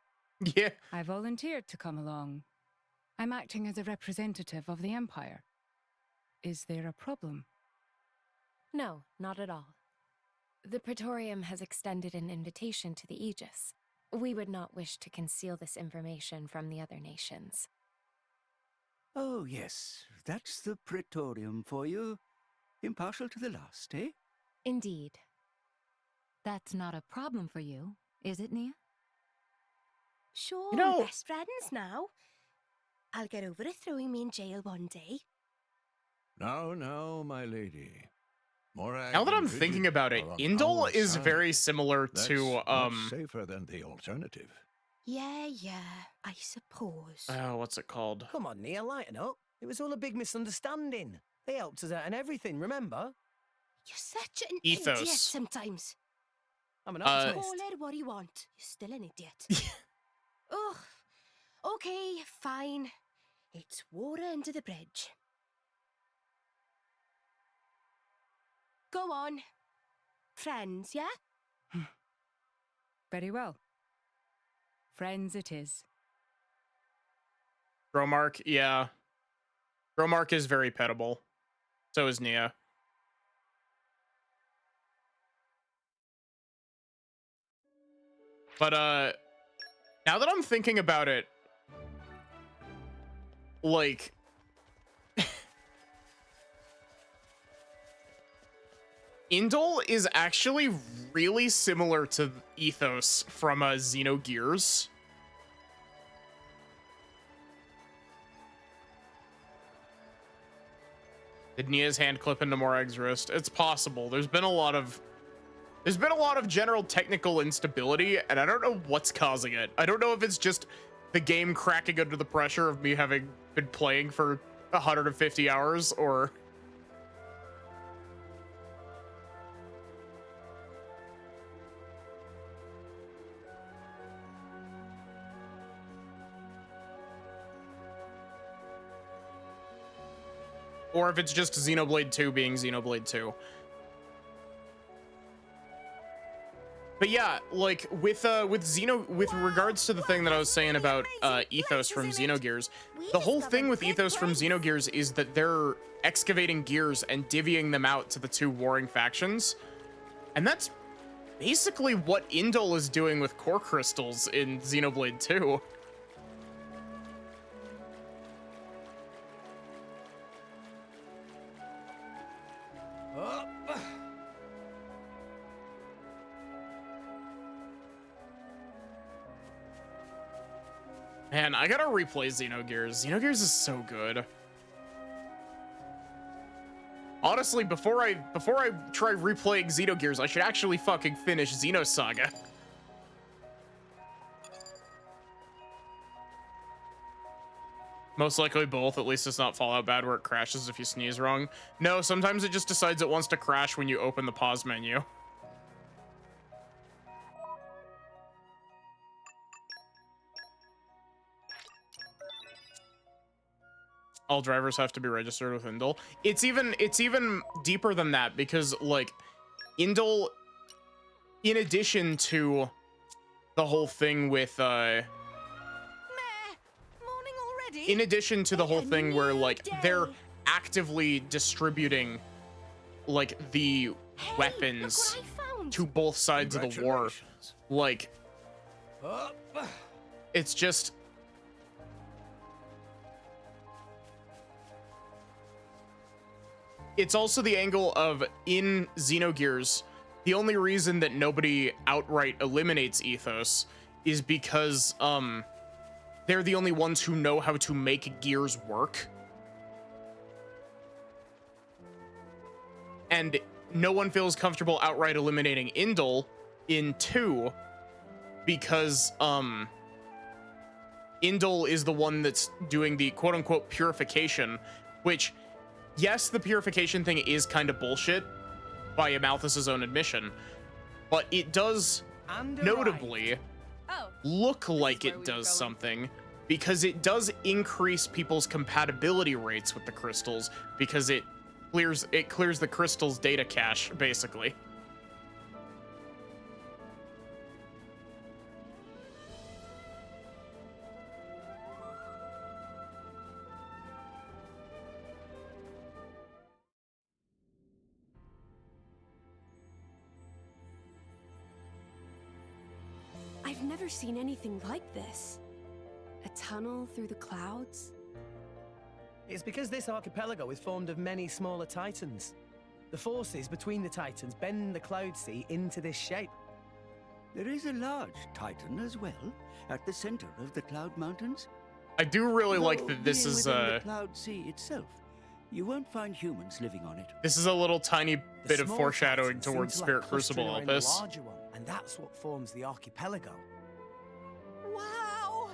Yeah. I volunteered to come along. I'm acting as a representative of the Empire. Is there a problem? No, not at all. The Praetorium has extended an invitation to the Aegis. We would not wish to conceal this information from the other nations. Oh, yes, that's the Praetorium for you. Impartial to the last, eh? Indeed. That's not a problem for you, is it, Nia? Sure, You know- we're best friends now. I'll get over it throwing me in jail one day. Now, my lady. Morag Now that I'm and thinking Bridget about it, are on Indol our is side. very similar That's to much safer than the alternative. Yeah, I suppose. what's it called? Come on, Nia, lighten up. It was all a big misunderstanding. They helped us out and everything, remember? You're such an Ethos. idiot sometimes. I'm an Call optimist. it what you want. You're still an idiot. Ugh. Okay, fine. It's water under the bridge. Go on. Friends, yeah? Very well. Friends it is. Dromark, yeah. Dromark is very pettable. So is Nia. But now that I'm thinking about it, like Indol is actually really similar to Ethos from Xenogears. Did Nia's hand clip into Morag's wrist? It's possible. There's been a lot of general technical instability, and I don't know what's causing it. I don't know if it's just the game cracking under the pressure of me having been playing for 150 hours, or... Or if it's just Xenoblade 2 being Xenoblade 2. But yeah, like with regards to the thing that I was saying about Ethos from Xenogears, the whole thing with Ethos from Xenogears is that they're excavating gears and divvying them out to the two warring factions. And that's basically what Indol is doing with core crystals in Xenoblade 2. Man, I gotta replay Xenogears. Xenogears is so good. Honestly, before I try replaying Xenogears, I should actually fucking finish Xenosaga. Most likely both. At least it's not Fallout bad where it crashes if you sneeze wrong. No, sometimes it just decides it wants to crash when you open the pause menu. All drivers have to be registered with Indol. It's even deeper than that, because like Indol, in addition to the whole thing with in addition to the whole thing where like they're actively distributing like the weapons to both sides of the war, like it's just it's also the angle of, in Xenogears, the only reason that nobody outright eliminates Ethos is because they're the only ones who know how to make gears work. And no one feels comfortable outright eliminating Indol in 2 because Indol is the one that's doing the quote-unquote purification, which, yes, the purification thing is kind of bullshit by Amalthus's own admission, but it does notably look like it does something, because it does increase people's compatibility rates with the crystals, because it clears the crystal's data cache, basically. I've never seen anything like this. A tunnel through the clouds? It's because this archipelago is formed of many smaller titans. The forces between the titans bend the cloud sea into this shape. There is a large titan as well, at the center of the Cloud Mountains. I do really like that this is the Cloud Sea itself. You won't find humans living on it. This is a little tiny bit of foreshadowing towards Spirit Crucible Opus. And that's what forms the archipelago. Wow!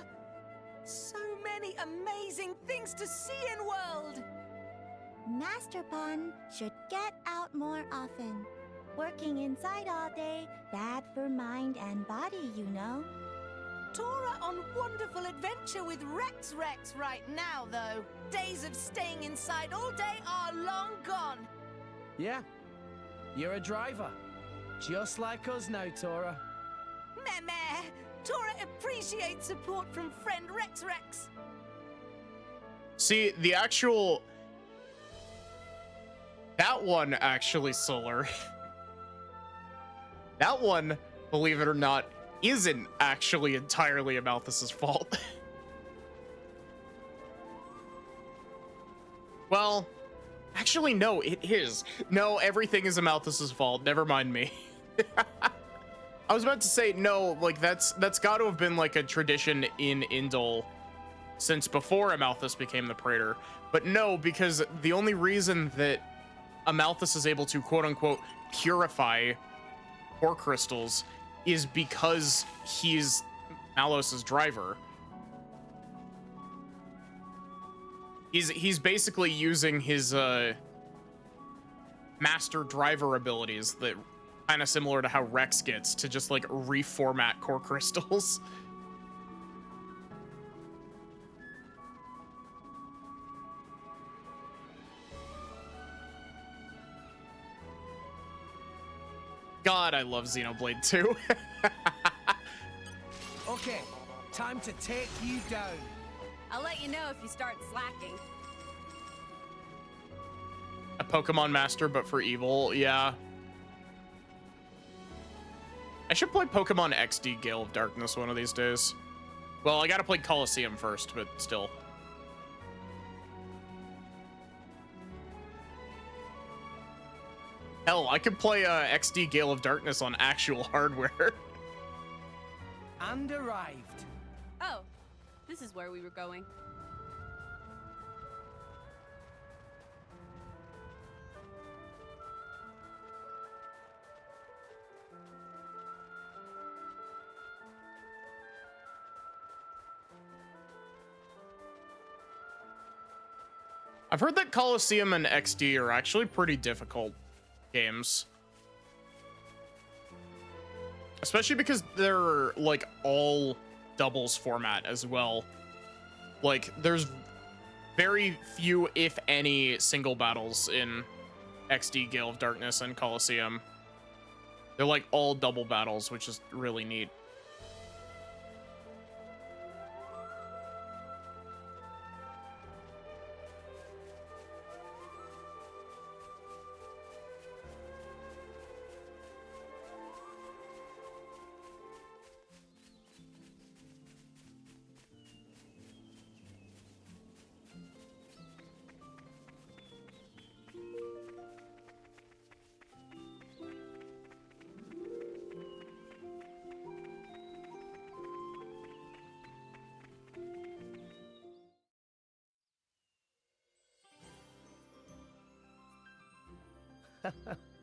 So many amazing things to see in world! Master Pun should get out more often. Working inside all day, bad for mind and body, you know. Tora on wonderful adventure with Rex right now, though. Days of staying inside all day are long gone. Yeah, you're a driver. Just like us now, Tora. Meh. Tora appreciates support from friend Rex. See, the actual... That one, actually, Solar. That one, believe it or not, isn't actually entirely Amalthus's fault. Well, actually, no, it is. No, everything is Amalthus's fault. Never mind me. I was about to say, no, like, that's got to have been, like, a tradition in Indol since before Amalthus became the Praetor. But no, because the only reason that Amalthus is able to, quote-unquote, purify core crystals is because he's Malos's driver. He's basically using his master driver abilities that kind of similar to how Rex gets to just like reformat core crystals. God, I love Xenoblade 2. Okay, time to take you down. I'll let you know if you start slacking. A Pokemon Master, but for evil, yeah. I should play Pokemon XD Gale of Darkness one of these days. Well, I gotta play Colosseum first, but still. Hell, I could play XD Gale of Darkness on actual hardware. And arrived. Oh, this is where we were going. I've heard that Colosseum and XD are actually pretty difficult games. Especially because they're, like, all doubles format as well. Like, there's very few, if any, single battles in XD Gale of Darkness and Colosseum. They're, like, all double battles, which is really neat.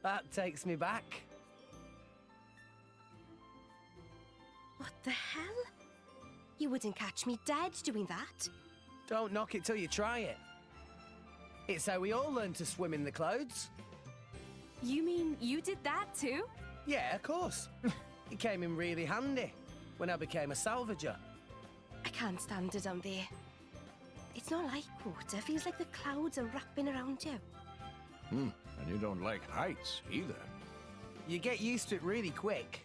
That takes me back. What the hell? You wouldn't catch me dead doing that. Don't knock it till you try it. It's how we all learn to swim in the clouds. You mean you did that too? Yeah, of course. It came in really handy when I became a salvager. I can't stand it down there. It's not like water. Feels like the clouds are wrapping around you. And you don't like heights either. You get used to it really quick.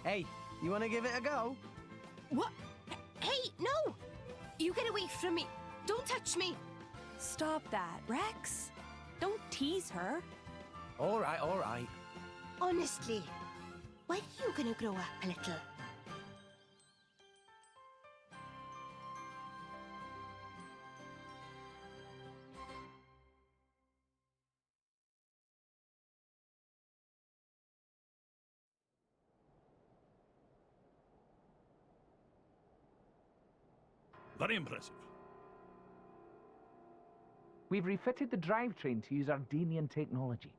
Hey, you want to give it a go? What? Hey, no! You get away from me. Don't touch me. Stop that, Rex. Don't tease her. All right, all right. Honestly, when are you gonna grow up a little? Very impressive. We've refitted the drivetrain to use Ardenian technology.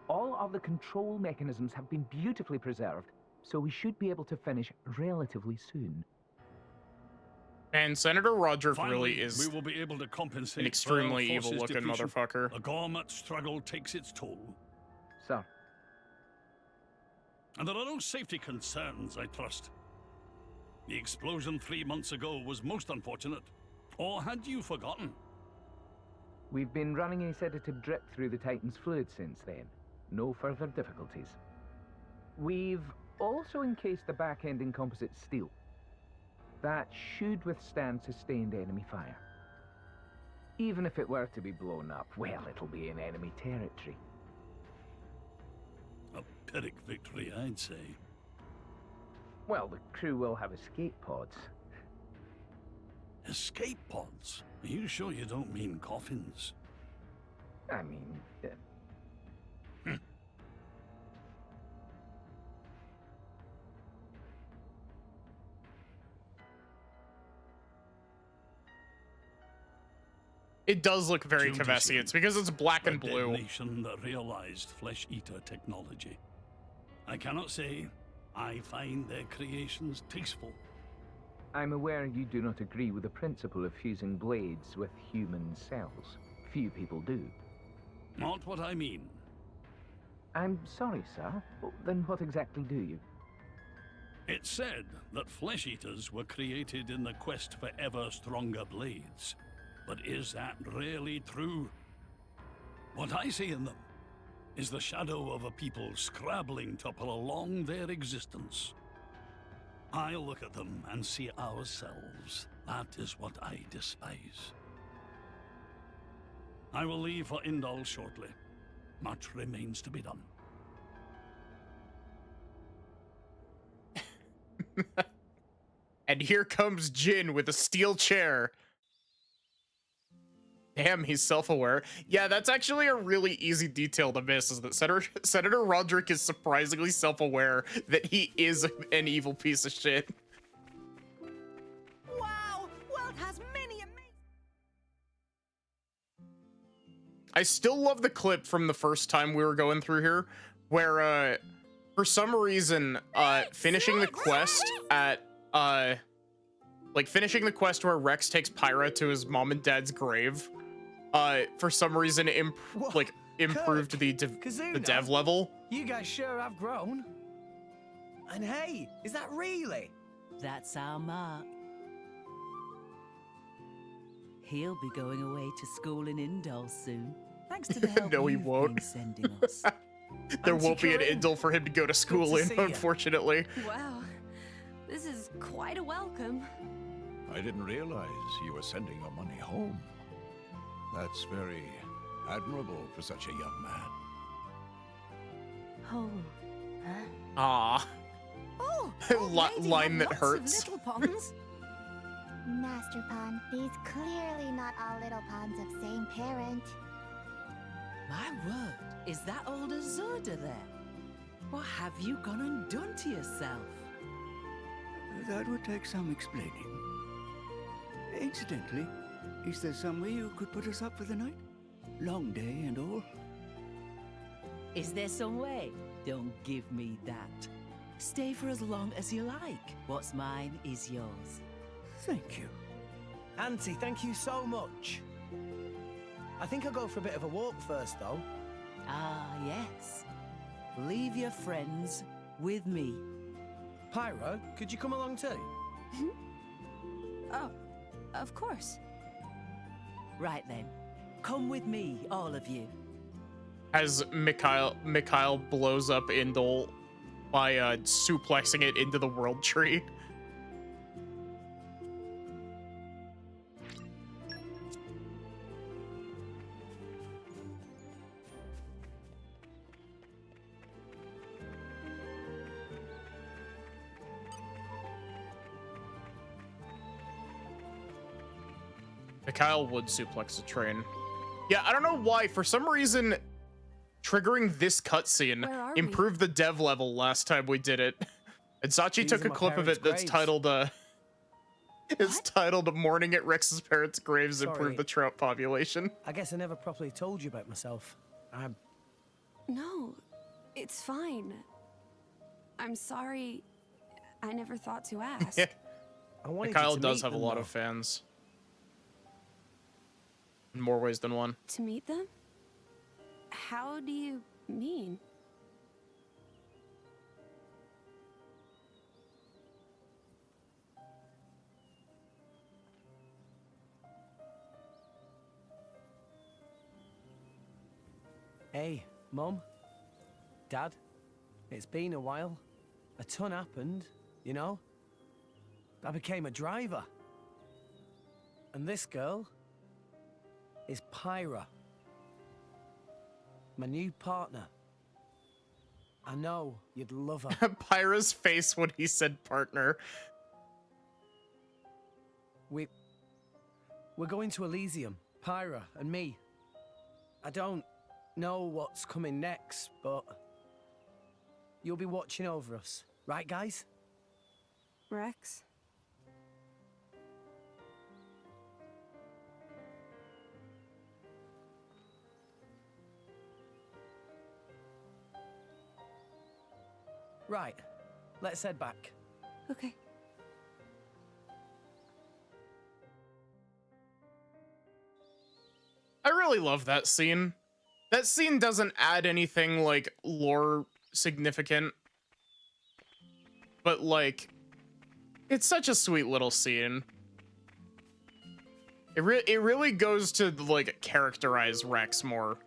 All of the control mechanisms have been beautifully preserved, so we should be able to finish relatively soon. And Senator Roderick Finally, really is we will be able to compensate an extremely for our forces' evil-looking depletion. motherfucker. The Gormat struggle takes its toll. Sir. And there are no safety concerns, I trust. The explosion 3 months ago was most unfortunate. Or had you forgotten? We've been running a sedative drip through the Titan's fluid since then. No further difficulties. We've also encased the back end in composite steel. That should withstand sustained enemy fire. Even if it were to be blown up, well, it'll be in enemy territory. A Pyrrhic victory, I'd say. Well, the crew will have escape pods. Escape pods? Are you sure you don't mean coffins? I mean... It does look very Kavesi. It's because it's black and A dead blue. nation that realized flesh-eater technology. I cannot say I find their creations tasteful. I'm aware you do not agree with the principle of fusing blades with human cells. Few people do. Not what I mean. I'm sorry, sir. Then what exactly do you? It's said that flesh-eaters were created in the quest for ever stronger blades. But is that really true? What I see in them is the shadow of a people scrabbling to prolong their existence. I look at them and see ourselves. That is what I despise. I will leave for Indol shortly. Much remains to be done. And here comes Jin with a steel chair. Damn, he's self-aware. Yeah, that's actually a really easy detail to miss, is that Senator Roderick is surprisingly self-aware that he is an evil piece of shit. Wow! World has many amazing. I still love the clip from the first time we were going through here, where, for some reason, finishing the quest at, finishing the quest where Rex takes Pyra to his mom and dad's grave, for some reason, improved the dev level. You guys sure have grown. And hey, is that really? That's our Mark. He'll be going away to school in Indol soon, thanks to the help No, he you've won't. been sending us. There won't be an Indol for him to go to school in, unfortunately. Wow, this is quite a welcome. I didn't realize you were sending your money home. That's very admirable for such a young man. Home, huh? Ah. Oh, line that hurts. Master Pond, these clearly not all little ponds of same parent. My word, is that old Azurda there? What have you gone and done to yourself? That would take some explaining. Incidentally, is there some way you could put us up for the night? Long day and all. Is there some way? Don't give me that. Stay for as long as you like. What's mine is yours. Thank you. Auntie, thank you so much. I think I'll go for a bit of a walk first, though. Ah, yes. Leave your friends with me. Pyra, could you come along too? Oh, of course. Right then. Come with me, all of you. As Mikhail blows up Indol by suplexing it into the world tree. Mikhail would suplex a train. Yeah, I don't know why. For some reason, triggering this cutscene improved the dev level last time we did it. And Sachi took a clip of it that's titled, it's titled "Mourning at Rex's Parents' Graves Improved the Trout Population." I guess I never properly told you about myself. No, it's fine. I'm sorry. I never thought to ask. Mikhail does have a lot of fans. In more ways than one. To meet them? How do you mean? Hey, Mum, Dad, it's been a while. A ton happened, you know? I became a driver. And this girl is Pyra, my new partner. I know you'd love her. Pyra's face when he said partner. We're going to Elysium, Pyra and me. I don't know what's coming next, but you'll be watching over us, right, guys? Rex? Right, let's head back. Okay. I really love that scene. That scene doesn't add anything like lore significant, but like, it's such a sweet little scene. It really goes to like characterize Rex more.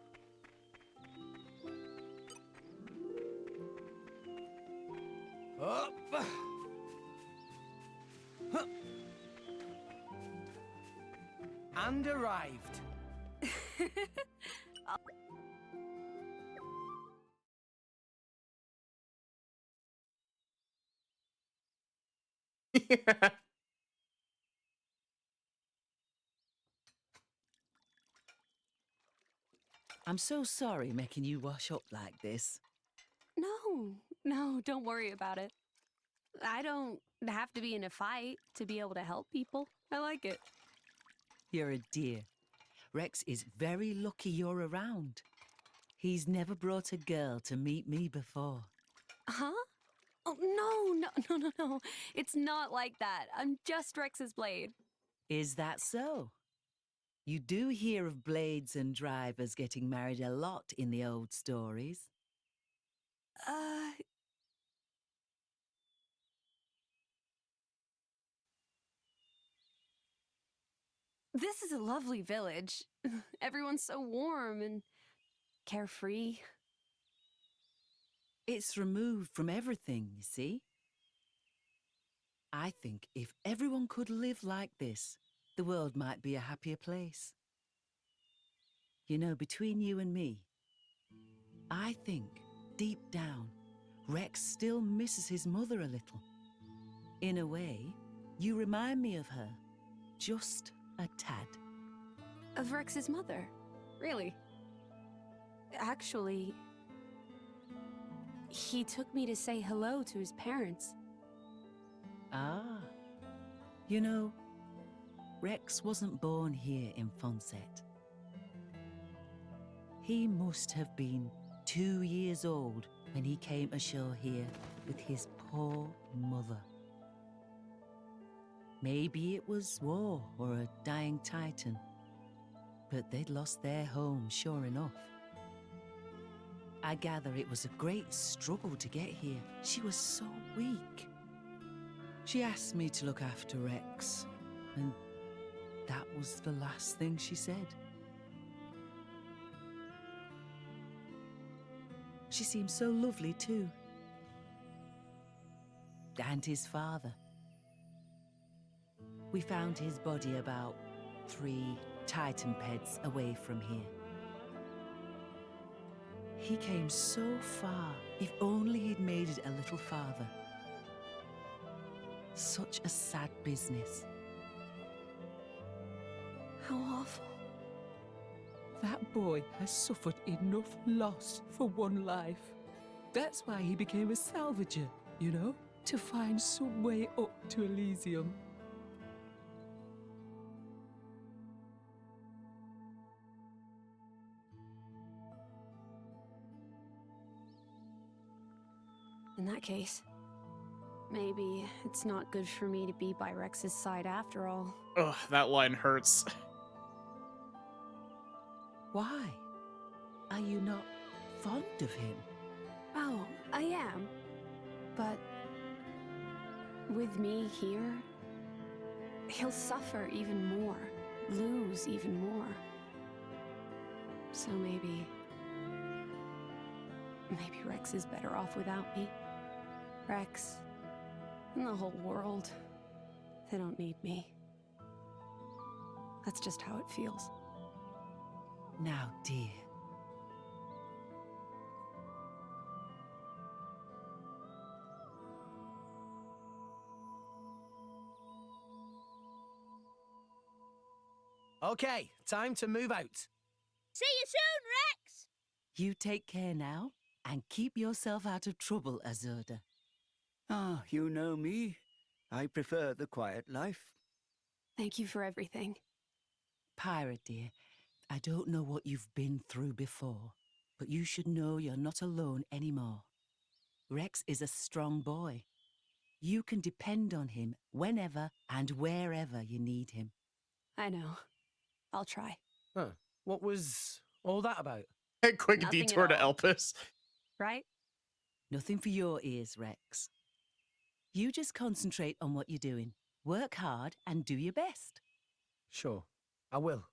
And arrived. I'm so sorry making you wash up like this. No, don't worry about it. I don't have to be in a fight to be able to help people. I like it. You're a dear. Rex is very lucky you're around. He's never brought a girl to meet me before. Huh? Oh, no. It's not like that. I'm just Rex's blade. Is that so? You do hear of blades and drivers getting married a lot in the old stories. This is a lovely village. Everyone's so warm and carefree. It's removed from everything, you see. I think if everyone could live like this, the world might be a happier place. You know, between you and me, I think, deep down, Rex still misses his mother a little. In a way, you remind me of her. Just a tad. Of Rex's mother? Really? Actually, he took me to say hello to his parents. Ah. You know, Rex wasn't born here in Fonset. He must have been 2 years old when he came ashore here with his poor mother. Maybe it was war or a dying titan, but they'd lost their home, sure enough. I gather it was a great struggle to get here. She was so weak. She asked me to look after Rex, and that was the last thing she said. She seemed so lovely too. And his father. We found his body about 3 Titan peds away from here. He came so far. If only he'd made it a little farther. Such a sad business. How awful. That boy has suffered enough loss for one life. That's why he became a salvager, you know? To find some way up to Elysium. In that case, maybe it's not good for me to be by Rex's side after all. Ugh, that line hurts. Why? Are you not fond of him? Oh, I am. But with me here, he'll suffer even more, lose even more. So maybe Rex is better off without me. Rex and the whole world, they don't need me. That's just how it feels. Now, dear. Okay, time to move out. See you soon, Rex! You take care now, and keep yourself out of trouble, Azurda. Ah, you know me. I prefer the quiet life. Thank you for everything. Pirate, dear, I don't know what you've been through before, but you should know you're not alone anymore. Rex is a strong boy. You can depend on him whenever and wherever you need him. I know. I'll try. Huh. What was all that about? A quick Nothing detour at to all. Elpis. Right? Nothing for your ears, Rex. You just concentrate on what you're doing. Work hard and do your best. Sure, I will.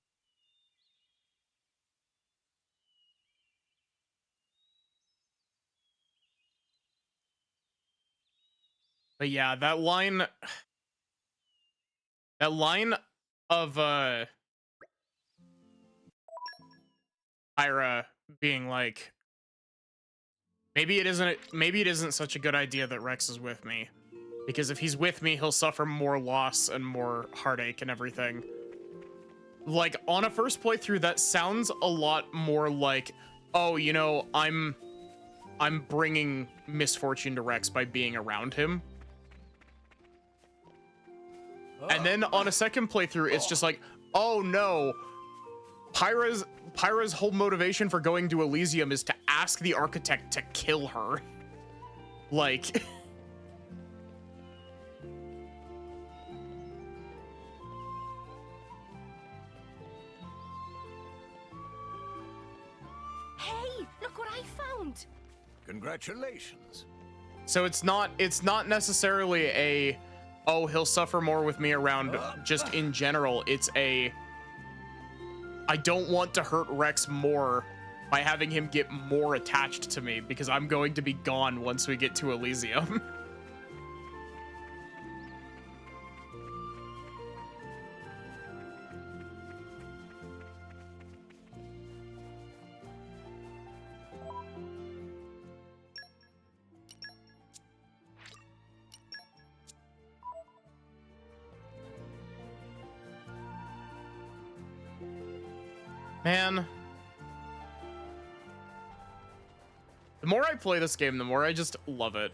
But yeah, that line of Pyra being like, maybe it isn't such a good idea that Rex is with me, because if he's with me, he'll suffer more loss and more heartache and everything. Like, on a first playthrough, that sounds a lot more like, oh, you know, I'm bringing misfortune to Rex by being around him. And then on a second playthrough, it's just like, oh no, Pyra's whole motivation for going to Elysium is to ask the architect to kill her. Like... Hey, look what I found! Congratulations. So it's not necessarily a, oh, he'll suffer more with me around just in general. It's a, I don't want to hurt Rex more by having him get more attached to me because I'm going to be gone once we get to Elysium. Man, the more I play this game, the more I just love it.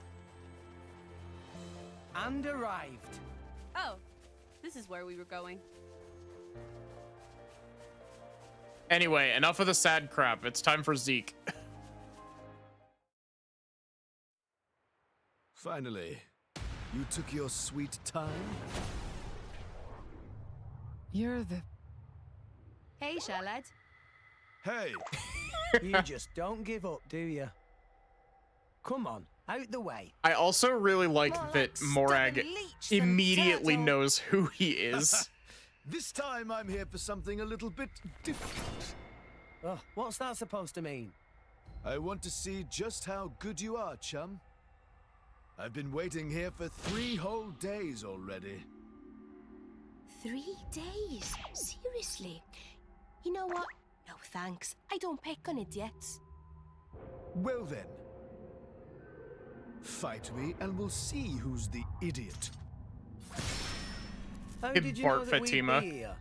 And arrived. Oh, this is where we were going. Anyway, enough of the sad crap. It's time for Zeke. Finally, you took your sweet time. You're the... Hey, Charlotte. Hey! You just don't give up, do you? Come on, out the way. I also really like that Morag immediately knows who he is. This time I'm here for something a little bit different. Oh, what's that supposed to mean? I want to see just how good you are, chum. I've been waiting here for 3 whole days already. 3 days? Seriously? You know what? No thanks. I don't pick on idiots. Well then. Fight me and we'll see who's the idiot. How Hey, did you Bart know that we'd Fatima. be here?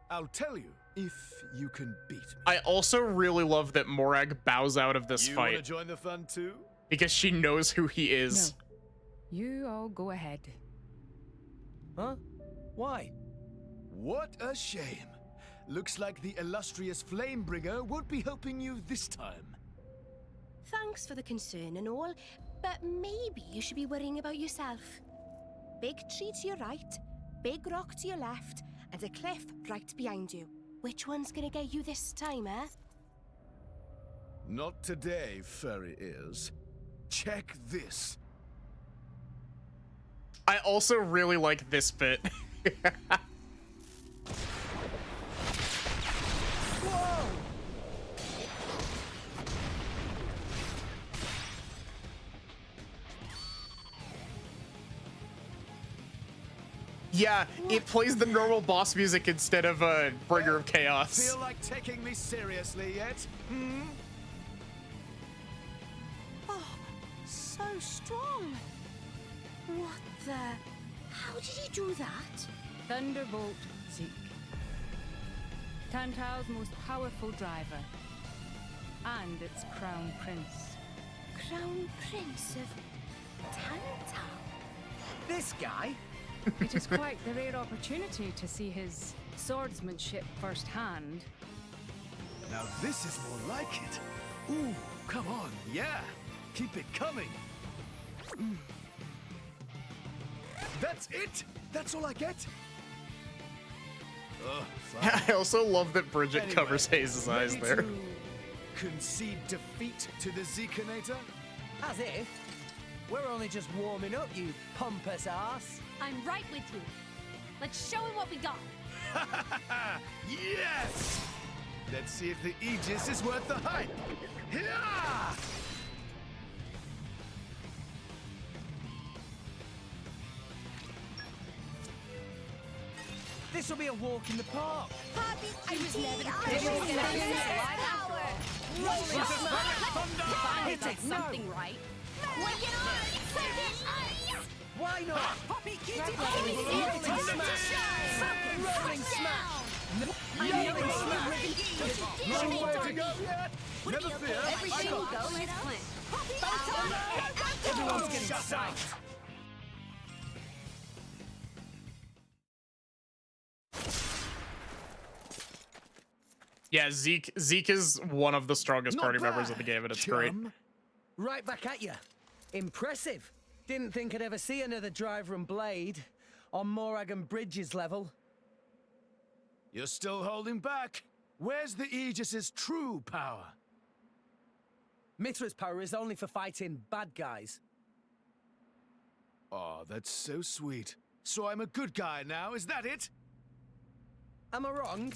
I'll tell you if you can beat me. I also really love that Morag bows out of this You want to fight join the fun too? because she knows who he is. No. You all go ahead. Huh? Why? What a shame. Looks like the illustrious Flamebringer won't be helping you this time. Thanks for the concern and all, but maybe you should be worrying about yourself. Big tree to your right, big rock to your left, and a cliff right behind you. Which one's gonna get you this time, eh? Not today, furry ears. Check this. I also really like this bit. Whoa! Yeah, it plays the normal boss music instead of Bringer of Chaos. Feel like taking me seriously yet? Hmm? Oh, so strong. What the? How did he do that? Thunderbolt Zeke. Tantal's most powerful driver. And its crown prince. Crown Prince of Tantal? This guy? It is quite the rare opportunity to see his swordsmanship firsthand. Now this is more like it. Ooh, come on, yeah. Keep it coming. That's it? That's all I get? Fine. I also love that Bridget Anyway, covers Hayes' eyes ready there. to concede defeat to the Zekinator? As if. We're only just warming up, you pompous ass. I'm right with you. Let's show him what we got. Yes! Let's see if the Aegis is worth the hype. Hiya! This will be a walk in the park. Poppy QT, Rolling smash! Hit it! Something right. Wicked Arm! Why not? Poppy Rolling smash! Rolling smash! Rolling smash! Long way to go yet? Never fear. Everything goes as planned. Everyone's getting psyched. Yeah, Zeke is one of the strongest Not party members of bad, the game, and it's great. chum. Right back at you. Impressive. Didn't think I'd ever see another driver and blade on Morag and Bridges level. You're still holding back. Where's the Aegis's true power? Mithra's power is only for fighting bad guys. Oh, that's so sweet. So I'm a good guy now, is that it? Am I wrong?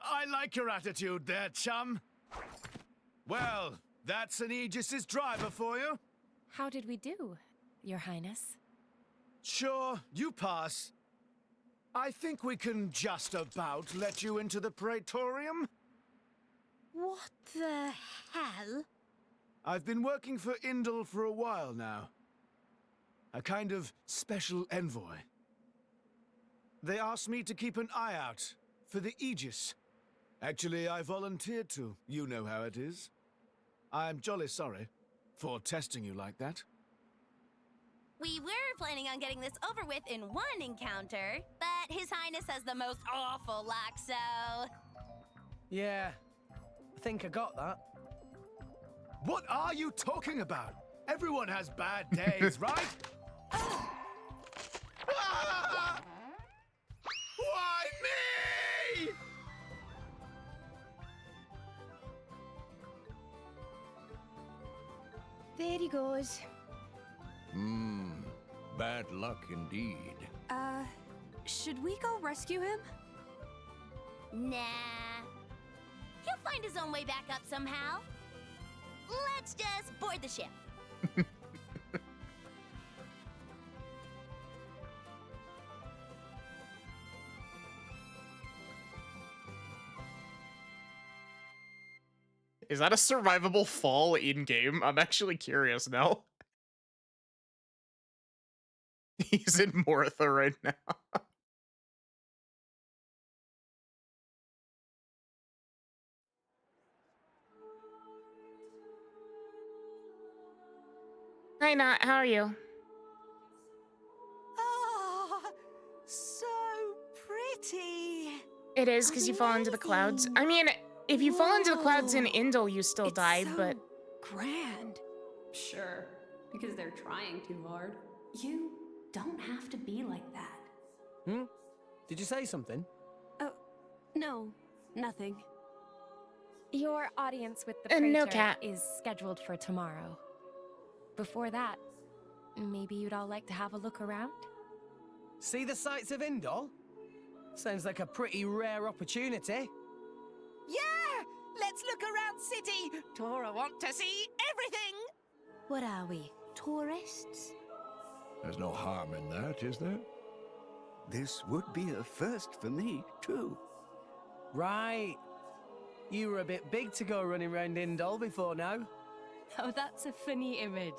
I like your attitude there, chum. Well, that's an Aegis's driver for you. How did we do, Your Highness? Sure, you pass. I think we can just about let you into the Praetorium. What the hell? I've been working for Indal for a while now. A kind of special envoy. They asked me to keep an eye out for the Aegis. Actually, I volunteered to. You know how it is. I'm jolly sorry for testing you like that. We were planning on getting this over with in one encounter, but His Highness has the most awful luck, so... Yeah, I think I got that. What are you talking about? Everyone has bad days, right? Ah! Why me? There he goes. Bad luck indeed. Should we go rescue him? Nah. He'll find his own way back up somehow. Let's just board the ship. Is that a survivable fall in-game? I'm actually curious now. He's in Moritha right now. Hi, Nat. How are you? Oh, so pretty. It is because you fall into the clouds. I mean, if you fall into the clouds in Indal, you still die, but... Grand. Sure, because they're trying too hard. You don't have to be like that. Did you say something? Oh, no, nothing. Your audience with the No, Praetor Cat. is scheduled for tomorrow. Before that, maybe you'd all like to have a look around? See the sights of Indal? Sounds like a pretty rare opportunity. Yeah! Let's look around city. Tora want to see everything. What are we, tourists? There's no harm in that, is there? This would be a first for me, too. Right. You were a bit big to go running around Indal before now. Oh, that's a funny image.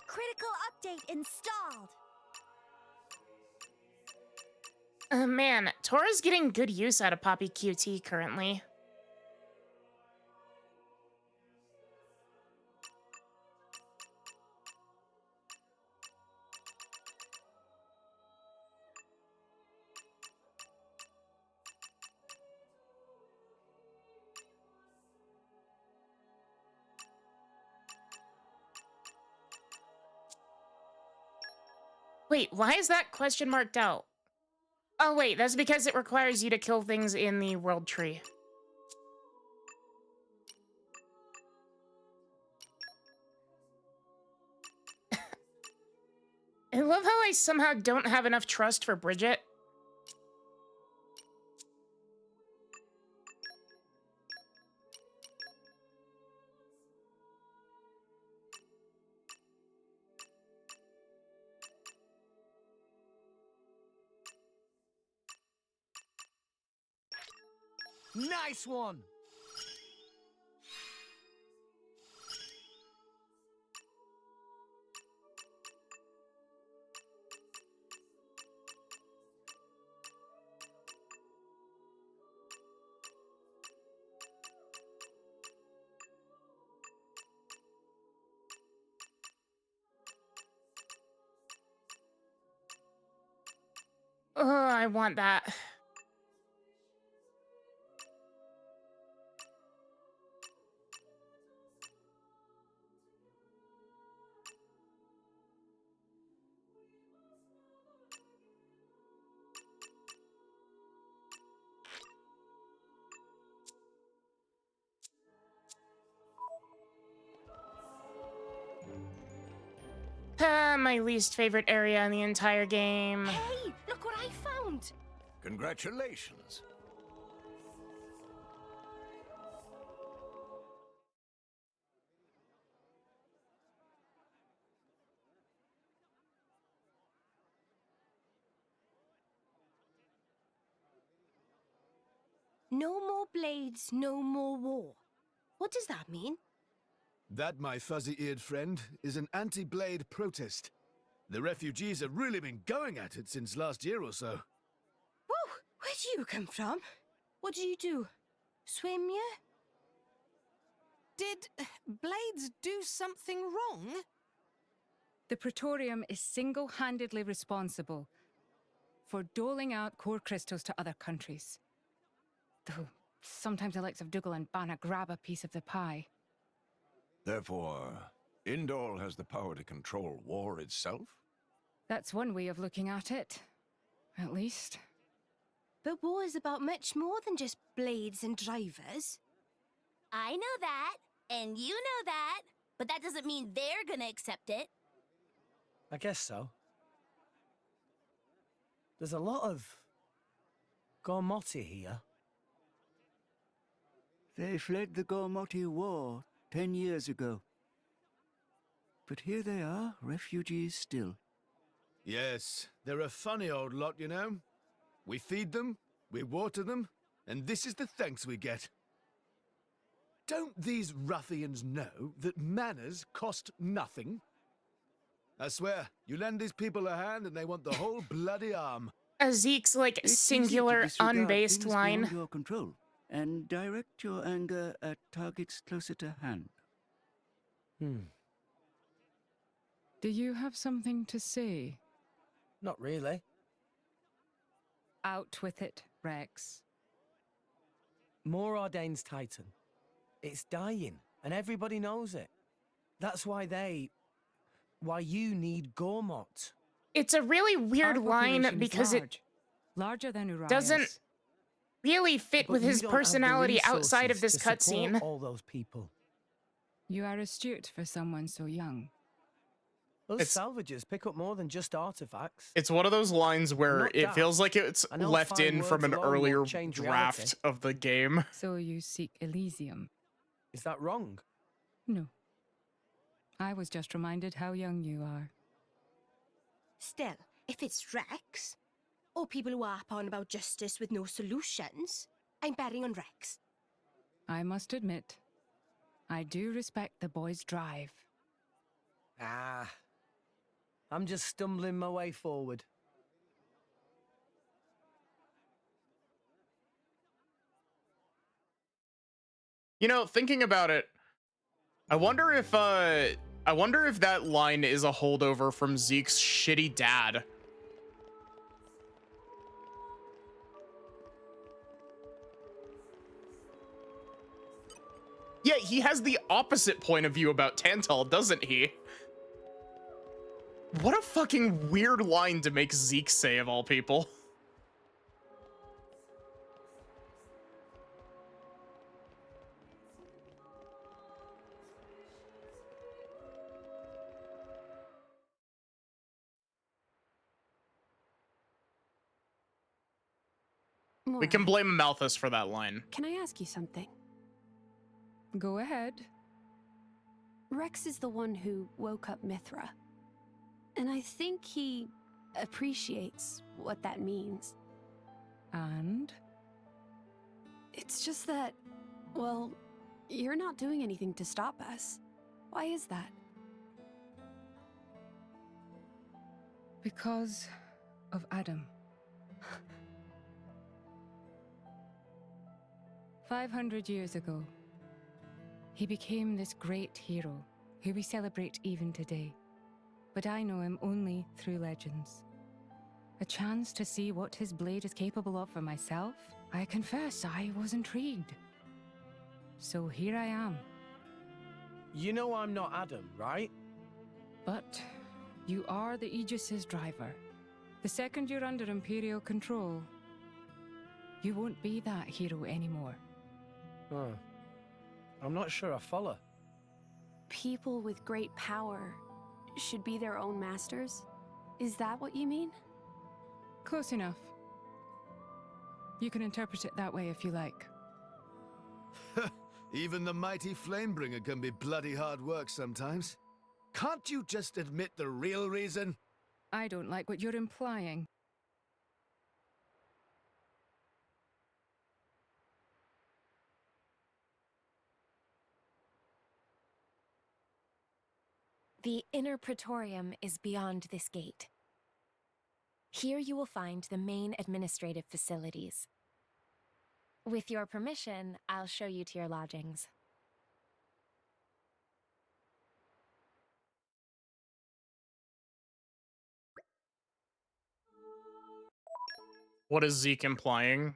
Critical update installed. Man, Tora's getting good use out of Poppy QT currently. Wait, why is that question marked out? Oh, wait, that's because it requires you to kill things in the world tree. I love how I somehow don't have enough trust for Bridget. Nice one! Oh, I want that. My least favorite area in the entire game. Hey, look what I found! Congratulations. No more blades, no more war. What does that mean? That, my fuzzy-eared friend, is an anti-blade protest. The refugees have really been going at it since last year or so. Whoa, where do you come from? What did you do? Swim, yeah? Did Blades do something wrong? The Praetorium is single-handedly responsible for doling out core crystals to other countries. Though sometimes the likes of Dougal and Banna grab a piece of the pie. Therefore, Indol has the power to control war itself? That's one way of looking at it, at least. But war is about much more than just blades and drivers. I know that, and you know that, but that doesn't mean they're gonna accept it. I guess so. There's a lot of Gormoti here. They fled the Gormoti War 10 years ago. But here they are, refugees still. Yes, they're a funny old lot, you know. We feed them, we water them, and this is the thanks we get. Don't these ruffians know that manners cost nothing? I swear, you lend these people a hand and they want the whole bloody arm. A Zeke's, like, singular, unbased line. Beyond your control, and direct your anger at targets closer to hand. Do you have something to say? Not really. Out with it, Rex. More Ordain's Titan. It's dying, and everybody knows it. That's why you need Gormot. It's a really weird line because it larger than Uriah's. doesn't really fit with his personality outside of this cutscene. All those people. You are astute for someone so young. Those salvagers pick up more than just artifacts. It's one of those lines where Not it daft. feels like it's I know left fine in from words an alone won't earlier change draft reality. of the game. So you seek Elysium? Is that wrong? No. I was just reminded how young you are. Still, if it's Rex, or people who harp on about justice with no solutions, I'm betting on Rex. I must admit, I do respect the boy's drive. I'm just stumbling my way forward. You know, thinking about it, I wonder if that line is a holdover from Zeke's shitty dad. Yeah, he has the opposite point of view about Tantal, doesn't he? What a fucking weird line to make Zeke say, of all people. We can blame Malthus for that line. Can I ask you something? Go ahead. Rex is the one who woke up Mithra. And I think he appreciates what that means. And? It's just that, well, you're not doing anything to stop us. Why is that? Because of Adam. 500 years ago, he became this great hero who we celebrate even today. But I know him only through legends. A chance to see what his blade is capable of for myself, I confess I was intrigued. So here I am. You know I'm not Adam, right? But you are the Aegis's driver. The second you're under Imperial control, you won't be that hero anymore. Huh. I'm not sure I follow. People with great power should be their own masters? Is that what you mean? Close enough. You can interpret it that way if you like. Even the mighty Flamebringer can be bloody hard work sometimes. Can't you just admit the real reason? I don't like what you're implying. The inner Praetorium is beyond this gate. Here you will find the main administrative facilities. With your permission, I'll show you to your lodgings. What is Zeke implying?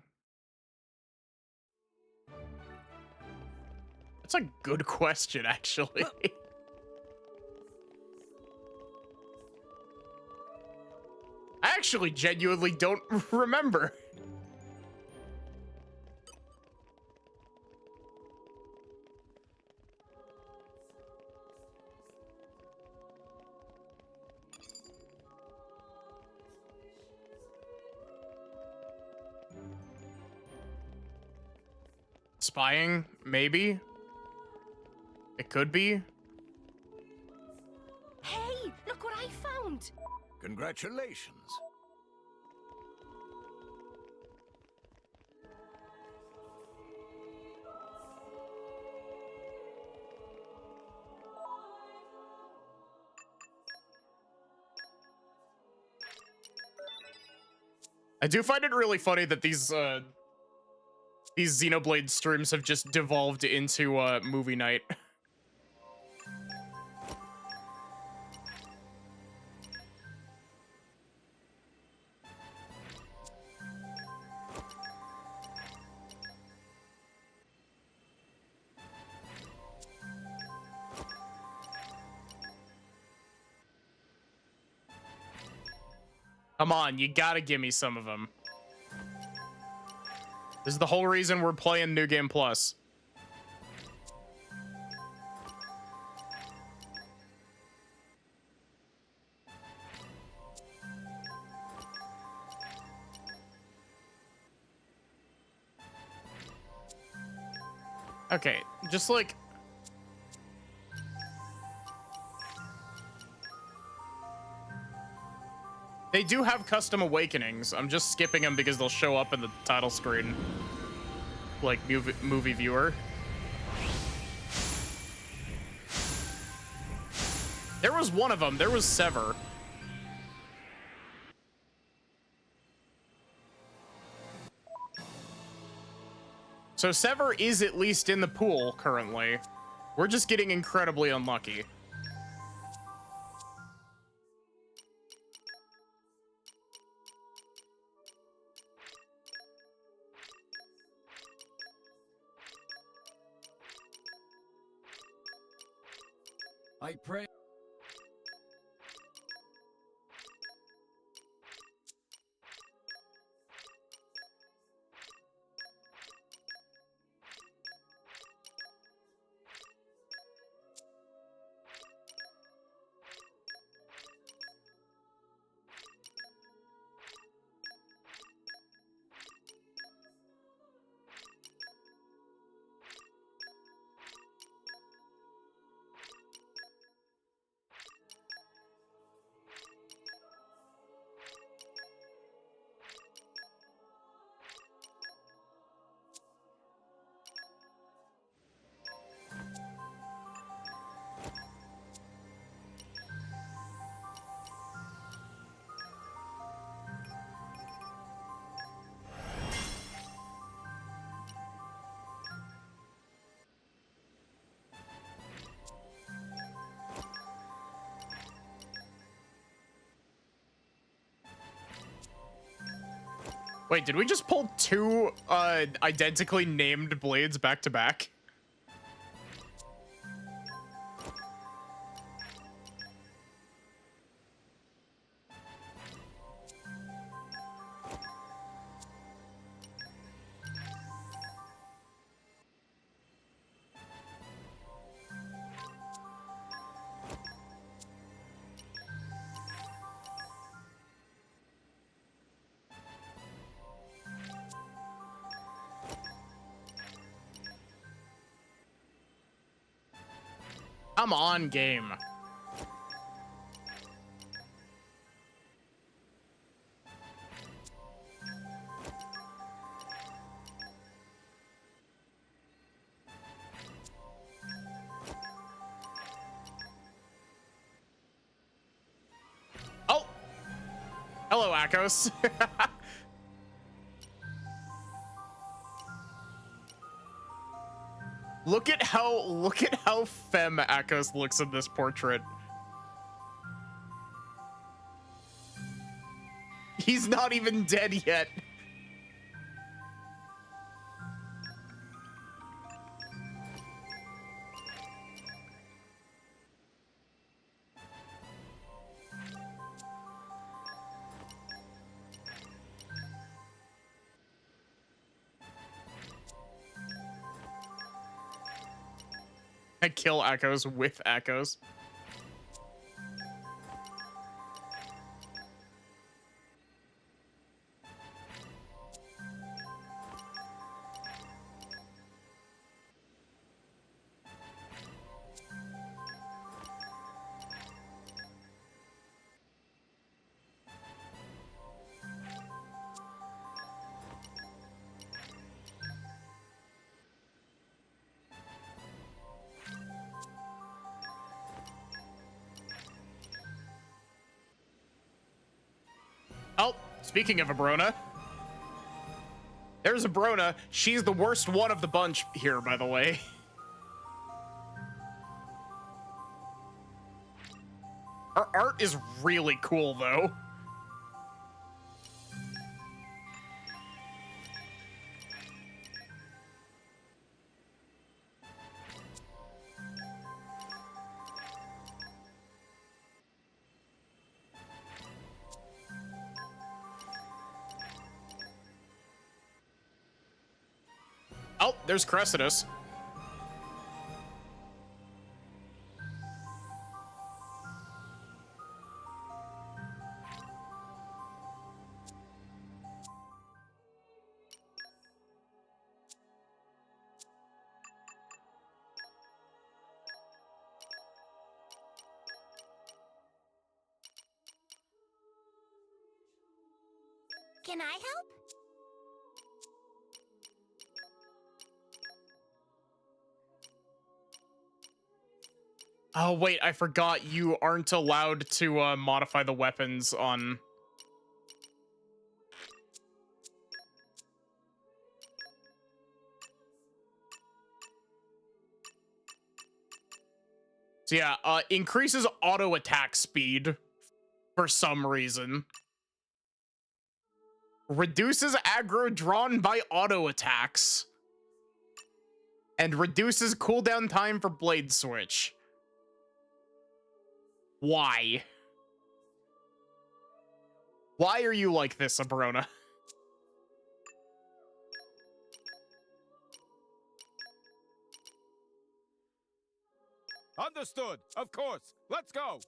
That's a good question, actually. I actually genuinely don't remember. Spying? Maybe? It could be? Hey, look what I found! Congratulations. I do find it really funny that these Xenoblade streams have just devolved into movie night. Come on, you gotta give me some of them. This is the whole reason we're playing New Game Plus. Okay, just like... They do have custom awakenings. I'm just skipping them because they'll show up in the title screen. Like, movie viewer. There was one of them. There was Sever. So Sever is at least in the pool currently. We're just getting incredibly unlucky. I pray. Wait, did we just pull two identically named blades back to back? Come on, game. Oh! Hello, Akos. Look at how femme Akos looks in this portrait. He's not even dead yet. I kill Akos with Akos. Oh, speaking of Abrona, there's Abrona. She's the worst one of the bunch here, by the way. Her art is really cool, though. Oh, there's Cressidas. Can I help? Oh, wait, I forgot you aren't allowed to modify the weapons on... So yeah, increases auto attack speed for some reason. Reduces aggro drawn by auto attacks. And reduces cooldown time for blade switch. Why? Why are you like this, Abrona? Understood. Of course. Let's go.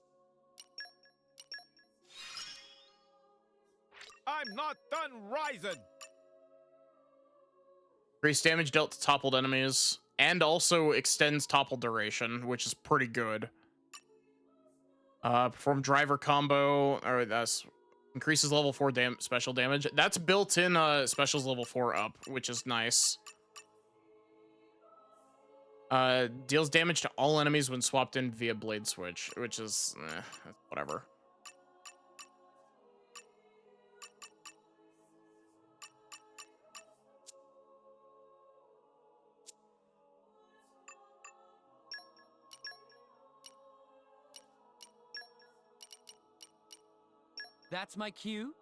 I'm not done rising. Increase damage dealt to toppled enemies. And also extends topple duration, which is pretty good. Perform driver combo. Or that's increases level 4 special damage. That's built in specials level 4 up, which is nice. Deals damage to all enemies when swapped in via blade switch, which is whatever. That's my cue?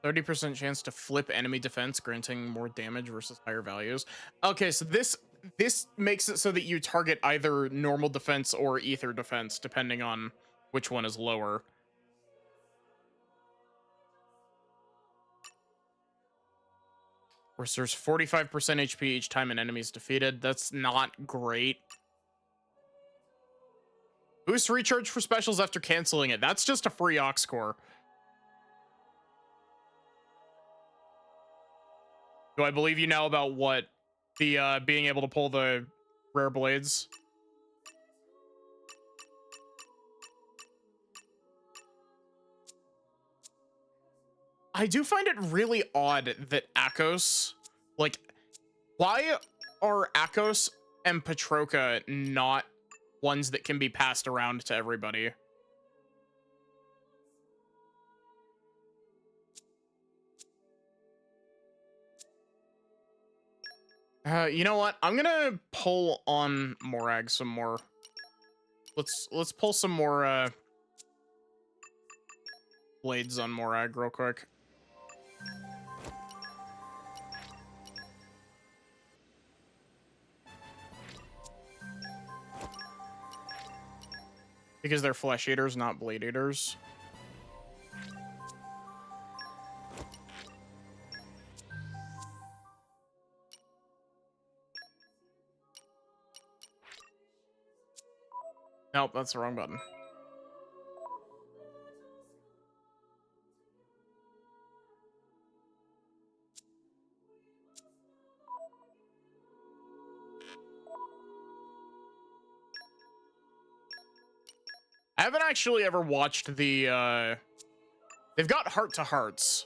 30% chance to flip enemy defense, granting more damage versus higher values. Okay, so this makes it so that you target either normal defense or ether defense, depending on which one is lower. Of course, there's 45% HP each time an enemy is defeated. That's not great. Boost recharge for specials after canceling it. That's just a free aux core. Do I believe you now about what? The being able to pull the rare blades? I do find it really odd that Akos, like, why are Akos and Petroka not ones that can be passed around to everybody? You know what? I'm gonna pull on Morag some more. Let's pull some more blades on Morag real quick. Because they're flesh eaters, not blade eaters. Nope, that's the wrong button. I haven't actually ever watched the, they've got heart-to-hearts.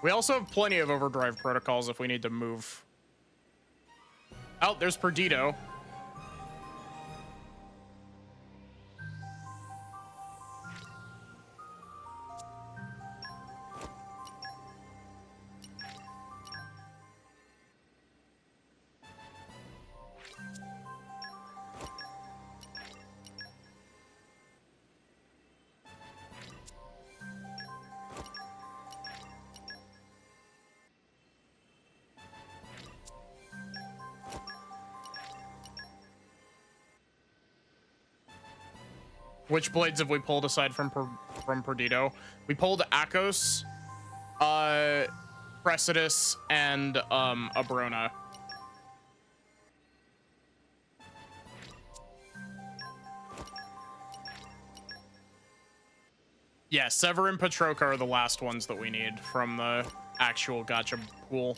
We also have plenty of overdrive protocols if we need to move. Oh, there's Perdido. Which blades have we pulled aside from Perdido? We pulled Akos, Precitus, and Abrona. Yeah, Sever and Petroka are the last ones that we need from the actual gacha pool.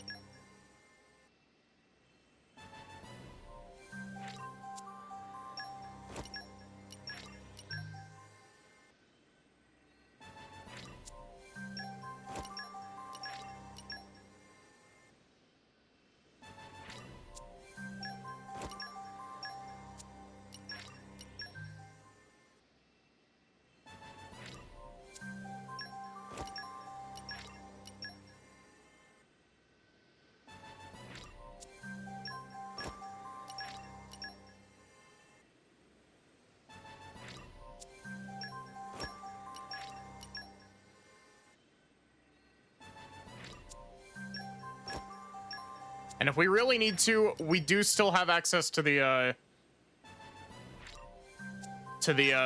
And if we really need to, we do still have access to the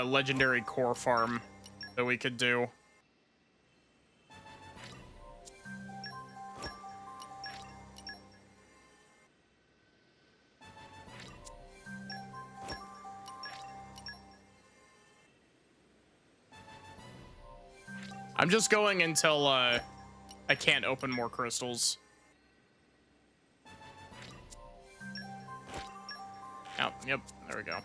legendary core farm that we could do. I'm just going until I can't open more crystals. Oh, yep, there we go.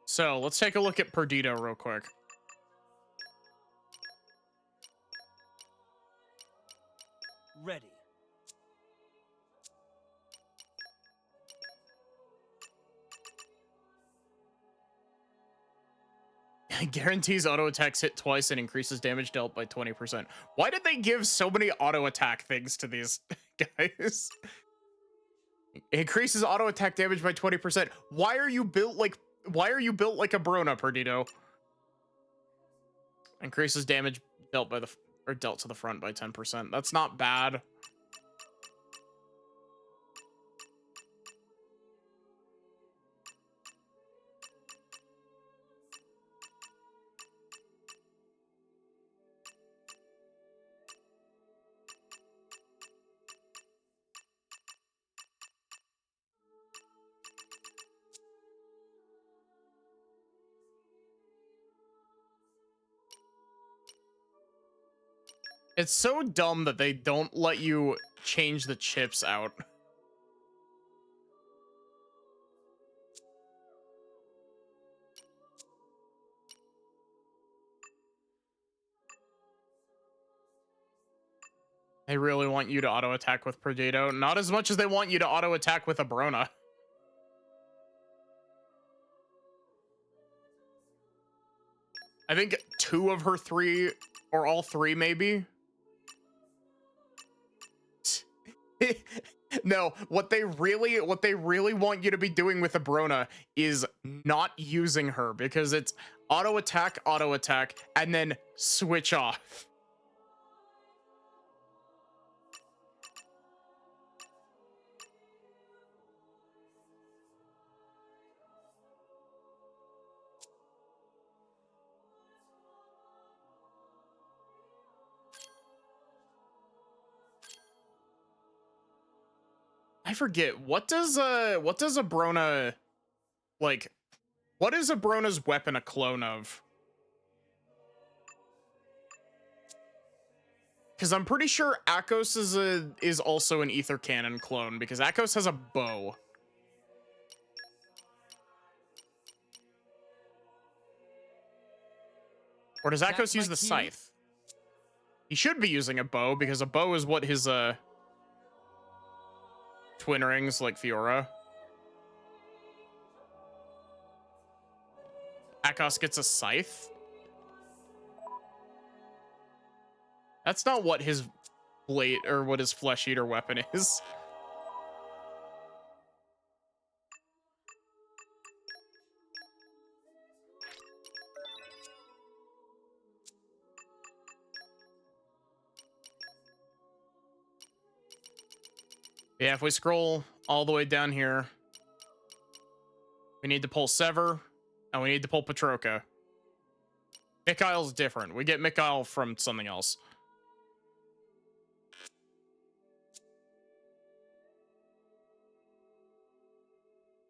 So let's take a look at Perdido real quick. Ready. Guarantees auto attacks hit twice and increases damage dealt by 20%. Why did they give so many auto attack things to these guys? Increases auto attack damage by 20%. Why are you built like a Brona, Perdido? Increases damage dealt by dealt to the front by 10%. That's not bad. It's so dumb that they don't let you change the chips out. They really want you to auto attack with Perdido. Not as much as they want you to auto attack with a Brona. I think 2 of her 3, or all 3 maybe. No, what they really want you to be doing with a Brona is not using her, because it's auto attack, and then switch off. I forget, what does a Brona, like, what is a Brona's weapon a clone of? Because I'm pretty sure Akos is also an ether cannon clone, because Akos has a bow. Or does Akos use the scythe? He should be using a bow, because a bow is what his twin rings, like Fiora. Akos gets a scythe? That's not what his blade, or what his flesh eater weapon is. Yeah, if we scroll all the way down here, we need to pull Sever, and we need to pull Patroka. Mikhail's different. We get Mikhail from something else.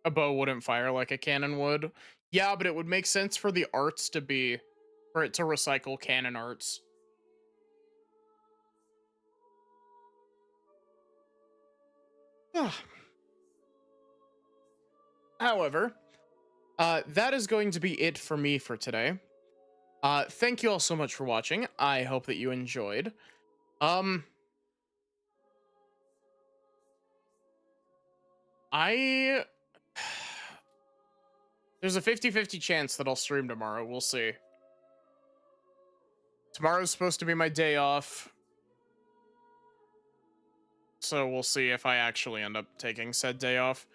A bow wouldn't fire like a cannon would. Yeah, but it would make sense for the arts to be, for it to recycle cannon arts. However, that is going to be it for me for today. Thank you all so much for watching. I hope that you enjoyed. There's a 50-50 chance that I'll stream tomorrow. We'll see. Tomorrow's supposed to be my day off, so we'll see if I actually end up taking said day off.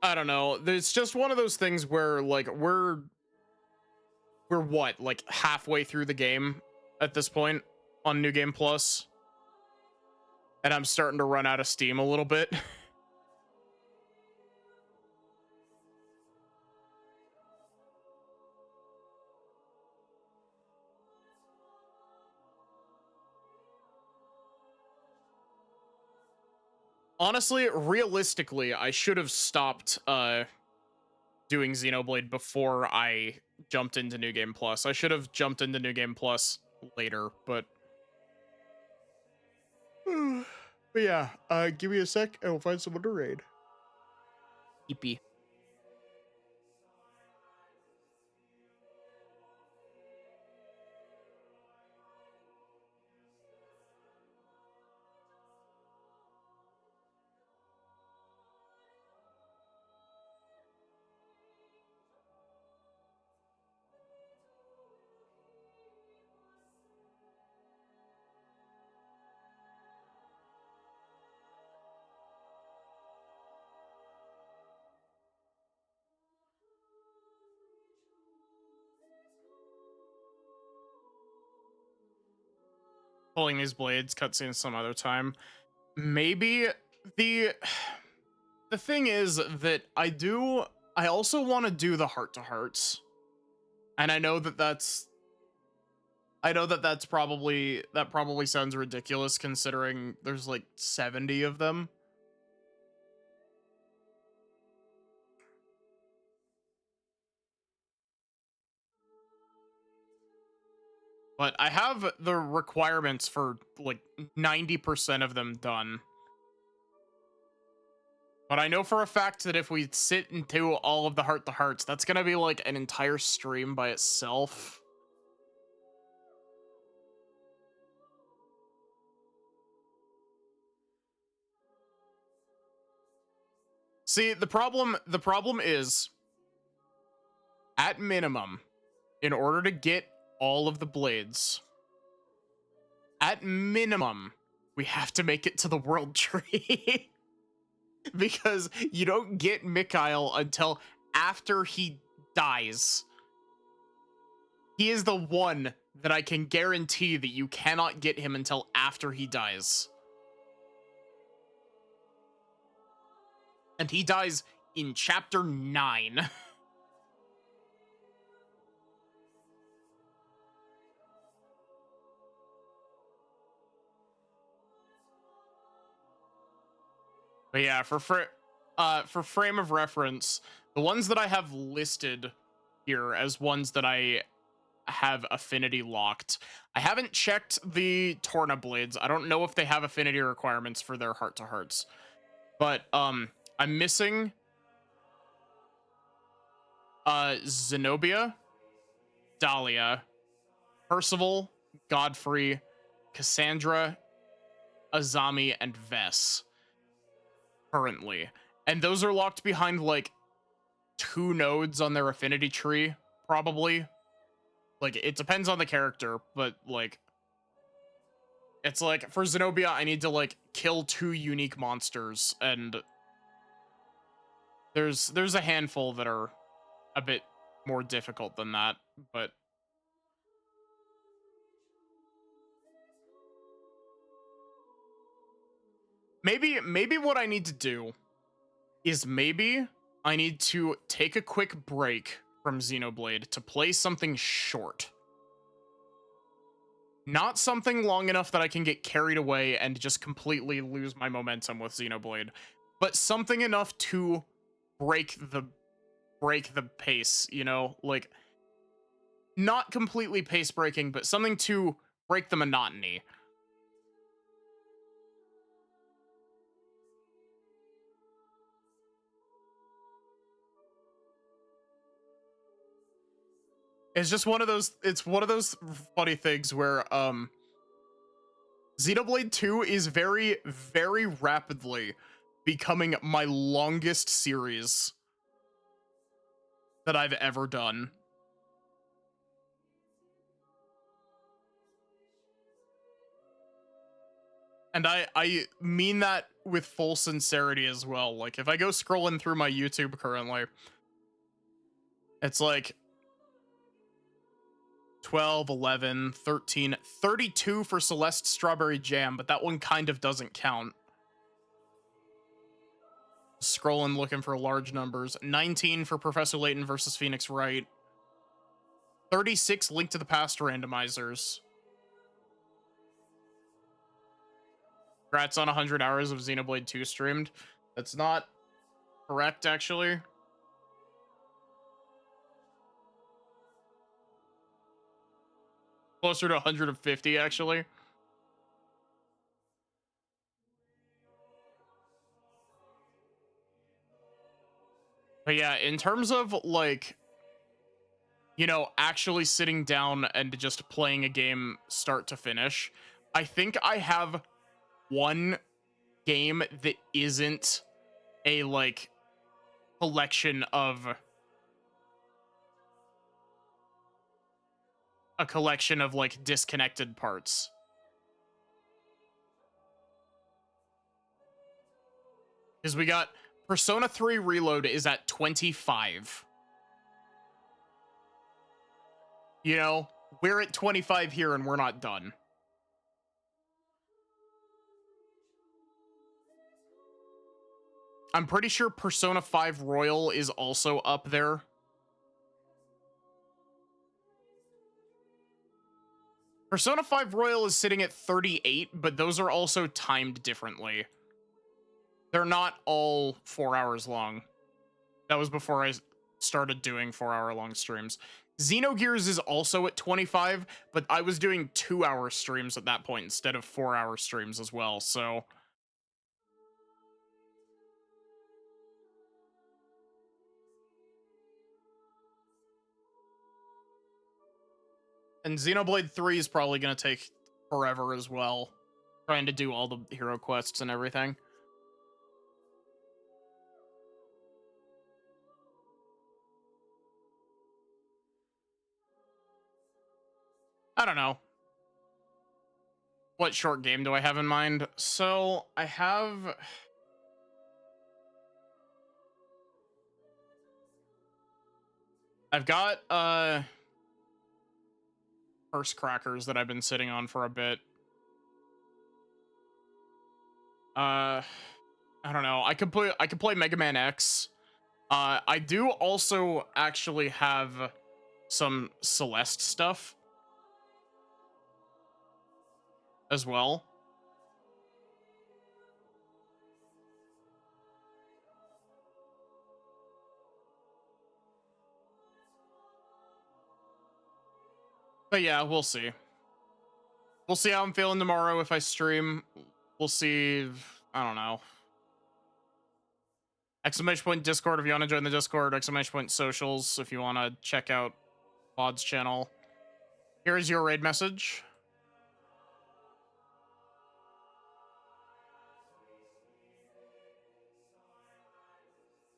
I don't know. It's just one of those things where, like, we're what, like, halfway through the game at this point on New Game Plus, and I'm starting to run out of steam a little bit. Honestly, realistically, I should have stopped doing Xenoblade before I jumped into New Game Plus. I should have jumped into New Game Plus later, but yeah, give me a sec and we'll find someone to raid. Yippee. Pulling these blades, cutscenes some other time. Maybe the thing is that I also want to do the heart to hearts. And I know that that's probably sounds ridiculous considering there's like 70 of them. But I have the requirements for like 90% of them done. But I know for a fact that if we sit and do all of the heart to hearts, that's gonna be like an entire stream by itself. See, the problem is, at minimum, in order to get all of the blades, at minimum, we have to make it to the world tree. Because you don't get Mikhail until after he dies. He is the one that I can guarantee that you cannot get him until after he dies. And he dies in chapter 9. But yeah, for frame of reference, the ones that I have listed here as ones that I have affinity locked, I haven't checked the Torna blades. I don't know if they have affinity requirements for their heart to hearts. But I'm missing Zenobia, Dahlia, Percival, Godfrey, Cassandra, Azami, and Vess currently. And those are locked behind like 2 nodes on their affinity tree, probably. Like, it depends on the character, but like, it's like for Zenobia, I need to like kill 2 unique monsters, and there's a handful that are a bit more difficult than that, but maybe what I need to do is maybe I need to take a quick break from Xenoblade to play something short. Not something long enough that I can get carried away and just completely lose my momentum with Xenoblade, but something enough to break the pace, you know? Like, not completely pace breaking, but something to break the monotony. It's just one of those funny things where Xenoblade 2 is very, very rapidly becoming my longest series that I've ever done. And I mean that with full sincerity as well. Like, if I go scrolling through my YouTube currently, it's like 12, 11, 13, 32 for Celeste Strawberry Jam, but that one kind of doesn't count. Scrolling looking for large numbers. 19 for Professor Layton versus Phoenix Wright. 36 Link to the Past randomizers. Congrats on 100 hours of Xenoblade 2 streamed. That's not correct, actually. Closer to 150, actually. But yeah, in terms of, like, you know, actually sitting down and just playing a game start to finish, I think I have one game that isn't a, like, collection of like disconnected parts. Because we got Persona 3 Reload is at 25. You know, we're at 25 here and we're not done. I'm pretty sure Persona 5 Royal is also up there. Persona 5 Royal is sitting at 38, but those are also timed differently. They're not all 4 hours long. That was before I started doing 4-hour-long streams. Xenogears is also at 25, but I was doing 2-hour streams at that point instead of 4-hour streams as well, so... And Xenoblade 3 is probably going to take forever as well, trying to do all the hero quests and everything. I don't know. What short game do I have in mind? So, I have... I've got, First Crackers that I've been sitting on for a bit. I don't know. I could play Mega Man X. I do also actually have some Celeste stuff as well. But yeah, we'll see. We'll see how I'm feeling tomorrow if I stream. We'll see. I don't know. Exclamation point Discord if you want to join the Discord. Exclamation point socials if you want to check out Pod's channel. Here is your raid message.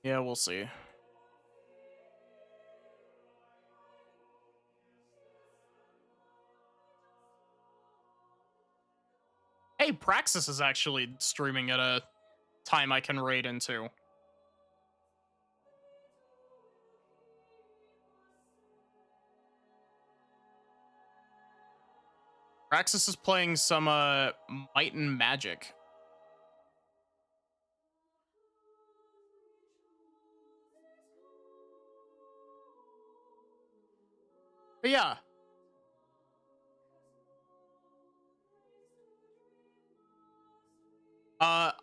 Yeah, we'll see. Hey, Praxis is actually streaming at a time I can raid into. Praxis is playing some Might and Magic. But yeah.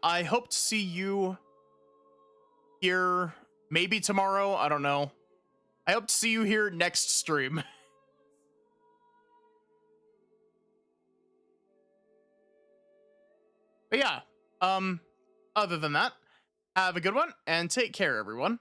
I hope to see you here maybe tomorrow. I don't know. I hope to see you here next stream. But yeah, other than that, have a good one and take care, everyone.